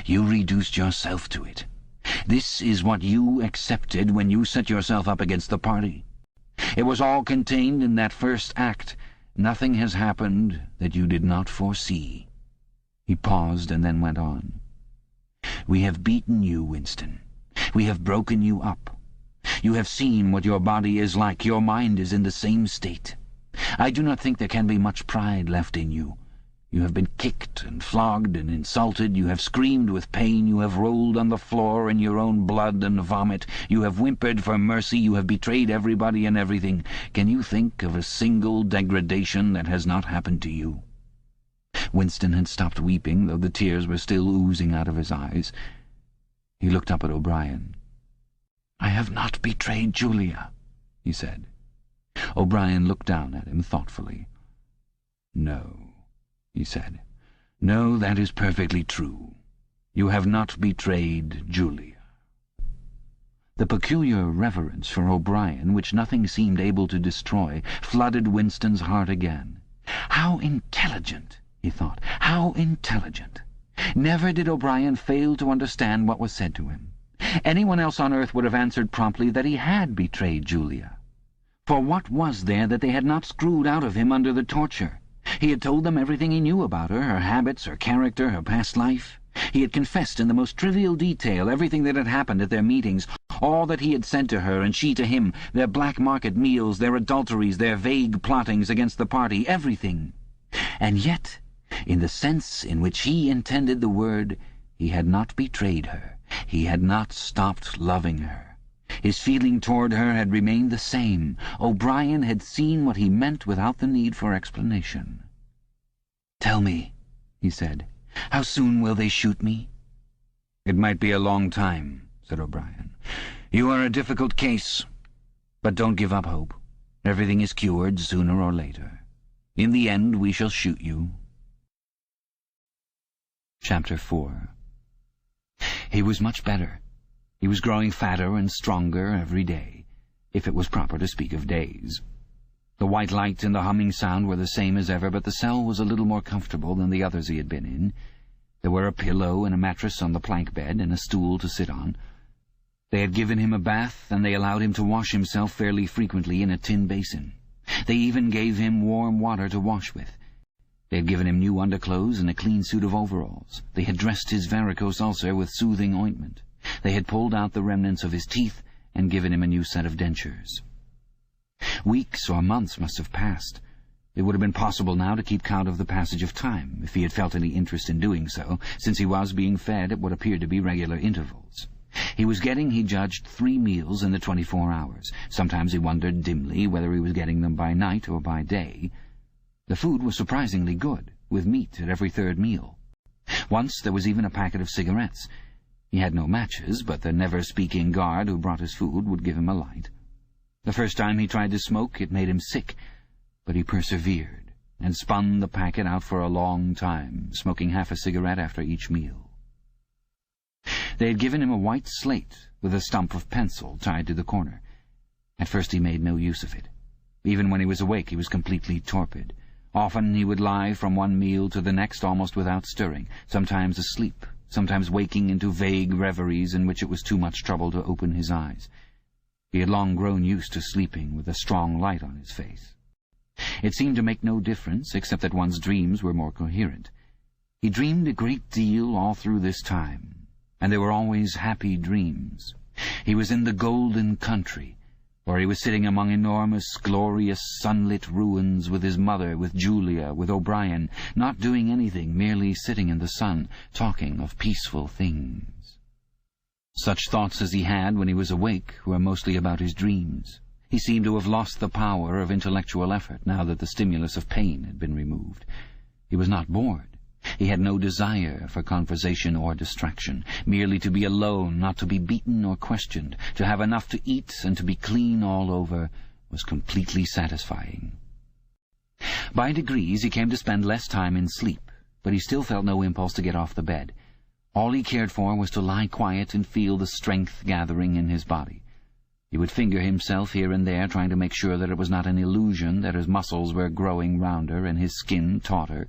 You reduced yourself to it. This is what you accepted when you set yourself up against the party. It was all contained in that first act. Nothing has happened that you did not foresee." He paused and then went on. "We have beaten you, Winston. We have broken you up. You have seen what your body is like. Your mind is in the same state. I do not think there can be much pride left in you. You have been kicked and flogged and insulted. You have screamed with pain. You have rolled on the floor in your own blood and vomit. You have whimpered for mercy. You have betrayed everybody and everything. Can you think of a single degradation that has not happened to you?" Winston had stopped weeping, though the tears were still oozing out of his eyes. He looked up at O'Brien. "I have not betrayed Julia," he said. O'Brien looked down at him thoughtfully. "No," he said. "No, that is perfectly true. You have not betrayed Julia." The peculiar reverence for O'Brien, which nothing seemed able to destroy, flooded Winston's heart again. How intelligent, he thought, how intelligent. Never did O'Brien fail to understand what was said to him. Anyone else on earth would have answered promptly that he had betrayed Julia. For what was there that they had not screwed out of him under the torture? He had told them everything he knew about her, her habits, her character, her past life. He had confessed in the most trivial detail everything that had happened at their meetings, all that he had said to her and she to him, their black market meals, their adulteries, their vague plottings against the party, everything. And yet, in the sense in which he intended the word, he had not betrayed her. He had not stopped loving her. His feeling toward her had remained the same. O'Brien had seen what he meant without the need for explanation. "Tell me," he said, "how soon will they shoot me?" "It might be a long time," said O'Brien. "You are a difficult case. But don't give up hope. Everything is cured sooner or later. In the end we shall shoot you." Chapter 4. He was much better. He was growing fatter and stronger every day, if it was proper to speak of days. The white light and the humming sound were the same as ever, but the cell was a little more comfortable than the others he had been in. There were a pillow and a mattress on the plank bed, and a stool to sit on. They had given him a bath, and they allowed him to wash himself fairly frequently in a tin basin. They even gave him warm water to wash with. They had given him new underclothes and a clean suit of overalls. They had dressed his varicose ulcer with soothing ointment. They had pulled out the remnants of his teeth and given him a new set of dentures. Weeks or months must have passed. It would have been possible now to keep count of the passage of time, if he had felt any interest in doing so, since he was being fed at what appeared to be regular intervals. He was getting, he judged, 3 meals in the 24 hours. Sometimes he wondered dimly whether he was getting them by night or by day. The food was surprisingly good, with meat at every 3rd meal. Once there was even a packet of cigarettes. He had no matches, but the never-speaking guard who brought his food would give him a light. The first time he tried to smoke, it made him sick, but he persevered, and spun the packet out for a long time, smoking half a cigarette after each meal. They had given him a white slate with a stump of pencil tied to the corner. At first he made no use of it. Even when he was awake, he was completely torpid. Often he would lie from one meal to the next almost without stirring, sometimes asleep, sometimes waking into vague reveries in which it was too much trouble to open his eyes. He had long grown used to sleeping with a strong light on his face. It seemed to make no difference, except that one's dreams were more coherent. He dreamed a great deal all through this time, and they were always happy dreams. He was in the golden country, or he was sitting among enormous, glorious, sunlit ruins with his mother, with Julia, with O'Brien, not doing anything, merely sitting in the sun, talking of peaceful things. Such thoughts as he had when he was awake were mostly about his dreams. He seemed to have lost the power of intellectual effort now that the stimulus of pain had been removed. He was not bored. He had no desire for conversation or distraction. Merely to be alone, not to be beaten or questioned, to have enough to eat and to be clean all over, was completely satisfying. By degrees he came to spend less time in sleep, but he still felt no impulse to get off the bed. All he cared for was to lie quiet and feel the strength gathering in his body. He would finger himself here and there, trying to make sure that it was not an illusion, that his muscles were growing rounder and his skin tauter.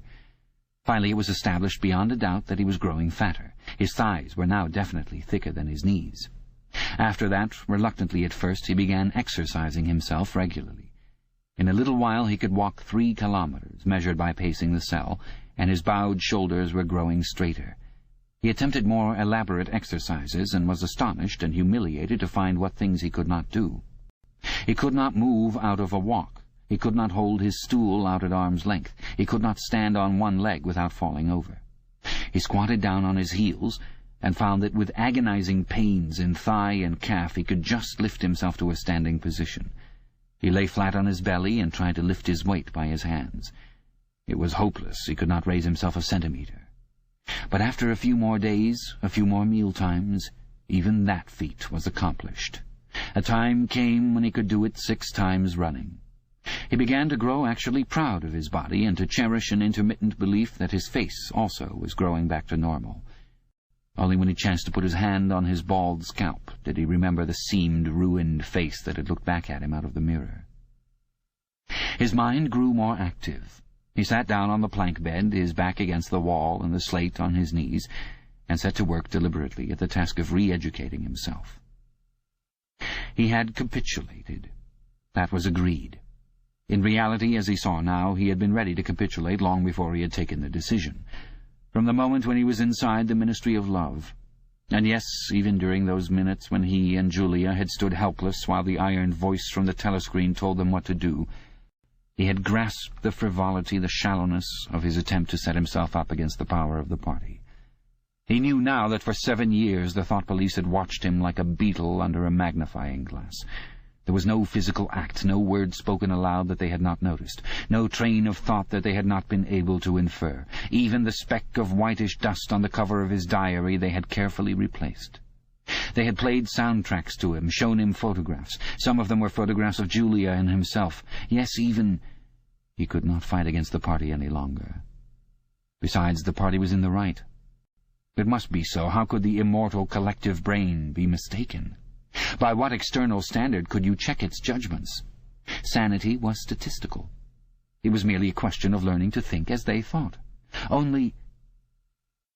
Finally, it was established beyond a doubt that he was growing fatter. His thighs were now definitely thicker than his knees. After that, reluctantly at first, he began exercising himself regularly. In a little while he could walk 3 kilometers, measured by pacing the cell, and his bowed shoulders were growing straighter. He attempted more elaborate exercises, and was astonished and humiliated to find what things he could not do. He could not move out of a walk. He could not hold his stool out at arm's length. He could not stand on one leg without falling over. He squatted down on his heels, and found that with agonizing pains in thigh and calf he could just lift himself to a standing position. He lay flat on his belly and tried to lift his weight by his hands. It was hopeless. He could not raise himself a centimeter. But after a few more days, a few more mealtimes, even that feat was accomplished. A time came when he could do it 6 times running. He began to grow actually proud of his body, and to cherish an intermittent belief that his face also was growing back to normal. Only when he chanced to put his hand on his bald scalp did he remember the seamed, ruined face that had looked back at him out of the mirror. His mind grew more active. He sat down on the plank bed, his back against the wall and the slate on his knees, and set to work deliberately at the task of re-educating himself. He had capitulated. That was agreed. In reality, as he saw now, he had been ready to capitulate long before he had taken the decision, from the moment when he was inside the Ministry of Love. And yes, even during those minutes when he and Julia had stood helpless while the iron voice from the telescreen told them what to do, he had grasped the frivolity, the shallowness of his attempt to set himself up against the power of the party. He knew now that for 7 years the thought police had watched him like a beetle under a magnifying glass. There was no physical act, no word spoken aloud that they had not noticed, no train of thought that they had not been able to infer. Even the speck of whitish dust on the cover of his diary they had carefully replaced. They had played soundtracks to him, shown him photographs. Some of them were photographs of Julia and himself. Yes, even he could not fight against the party any longer. Besides, the party was in the right. It must be so. How could the immortal collective brain be mistaken? By what external standard could you check its judgments? Sanity was statistical. It was merely a question of learning to think as they thought. Only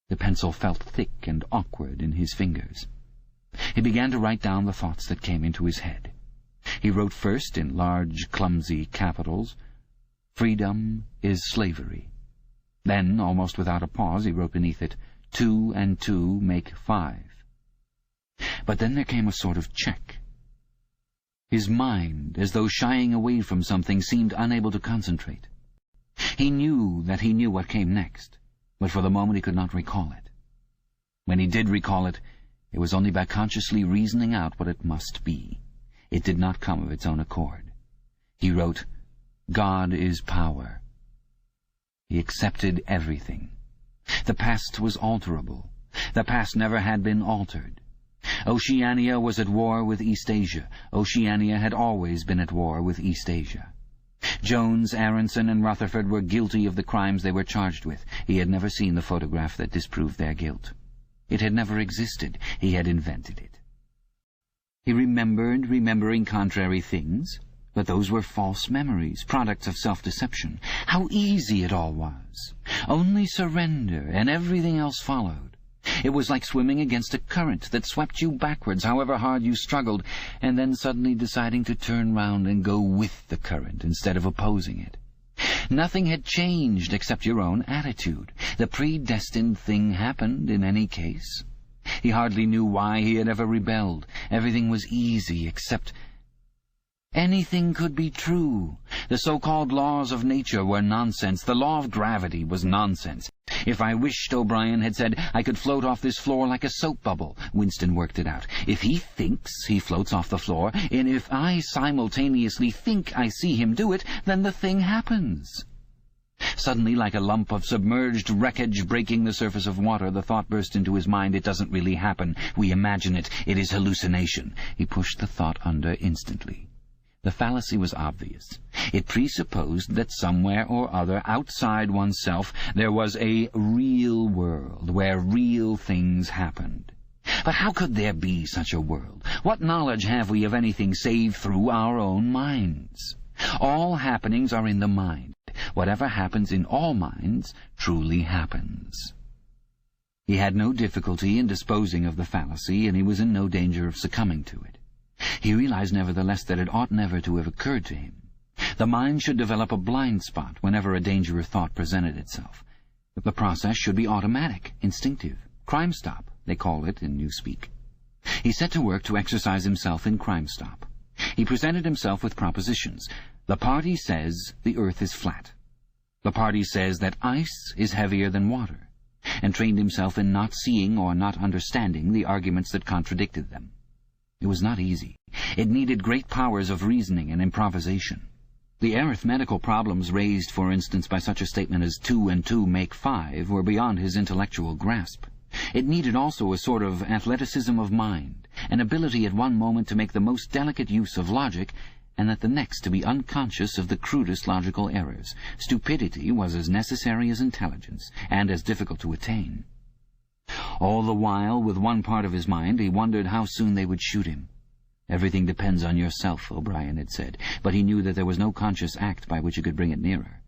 the pencil felt thick and awkward in his fingers. He began to write down the thoughts that came into his head. He wrote first, in large, clumsy capitals, "Freedom is slavery." Then, almost without a pause, he wrote beneath it, 2 and 2 make 5. But then there came a sort of check. His mind, as though shying away from something, seemed unable to concentrate. He knew that he knew what came next, but for the moment he could not recall it. When he did recall it, it was only by consciously reasoning out what it must be. It did not come of its own accord. He wrote, "God is power." He accepted everything. The past was alterable. The past never had been altered. Oceania was at war with East Asia. Oceania had always been at war with East Asia. Jones, Aronson, and Rutherford were guilty of the crimes they were charged with. He had never seen the photograph that disproved their guilt. It had never existed. He had invented it. He remembered remembering contrary things, but those were false memories, products of self-deception. How easy it all was. Only surrender, and everything else followed. It was like swimming against a current that swept you backwards, however hard you struggled, and then suddenly deciding to turn round and go with the current instead of opposing it. Nothing had changed except your own attitude. The predestined thing happened in any case. He hardly knew why he had ever rebelled. Everything was easy except... Anything could be true. The so-called laws of nature were nonsense. The law of gravity was nonsense. If I wished, O'Brien had said, I could float off this floor like a soap bubble. Winston worked it out. If he thinks, he floats off the floor, and if I simultaneously think I see him do it, then the thing happens. Suddenly, like a lump of submerged wreckage breaking the surface of water, the thought burst into his mind, it doesn't really happen. We imagine it. It is hallucination. He pushed the thought under instantly. The fallacy was obvious. It presupposed that somewhere or other, outside oneself, there was a real world where real things happened. But how could there be such a world? What knowledge have we of anything save through our own minds? All happenings are in the mind. Whatever happens in all minds truly happens. He had no difficulty in disposing of the fallacy, and he was in no danger of succumbing to it. He realized nevertheless that it ought never to have occurred to him. The mind should develop a blind spot whenever a dangerous thought presented itself. The process should be automatic, instinctive. Crime Stop, they call it in Newspeak. He set to work to exercise himself in Crime Stop. He presented himself with propositions. The party says the earth is flat. The party says that ice is heavier than water, and trained himself in not seeing or not understanding the arguments that contradicted them. It was not easy. It needed great powers of reasoning and improvisation. The arithmetical problems raised, for instance, by such a statement as 2 and 2 make 5 were beyond his intellectual grasp. It needed also a sort of athleticism of mind, an ability at one moment to make the most delicate use of logic, and at the next to be unconscious of the crudest logical errors. Stupidity was as necessary as intelligence, and as difficult to attain. All the while, with one part of his mind, he wondered how soon they would shoot him. Everything depends on yourself, O'Brien had said, but he knew that there was no conscious act by which he could bring it nearer.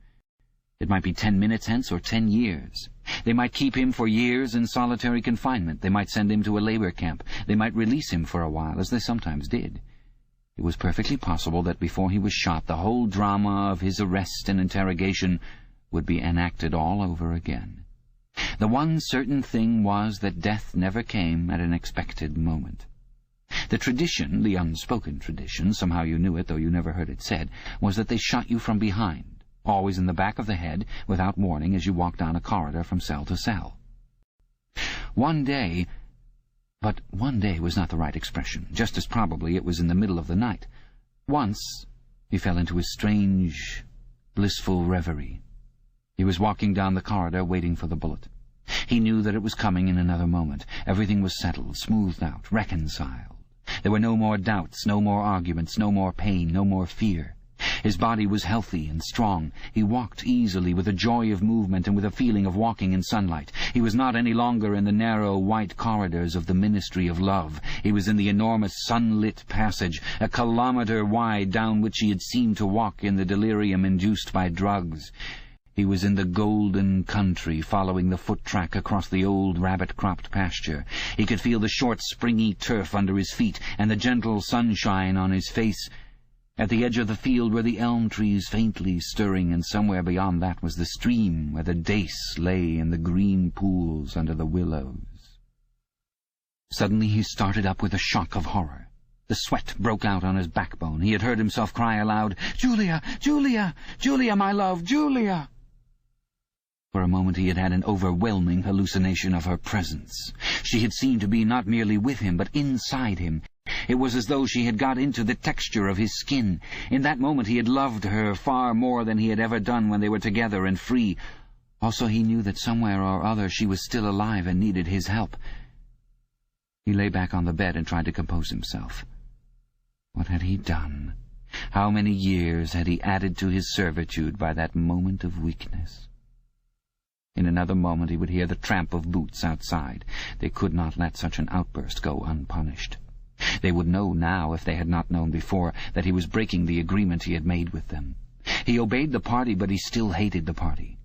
It might be 10 minutes hence or 10 years. They might keep him for years in solitary confinement. They might send him to a labor camp. They might release him for a while, as they sometimes did. It was perfectly possible that before he was shot, the whole drama of his arrest and interrogation would be enacted all over again. The one certain thing was that death never came at an expected moment. The tradition, the unspoken tradition, somehow you knew it though you never heard it said, was that they shot you from behind, always in the back of the head, without warning as you walked down a corridor from cell to cell. One day was not the right expression. Just as probably it was in the middle of the night. Once he fell into a strange, blissful reverie. He was walking down the corridor, waiting for the bullet. He knew that it was coming in another moment. Everything was settled, smoothed out, reconciled. There were no more doubts, no more arguments, no more pain, no more fear. His body was healthy and strong. He walked easily, with a joy of movement and with a feeling of walking in sunlight. He was not any longer in the narrow, white corridors of the Ministry of Love. He was in the enormous, sunlit passage, a kilometre wide, down which he had seemed to walk in the delirium induced by drugs. He was in the golden country, following the foot-track across the old rabbit-cropped pasture. He could feel the short, springy turf under his feet and the gentle sunshine on his face. At the edge of the field were the elm trees faintly stirring, and somewhere beyond that was the stream where the dace lay in the green pools under the willows. Suddenly he started up with a shock of horror. The sweat broke out on his backbone. He had heard himself cry aloud, "Julia! Julia! Julia, my love! Julia!" For a moment he had had an overwhelming hallucination of her presence. She had seemed to be not merely with him, but inside him. It was as though she had got into the texture of his skin. In that moment he had loved her far more than he had ever done when they were together and free. Also he knew that somewhere or other she was still alive and needed his help. He lay back on the bed and tried to compose himself. What had he done? How many years had he added to his servitude by that moment of weakness? In another moment he would hear the tramp of boots outside. They could not let such an outburst go unpunished. They would know now, if they had not known before, that he was breaking the agreement he had made with them. He obeyed the party, but he still hated the party.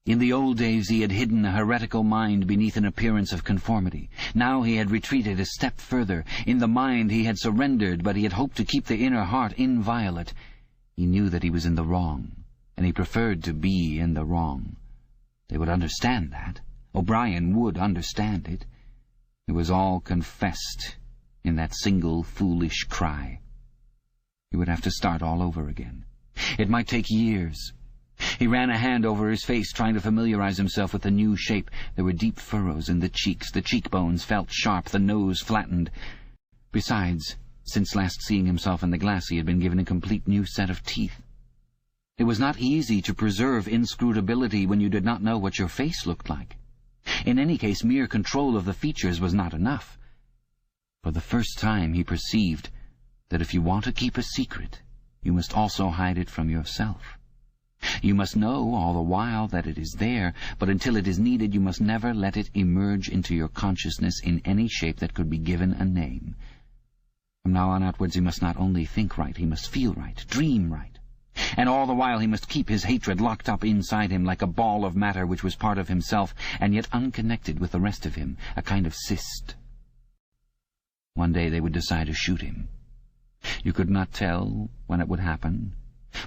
In the old days he had hidden a heretical mind beneath an appearance of conformity. Now he had retreated a step further. In the mind he had surrendered, but he had hoped to keep the inner heart inviolate. He knew that he was in the wrong. and he preferred to be in the wrong. They would understand that. O'Brien would understand it. It was all confessed in that single foolish cry. He would have to start all over again. It might take years. He ran a hand over his face, trying to familiarize himself with the new shape. There were deep furrows in the cheeks. The cheekbones felt sharp, the nose flattened. Besides, since last seeing himself in the glass, he had been given a complete new set of teeth. It was not easy to preserve inscrutability when you did not know what your face looked like. In any case, mere control of the features was not enough. For the first time he perceived that if you want to keep a secret, you must also hide it from yourself. You must know all the while that it is there, but until it is needed you must never let it emerge into your consciousness in any shape that could be given a name. From now on outwards he must not only think right, he must feel right, dream right. And all the while he must keep his hatred locked up inside him like a ball of matter which was part of himself and yet unconnected with the rest of him, a kind of cyst. One day they would decide to shoot him. You could not tell when it would happen,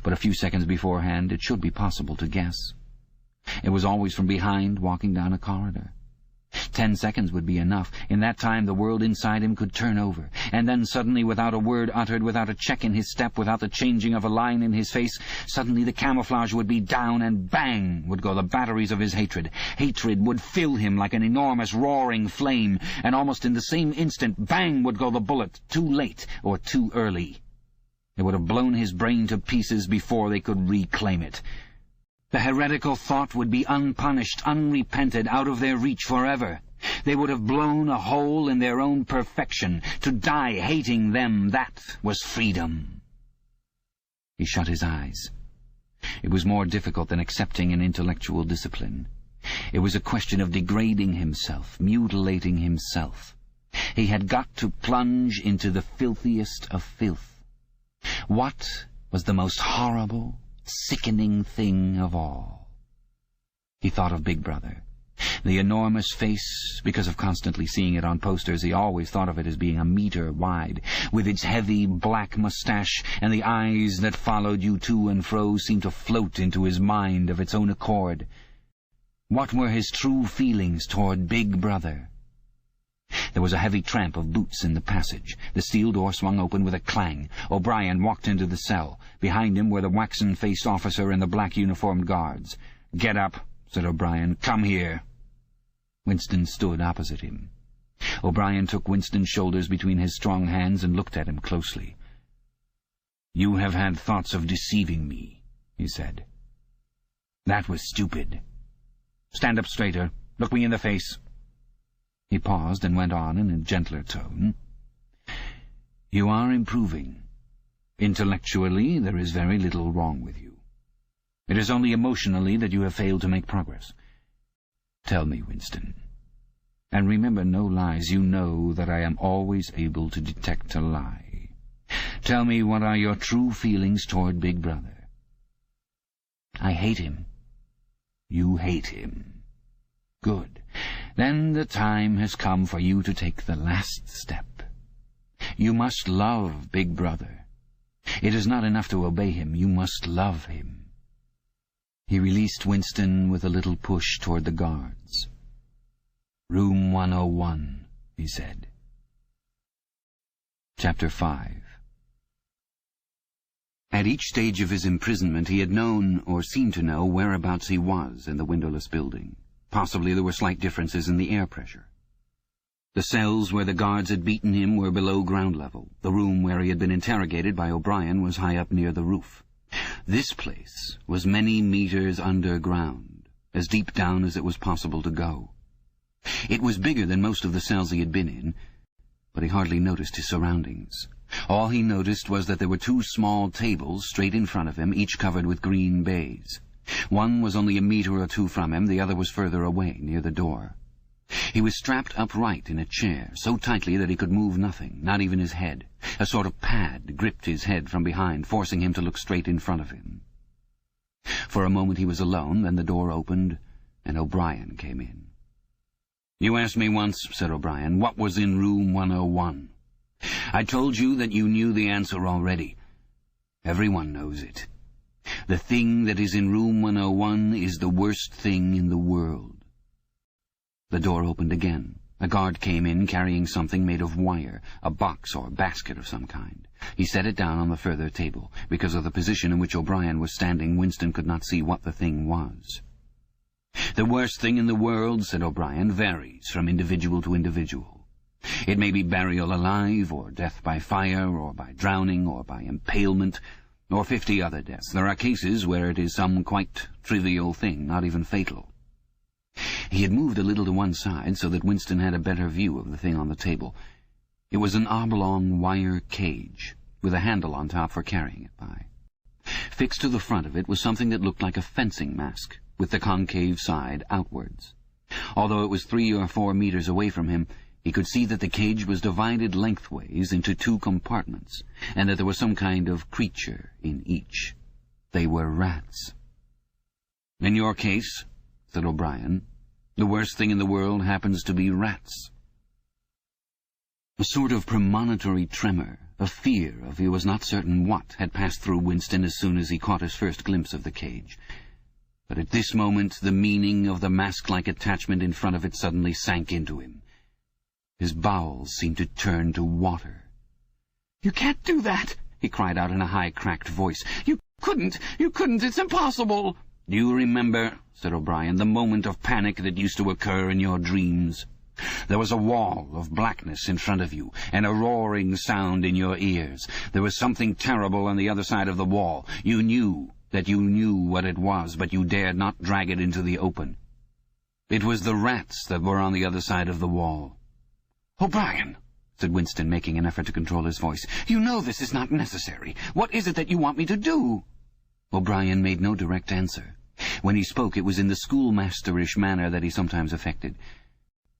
but a few seconds beforehand it should be possible to guess. It was always from behind, walking down a corridor. 10 seconds would be enough. In that time the world inside him could turn over, and then suddenly, without a word uttered, without a check in his step, without the changing of a line in his face, suddenly the camouflage would be down, and bang would go the batteries of his hatred. Hatred would fill him like an enormous roaring flame, and almost in the same instant, bang would go the bullet, too late or too early. It would have blown his brain to pieces before they could reclaim it. The heretical thought would be unpunished, unrepented, out of their reach forever. They would have blown a hole in their own perfection. To die hating them, that was freedom. He shut his eyes. It was more difficult than accepting an intellectual discipline. It was a question of degrading himself, mutilating himself. He had got to plunge into the filthiest of filth. What was the most horrible, sickening thing of all? He thought of Big Brother. The enormous face, because of constantly seeing it on posters, he always thought of it as being a meter wide, with its heavy black mustache, and the eyes that followed you to and fro seemed to float into his mind of its own accord. What were his true feelings toward Big Brother? There was a heavy tramp of boots in the passage. The steel door swung open with a clang. O'Brien walked into the cell. Behind him were the waxen-faced officer and the black-uniformed guards. "Get up," said O'Brien. "Come here." Winston stood opposite him. O'Brien took Winston's shoulders between his strong hands and looked at him closely. "You have had thoughts of deceiving me," he said. "That was stupid. Stand up straighter. Look me in the face." He paused and went on in a gentler tone. "You are improving. Intellectually, there is very little wrong with you. It is only emotionally that you have failed to make progress. Tell me, Winston, and remember no lies. You know that I am always able to detect a lie. Tell me, what are your true feelings toward Big Brother?" "I hate him." "You hate him. Good. Then the time has come for you to take the last step. You must love Big Brother. It is not enough to obey him. You must love him." He released Winston with a little push toward the guards. "Room 101, he said. Chapter 5. At each stage of his imprisonment he had known, or seemed to know, whereabouts he was in the windowless building. Possibly there were slight differences in the air pressure. The cells where the guards had beaten him were below ground level. The room where he had been interrogated by O'Brien was high up near the roof. This place was many meters underground, as deep down as it was possible to go. It was bigger than most of the cells he had been in, but he hardly noticed his surroundings. All he noticed was that there were 2 small tables straight in front of him, each covered with green baize. One was only a meter or 2 from him, the other was further away, near the door. He was strapped upright in a chair, so tightly that he could move nothing, not even his head. A sort of pad gripped his head from behind, forcing him to look straight in front of him. For a moment he was alone, then the door opened, and O'Brien came in. "You asked me once," said O'Brien, "what was in room 101. I told you that you knew the answer already. Everyone knows it. The thing that is in room 101 is the worst thing in the world. The door opened again. A guard came in carrying something made of wire, a box or basket of some kind. He set it down on the further table. Because of the position in which O'Brien was standing, Winston could not see what the thing was. The worst thing in the world, said O'Brien, varies from individual to individual. It may be burial alive, or death by fire, or by drowning, or by impalement, or 50 other deaths. There are cases where it is some quite trivial thing, not even fatal. He had moved a little to one side so that Winston had a better view of the thing on the table. It was an oblong wire cage, with a handle on top for carrying it by. Fixed to the front of it was something that looked like a fencing mask, with the concave side outwards. Although it was 3 or 4 meters away from him, he could see that the cage was divided lengthways into 2 compartments, and that there was some kind of creature in each. They were rats. "In your case," said O'Brien, "the worst thing in the world happens to be rats." A sort of premonitory tremor, of fear of he was not certain what, had passed through Winston as soon as he caught his first glimpse of the cage. But at this moment the meaning of the mask-like attachment in front of it suddenly sank into him. His bowels seemed to turn to water. "You can't do that!" he cried out in a high, cracked voice. You couldn't! It's impossible!" "Do you remember," said O'Brien, "the moment of panic that used to occur in your dreams? There was a wall of blackness in front of you, and a roaring sound in your ears. There was something terrible on the other side of the wall. You knew that you knew what it was, but you dared not drag it into the open. It was the rats that were on the other side of the wall." "O'Brien," said Winston, making an effort to control his voice, "you know this is not necessary. What is it that you want me to do?" O'Brien made no direct answer. When he spoke, it was in the schoolmasterish manner that he sometimes affected.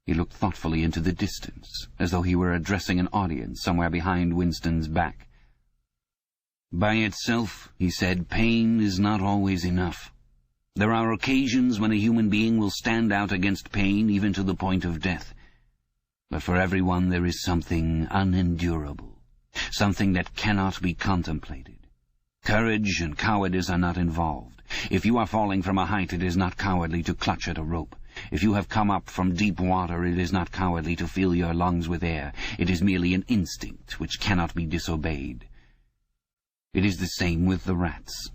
He looked thoughtfully into the distance, as though he were addressing an audience somewhere behind Winston's back. "By itself," he said, "pain is not always enough. There are occasions when a human being will stand out against pain even to the point of death. But for everyone there is something unendurable, something that cannot be contemplated. Courage and cowardice are not involved. If you are falling from a height, it is not cowardly to clutch at a rope. If you have come up from deep water, it is not cowardly to fill your lungs with air. It is merely an instinct which cannot be disobeyed. It is the same with the rats.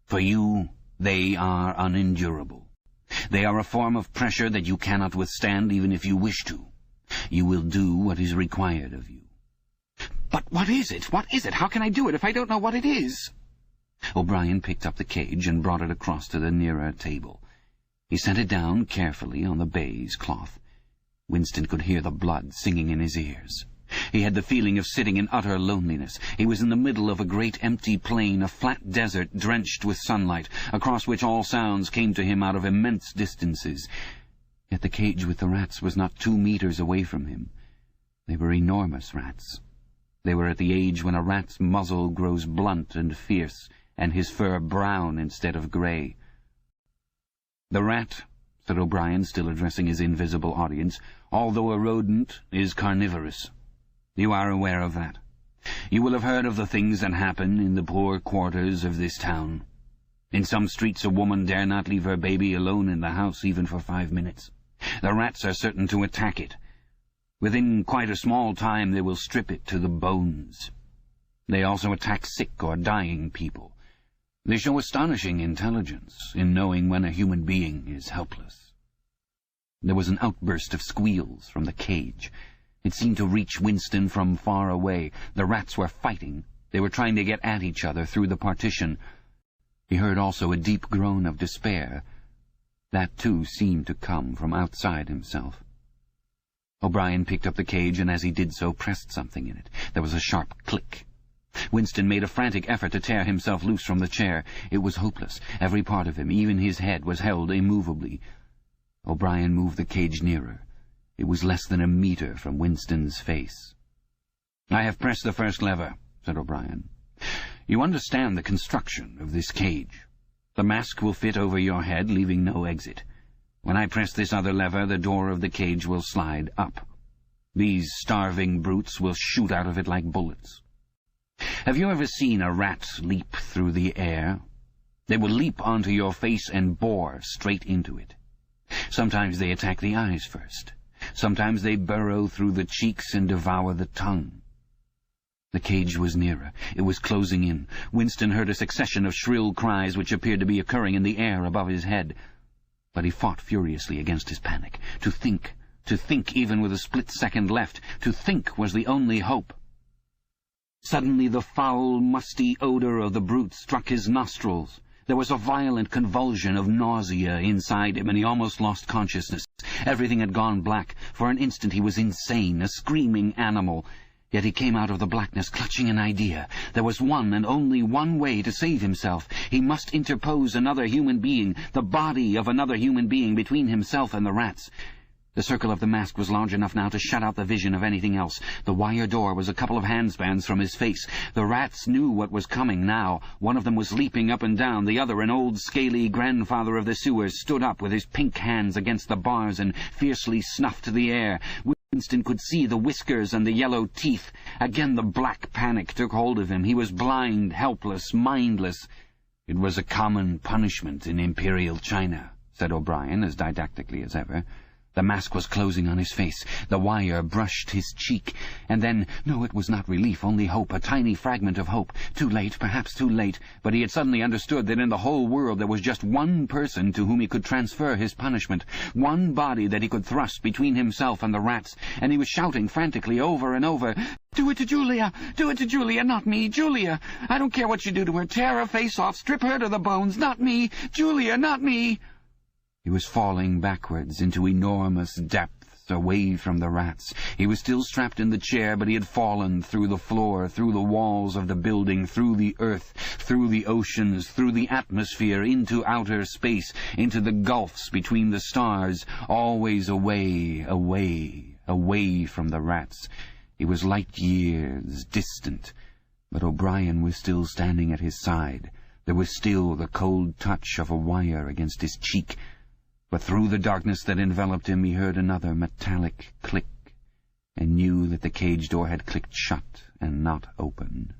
For you, they are unendurable. They are a form of pressure that you cannot withstand even if you wish to. You will do what is required of you." "But what is it? What is it? How can I do it if I don't know what it is?" O'Brien picked up the cage and brought it across to the nearer table. He set it down carefully on the baize cloth. Winston could hear the blood singing in his ears. He had the feeling of sitting in utter loneliness. He was in the middle of a great empty plain, a flat desert drenched with sunlight, across which all sounds came to him out of immense distances. Yet the cage with the rats was not 2 meters away from him. They were enormous rats. They were at the age when a rat's muzzle grows blunt and fierce, and his fur brown instead of grey. "The rat," said O'Brien, still addressing his invisible audience, "although a rodent, is carnivorous. You are aware of that. You will have heard of the things that happen in the poor quarters of this town. In some streets a woman dare not leave her baby alone in the house even for 5 minutes. The rats are certain to attack it. Within quite a small time they will strip it to the bones. They also attack sick or dying people. They show astonishing intelligence in knowing when a human being is helpless." There was an outburst of squeals from the cage. It seemed to reach Winston from far away. The rats were fighting. They were trying to get at each other through the partition. He heard also a deep groan of despair. That, too, seemed to come from outside himself. O'Brien picked up the cage, and as he did so, pressed something in it. There was a sharp click. Winston made a frantic effort to tear himself loose from the chair. It was hopeless. Every part of him, even his head, was held immovably. O'Brien moved the cage nearer. It was less than a meter from Winston's face. "I have pressed the first lever," said O'Brien. "You understand the construction of this cage. The mask will fit over your head, leaving no exit. When I press this other lever, the door of the cage will slide up. These starving brutes will shoot out of it like bullets. Have you ever seen a rat leap through the air? They will leap onto your face and bore straight into it. Sometimes they attack the eyes first. Sometimes they burrow through the cheeks and devour the tongue. The cage was nearer. It was closing in. Winston heard a succession of shrill cries which appeared to be occurring in the air above his head. But he fought furiously against his panic. To think even with a split second left, to think was the only hope. Suddenly the foul, musty odor of the brute struck his nostrils. There was a violent convulsion of nausea inside him, and he almost lost consciousness. Everything had gone black. For an instant he was insane, a screaming animal. Yet he came out of the blackness clutching an idea. There was one and only one way to save himself. He must interpose another human being, the body of another human being, between himself and the rats. The circle of the mask was large enough now to shut out the vision of anything else. The wire door was a couple of handspans from his face. The rats knew what was coming now. One of them was leaping up and down. The other, an old, scaly grandfather of the sewers, stood up with his pink hands against the bars and fiercely snuffed the air. Winston could see the whiskers and the yellow teeth. Again the black panic took hold of him. He was blind, helpless, mindless. "It was a common punishment in Imperial China," said O'Brien, as didactically as ever. The mask was closing on his face. The wire brushed his cheek. And then, no, it was not relief, only hope, a tiny fragment of hope. Too late, perhaps too late, but he had suddenly understood that in the whole world there was just one person to whom he could transfer his punishment, one body that he could thrust between himself and the rats, and he was shouting frantically over and over, "Do it to Julia! Do it to Julia, not me! Julia! I don't care what you do to her! Tear her face off! Strip her to the bones! Not me! Julia, not me!" He was falling backwards into enormous depths, away from the rats. He was still strapped in the chair, but he had fallen through the floor, through the walls of the building, through the earth, through the oceans, through the atmosphere, into outer space, into the gulfs between the stars, always away, away, away from the rats. He was light years distant, but O'Brien was still standing at his side. There was still the cold touch of a wire against his cheek. But through the darkness that enveloped him he heard another metallic click, and knew that the cage door had clicked shut and not open.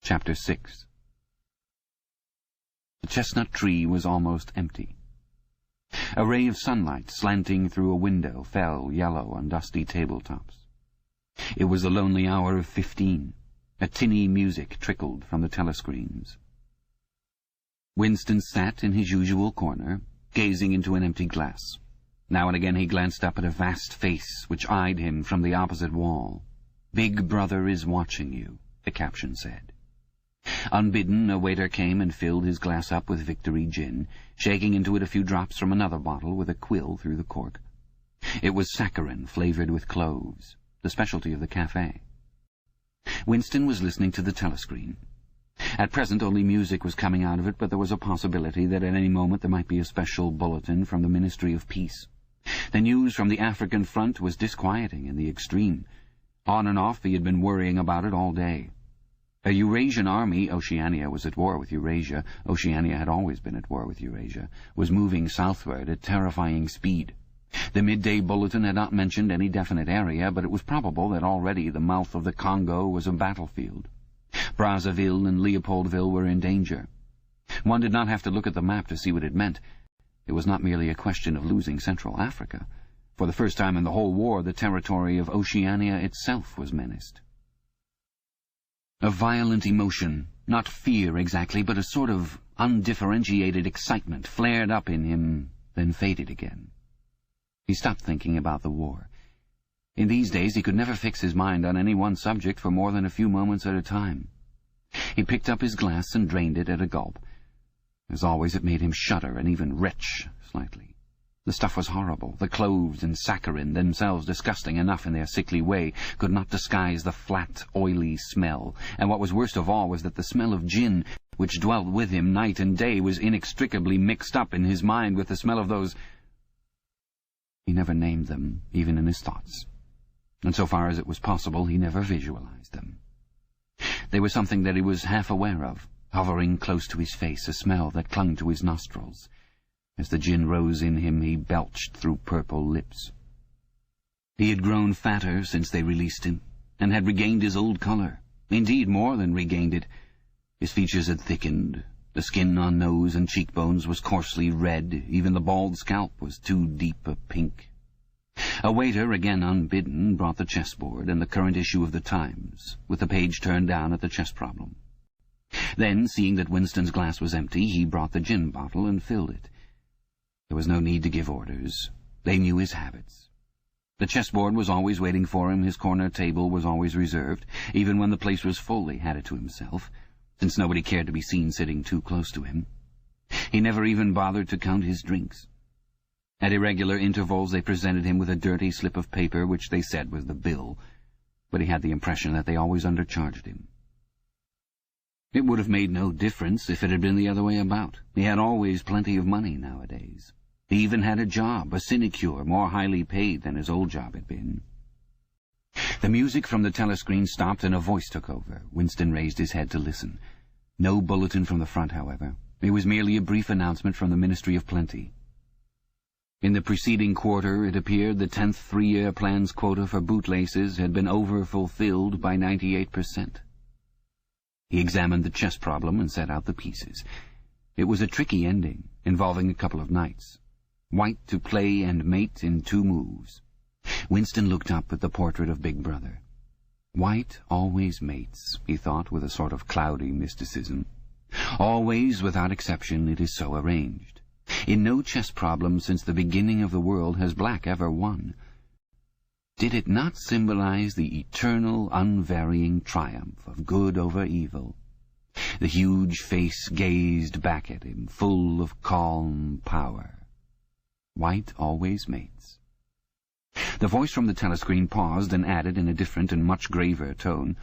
Chapter 6. The chestnut tree was almost empty. A ray of sunlight slanting through a window fell yellow on dusty tabletops. It was the lonely hour of 15. A tinny music trickled from the telescreens. Winston sat in his usual corner, gazing into an empty glass. Now and again he glanced up at a vast face which eyed him from the opposite wall. "Big Brother is watching you," the caption said. Unbidden, a waiter came and filled his glass up with Victory gin, shaking into it a few drops from another bottle with a quill through the cork. It was saccharin flavoured with cloves, the specialty of the cafe. Winston was listening to the telescreen. At present only music was coming out of it, but there was a possibility that at any moment there might be a special bulletin from the Ministry of Peace. The news from the African front was disquieting in the extreme. On and off he had been worrying about it all day. A Eurasian army, Oceania was at war with Eurasia, Oceania had always been at war with Eurasia, was moving southward at terrifying speed. The midday bulletin had not mentioned any definite area, but it was probable that already the mouth of the Congo was a battlefield. Brazzaville and Leopoldville were in danger. One did not have to look at the map to see what it meant. It was not merely a question of losing Central Africa. For the first time in the whole war, the territory of Oceania itself was menaced. A violent emotion, not fear exactly, but a sort of undifferentiated excitement, flared up in him, then faded again. He stopped thinking about the war. In these days he could never fix his mind on any one subject for more than a few moments at a time. He picked up his glass and drained it at a gulp. As always, it made him shudder and even retch slightly. The stuff was horrible. The cloves and saccharin, themselves disgusting enough in their sickly way, could not disguise the flat, oily smell, and what was worst of all was that the smell of gin, which dwelt with him night and day, was inextricably mixed up in his mind with the smell of those— He never named them, even in his thoughts. And so far as it was possible, he never visualized them. They were something that he was half aware of, hovering close to his face, a smell that clung to his nostrils. As the gin rose in him, he belched through purple lips. He had grown fatter since they released him, and had regained his old colour. Indeed, more than regained it. His features had thickened. The skin on nose and cheekbones was coarsely red. Even the bald scalp was too deep a pink. A waiter, again unbidden, brought the chessboard and the current issue of the Times, with the page turned down at the chess problem. Then, seeing that Winston's glass was empty, he brought the gin bottle and filled it. There was no need to give orders. They knew his habits. The chessboard was always waiting for him, his corner table was always reserved. Even when the place was full, he had it to himself, since nobody cared to be seen sitting too close to him. He never even bothered to count his drinks. At irregular intervals they presented him with a dirty slip of paper, which they said was the bill, but he had the impression that they always undercharged him. It would have made no difference if it had been the other way about. He had always plenty of money nowadays. He even had a job, a sinecure, more highly paid than his old job had been. The music from the telescreen stopped and a voice took over. Winston raised his head to listen. No bulletin from the front, however. It was merely a brief announcement from the Ministry of Plenty. In the preceding quarter, it appeared the 10th three-year plan's quota for bootlaces had been over-fulfilled by 98%. He examined the chess problem and set out the pieces. It was a tricky ending, involving a couple of knights. White to play and mate in 2 moves. Winston looked up at the portrait of Big Brother. White always mates, he thought with a sort of cloudy mysticism. Always, without exception, it is so arranged. In no chess problem since the beginning of the world has black ever won. Did it not symbolize the eternal, unvarying triumph of good over evil? The huge face gazed back at him, full of calm power. White always mates. The voice from the telescreen paused and added in a different and much graver tone,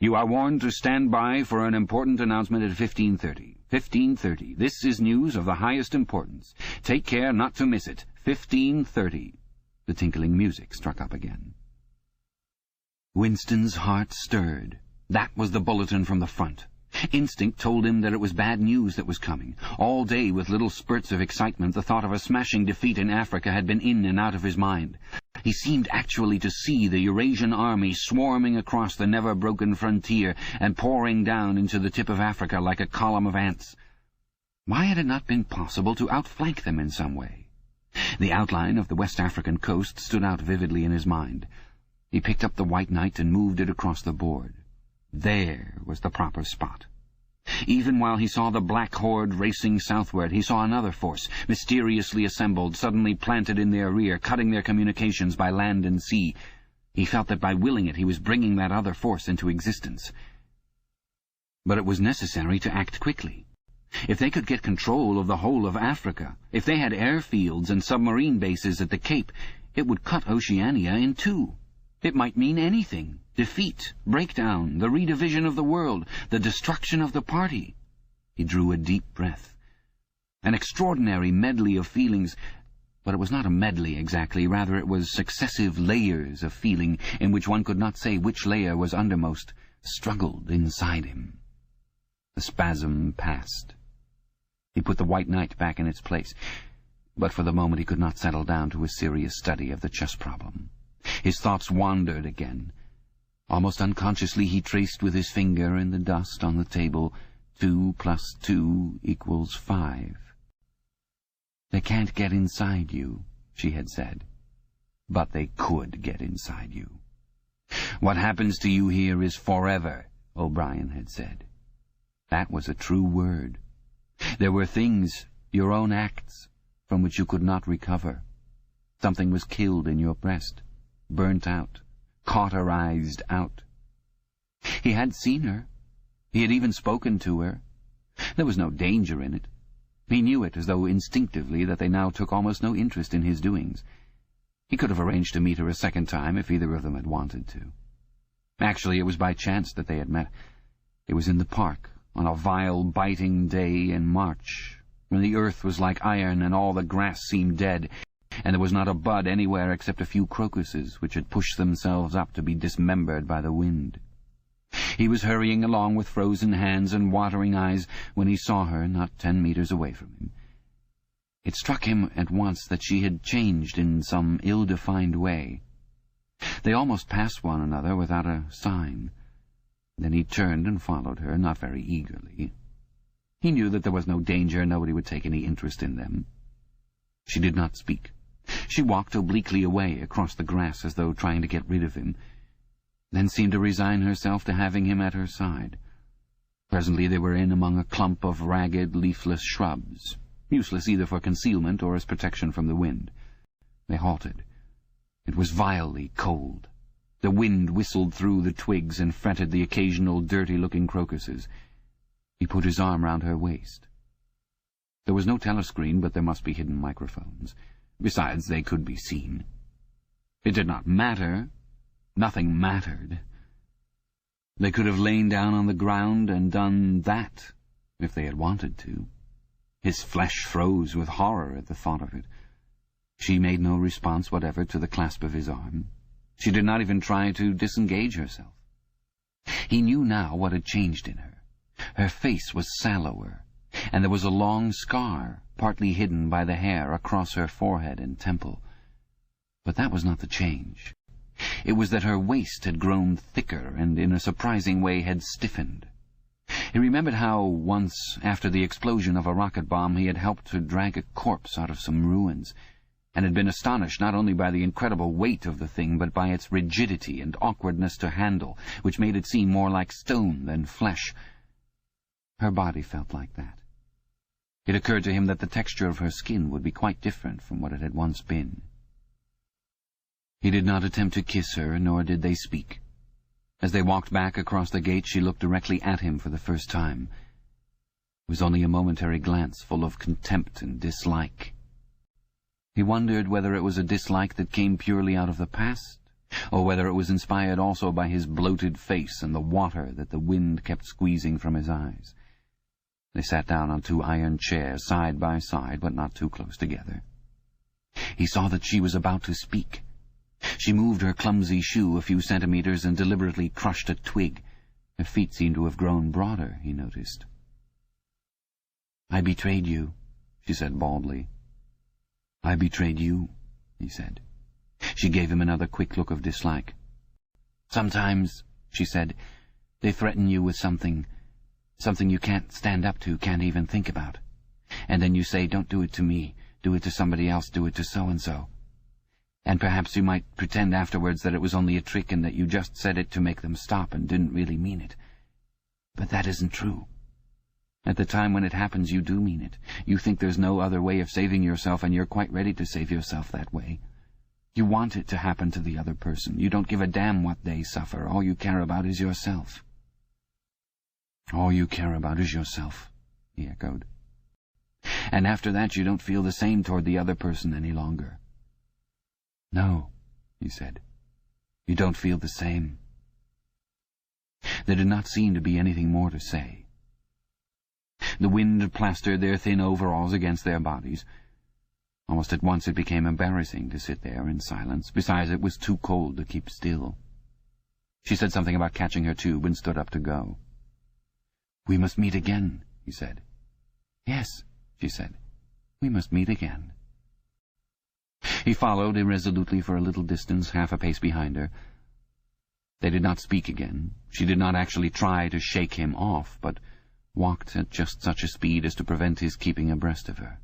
"You are warned to stand by for an important announcement at 15:30. 15:30. This is news of the highest importance. Take care not to miss it. 15:30. The tinkling music struck up again. Winston's heart stirred. That was the bulletin from the front. Instinct told him that it was bad news that was coming. All day, with little spurts of excitement, the thought of a smashing defeat in Africa had been in and out of his mind. He seemed actually to see the Eurasian army swarming across the never-broken frontier and pouring down into the tip of Africa like a column of ants. Why had it not been possible to outflank them in some way? The outline of the West African coast stood out vividly in his mind. He picked up the white knight and moved it across the board. There was the proper spot. Even while he saw the black horde racing southward, he saw another force, mysteriously assembled, suddenly planted in their rear, cutting their communications by land and sea. He felt that by willing it he was bringing that other force into existence. But it was necessary to act quickly. If they could get control of the whole of Africa, if they had airfields and submarine bases at the Cape, it would cut Oceania in two. It might mean anything. Defeat, breakdown, the redivision of the world, the destruction of the party. He drew a deep breath. An extraordinary medley of feelings, but it was not a medley exactly, rather it was successive layers of feeling, in which one could not say which layer was undermost, struggled inside him. The spasm passed. He put the white knight back in its place, but for the moment he could not settle down to a serious study of the chess problem. His thoughts wandered again. Almost unconsciously he traced with his finger in the dust on the table 2 + 2 = 5. "They can't get inside you," she had said. "But they could get inside you. What happens to you here is forever," O'Brien had said. That was a true word. There were things, your own acts, from which you could not recover. Something was killed in your breast, burnt out, cauterized out. He had seen her. He had even spoken to her. There was no danger in it. He knew it as though instinctively that they now took almost no interest in his doings. He could have arranged to meet her a second time if either of them had wanted to. Actually, it was by chance that they had met. It was in the park, on a vile, biting day in March, when the earth was like iron and all the grass seemed dead, and there was not a bud anywhere except a few crocuses which had pushed themselves up to be dismembered by the wind. He was hurrying along with frozen hands and watering eyes when he saw her not 10 meters away from him. It struck him at once that she had changed in some ill-defined way. They almost passed one another without a sign. Then he turned and followed her, not very eagerly. He knew that there was no danger, nobody would take any interest in them. She did not speak. She walked obliquely away across the grass as though trying to get rid of him, then seemed to resign herself to having him at her side. Presently they were in among a clump of ragged, leafless shrubs, useless either for concealment or as protection from the wind. They halted. It was vilely cold. The wind whistled through the twigs and fretted the occasional dirty-looking crocuses. He put his arm round her waist. There was no telescreen, but there must be hidden microphones. Besides, they could be seen. It did not matter. Nothing mattered. They could have lain down on the ground and done that, if they had wanted to. His flesh froze with horror at the thought of it. She made no response whatever to the clasp of his arm. She did not even try to disengage herself. He knew now what had changed in her. Her face was sallower, and there was a long scar, partly hidden by the hair, across her forehead and temple. But that was not the change. It was that her waist had grown thicker and in a surprising way had stiffened. He remembered how, once, after the explosion of a rocket bomb, he had helped to drag a corpse out of some ruins, and had been astonished not only by the incredible weight of the thing, but by its rigidity and awkwardness to handle, which made it seem more like stone than flesh. Her body felt like that. It occurred to him that the texture of her skin would be quite different from what it had once been. He did not attempt to kiss her, nor did they speak. As they walked back across the gate, she looked directly at him for the first time. It was only a momentary glance full of contempt and dislike. He wondered whether it was a dislike that came purely out of the past, or whether it was inspired also by his bloated face and the water that the wind kept squeezing from his eyes. They sat down on 2 iron chairs, side by side, but not too close together. He saw that she was about to speak. She moved her clumsy shoe a few centimeters and deliberately crushed a twig. Her feet seemed to have grown broader, he noticed. "I betrayed you," she said baldly. "I betrayed you," he said. She gave him another quick look of dislike. "Sometimes," she said, "they threaten you with something you can't stand up to, can't even think about. And then you say, 'Don't do it to me, do it to somebody else, do it to so-and-so.' And perhaps you might pretend afterwards that it was only a trick and that you just said it to make them stop and didn't really mean it. But that isn't true. At the time when it happens, you do mean it. You think there's no other way of saving yourself, and you're quite ready to save yourself that way. You want it to happen to the other person. You don't give a damn what they suffer. All you care about is yourself." "All you care about is yourself," he echoed. "And after that you don't feel the same toward the other person any longer." "No," he said. "You don't feel the same." There did not seem to be anything more to say. The wind plastered their thin overalls against their bodies. Almost at once it became embarrassing to sit there in silence. Besides, it was too cold to keep still. She said something about catching her tube and stood up to go. "We must meet again," he said. "Yes," she said. "We must meet again." He followed irresolutely for a little distance, half a pace behind her. They did not speak again. She did not actually try to shake him off, but walked at just such a speed as to prevent his keeping abreast of her.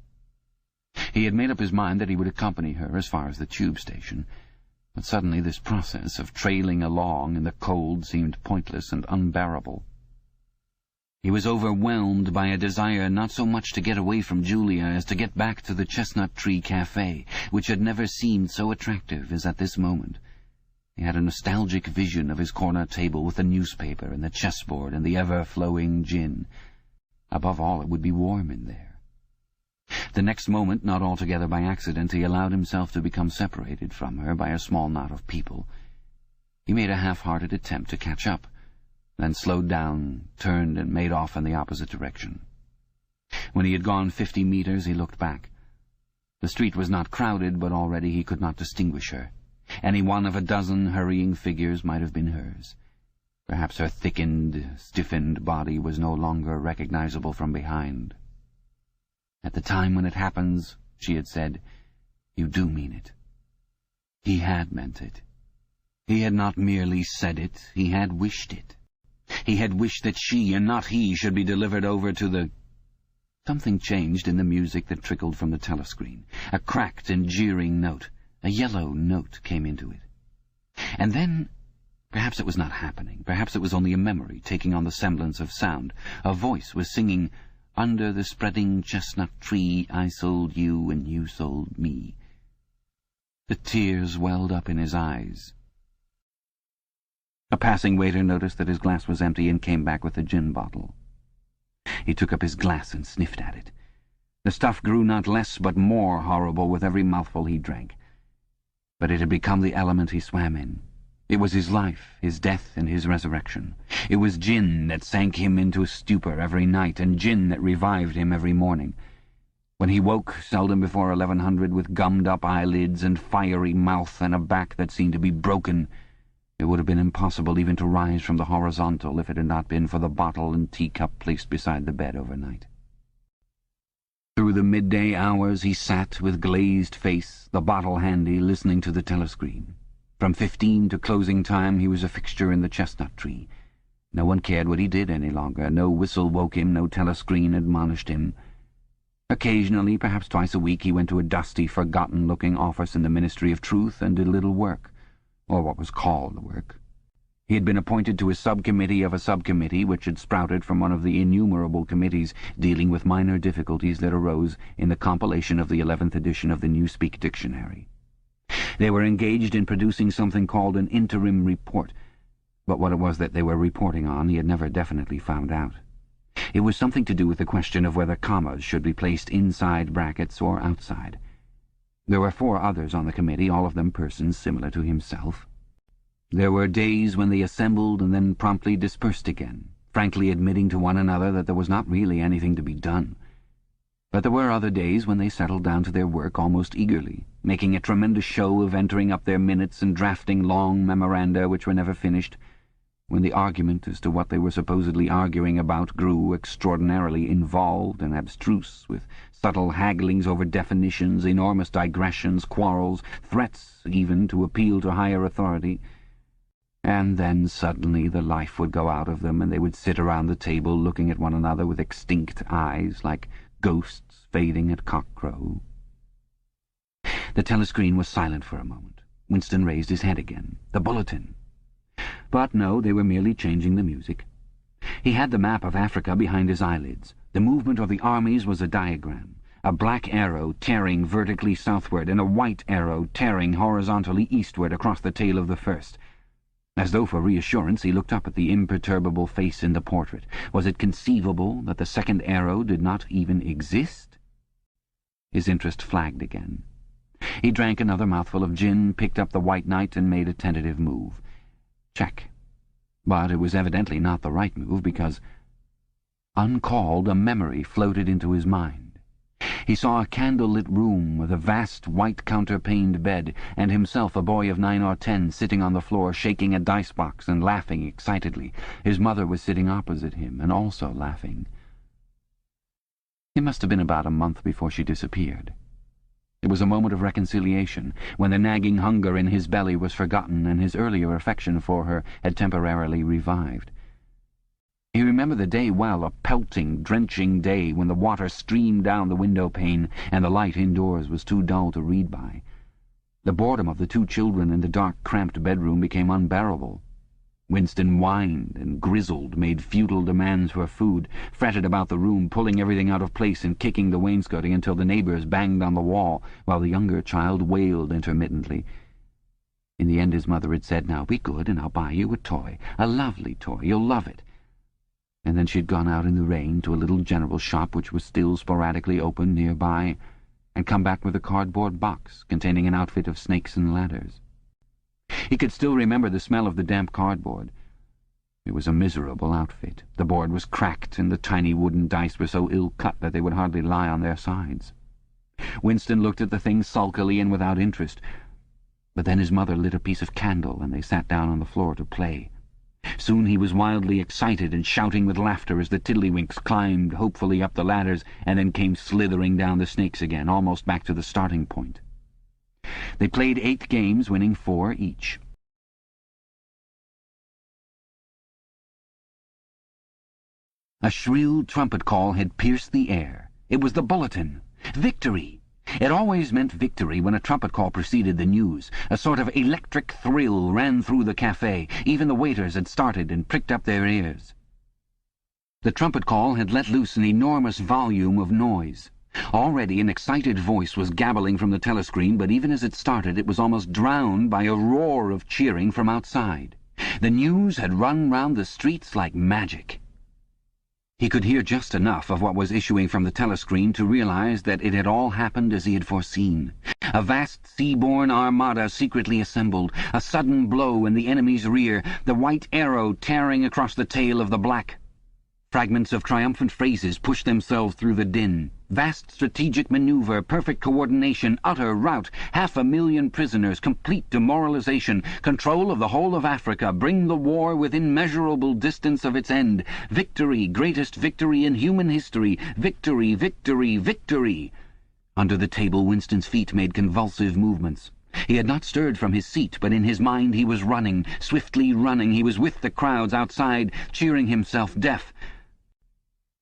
He had made up his mind that he would accompany her as far as the tube station, but suddenly this process of trailing along in the cold seemed pointless and unbearable. He was overwhelmed by a desire not so much to get away from Julia as to get back to the Chestnut Tree Cafe, which had never seemed so attractive as at this moment. He had a nostalgic vision of his corner table with the newspaper and the chessboard and the ever-flowing gin. Above all, it would be warm in there. The next moment, not altogether by accident, he allowed himself to become separated from her by a small knot of people. He made a half-hearted attempt to catch up, then slowed down, turned, and made off in the opposite direction. When he had gone 50 meters, he looked back. The street was not crowded, but already he could not distinguish her. Any one of a dozen hurrying figures might have been hers. Perhaps her thickened, stiffened body was no longer recognizable from behind. "At the time when it happens," she had said, "you do mean it." He had meant it. He had not merely said it, he had wished it. He had wished that she, and not he, should be delivered over to the... Something changed in the music that trickled from the telescreen. A cracked and jeering note, a yellow note, came into it. And then, perhaps it was not happening, perhaps it was only a memory taking on the semblance of sound, a voice was singing, "Under the spreading chestnut tree I sold you and you sold me." The tears welled up in his eyes. A passing waiter noticed that his glass was empty and came back with a gin bottle. He took up his glass and sniffed at it. The stuff grew not less but more horrible with every mouthful he drank. But it had become the element he swam in. It was his life, his death, and his resurrection. It was gin that sank him into a stupor every night, and gin that revived him every morning. When he woke, seldom before 1100, with gummed-up eyelids and fiery mouth and a back that seemed to be broken, it would have been impossible even to rise from the horizontal if it had not been for the bottle and teacup placed beside the bed overnight. Through the midday hours he sat with glazed face, the bottle handy, listening to the telescreen. From 15 to closing time he was a fixture in the chestnut tree. No one cared what he did any longer. No whistle woke him, no telescreen admonished him. Occasionally, perhaps twice a week, he went to a dusty, forgotten-looking office in the Ministry of Truth and did little work, or what was called work. He had been appointed to a subcommittee of a subcommittee which had sprouted from one of the innumerable committees dealing with minor difficulties that arose in the compilation of the 11th edition of the Newspeak Dictionary. They were engaged in producing something called an interim report, but what it was that they were reporting on he had never definitely found out. It was something to do with the question of whether commas should be placed inside brackets or outside. There were 4 others on the committee, all of them persons similar to himself. There were days when they assembled and then promptly dispersed again, frankly admitting to one another that there was not really anything to be done. But there were other days when they settled down to their work almost eagerly, making a tremendous show of entering up their minutes and drafting long memoranda which were never finished, when the argument as to what they were supposedly arguing about grew extraordinarily involved and abstruse, with subtle hagglings over definitions, enormous digressions, quarrels, threats even to appeal to higher authority. And then suddenly the life would go out of them, and they would sit around the table looking at one another with extinct eyes, like ghosts fading at cockcrow. The telescreen was silent for a moment. Winston raised his head again. The bulletin. But no, they were merely changing the music. He had the map of Africa behind his eyelids. The movement of the armies was a diagram, a black arrow tearing vertically southward and a white arrow tearing horizontally eastward across the tail of the first. As though for reassurance, he looked up at the imperturbable face in the portrait. Was it conceivable that the second arrow did not even exist? His interest flagged again. He drank another mouthful of gin, picked up the White Knight, and made a tentative move. Check. But it was evidently not the right move, because, uncalled, a memory floated into his mind. He saw a candle-lit room with a vast white counterpaned bed, and himself, a boy of 9 or 10, sitting on the floor, shaking a dice-box and laughing excitedly. His mother was sitting opposite him, and also laughing. It must have been about a month before she disappeared. It was a moment of reconciliation, when the nagging hunger in his belly was forgotten and his earlier affection for her had temporarily revived. He remembered the day well, a pelting, drenching day when the water streamed down the window-pane and the light indoors was too dull to read by. The boredom of the 2 children in the dark, cramped bedroom became unbearable. Winston whined and grizzled, made futile demands for food, fretted about the room, pulling everything out of place and kicking the wainscoting until the neighbours banged on the wall, while the younger child wailed intermittently. In the end his mother had said, "Now be good, and I'll buy you a toy, a lovely toy, you'll love it." And then she had gone out in the rain to a little general shop which was still sporadically open nearby, and come back with a cardboard box containing an outfit of snakes and ladders. He could still remember the smell of the damp cardboard. It was a miserable outfit. The board was cracked, and the tiny wooden dice were so ill-cut that they would hardly lie on their sides. Winston looked at the thing sulkily and without interest, but then his mother lit a piece of candle, and they sat down on the floor to play. Soon he was wildly excited and shouting with laughter as the tiddlywinks climbed hopefully up the ladders and then came slithering down the snakes again, almost back to the starting point. They played 8 games, winning 4 each. A shrill trumpet call had pierced the air. It was the bulletin. Victory! It always meant victory when a trumpet call preceded the news. A sort of electric thrill ran through the cafe. Even the waiters had started and pricked up their ears. The trumpet call had let loose an enormous volume of noise. Already an excited voice was gabbling from the telescreen, but even as it started it was almost drowned by a roar of cheering from outside. The news had run round the streets like magic. He could hear just enough of what was issuing from the telescreen to realize that it had all happened as he had foreseen. A vast seaborne armada secretly assembled, a sudden blow in the enemy's rear, the white arrow tearing across the tail of the black. Fragments of triumphant phrases pushed themselves through the din. Vast strategic maneuver, perfect coordination, utter rout, 500,000 prisoners, complete demoralization, control of the whole of Africa, bring the war within measurable distance of its end. Victory, greatest victory in human history. Victory, victory, victory. Under the table, Winston's feet made convulsive movements. He had not stirred from his seat, but in his mind he was running, swiftly running. He was with the crowds outside, cheering himself deaf.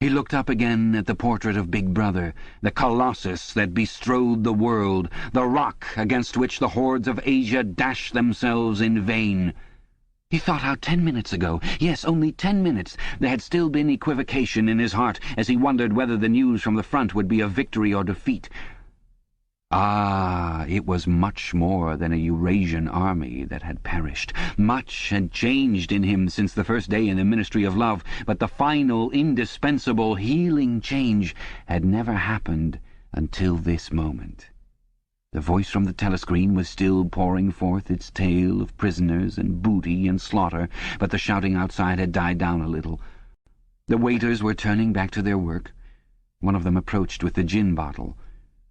He looked up again at the portrait of Big Brother, the colossus that bestrode the world, the rock against which the hordes of Asia dashed themselves in vain. He thought how 10 minutes ago, yes, only 10 minutes, there had still been equivocation in his heart as he wondered whether the news from the front would be of victory or defeat. Ah, it was much more than a Eurasian army that had perished. Much had changed in him since the first day in the Ministry of Love, but the final, indispensable, healing change had never happened until this moment. The voice from the telescreen was still pouring forth its tale of prisoners and booty and slaughter, but the shouting outside had died down a little. The waiters were turning back to their work. One of them approached with the gin bottle.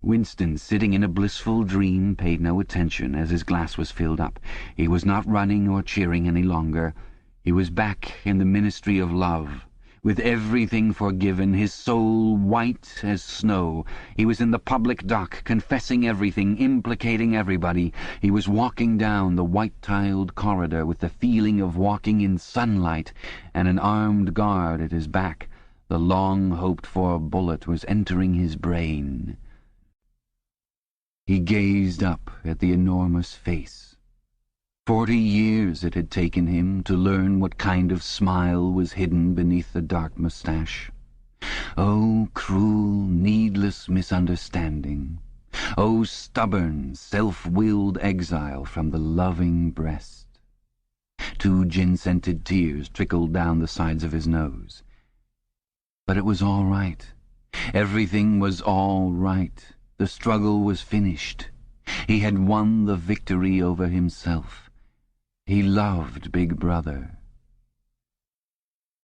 Winston, sitting in a blissful dream, paid no attention as his glass was filled up. He was not running or cheering any longer. He was back in the Ministry of Love, with everything forgiven, his soul white as snow. He was in the public dock, confessing everything, implicating everybody. He was walking down the white-tiled corridor with the feeling of walking in sunlight and an armed guard at his back. The long-hoped-for bullet was entering his brain. He gazed up at the enormous face. 40 years it had taken him to learn what kind of smile was hidden beneath the dark moustache. Oh, cruel, needless misunderstanding. Oh, stubborn, self-willed exile from the loving breast. 2 gin-scented tears trickled down the sides of his nose. But it was all right. Everything was all right. The struggle was finished. He had won the victory over himself. He loved Big Brother.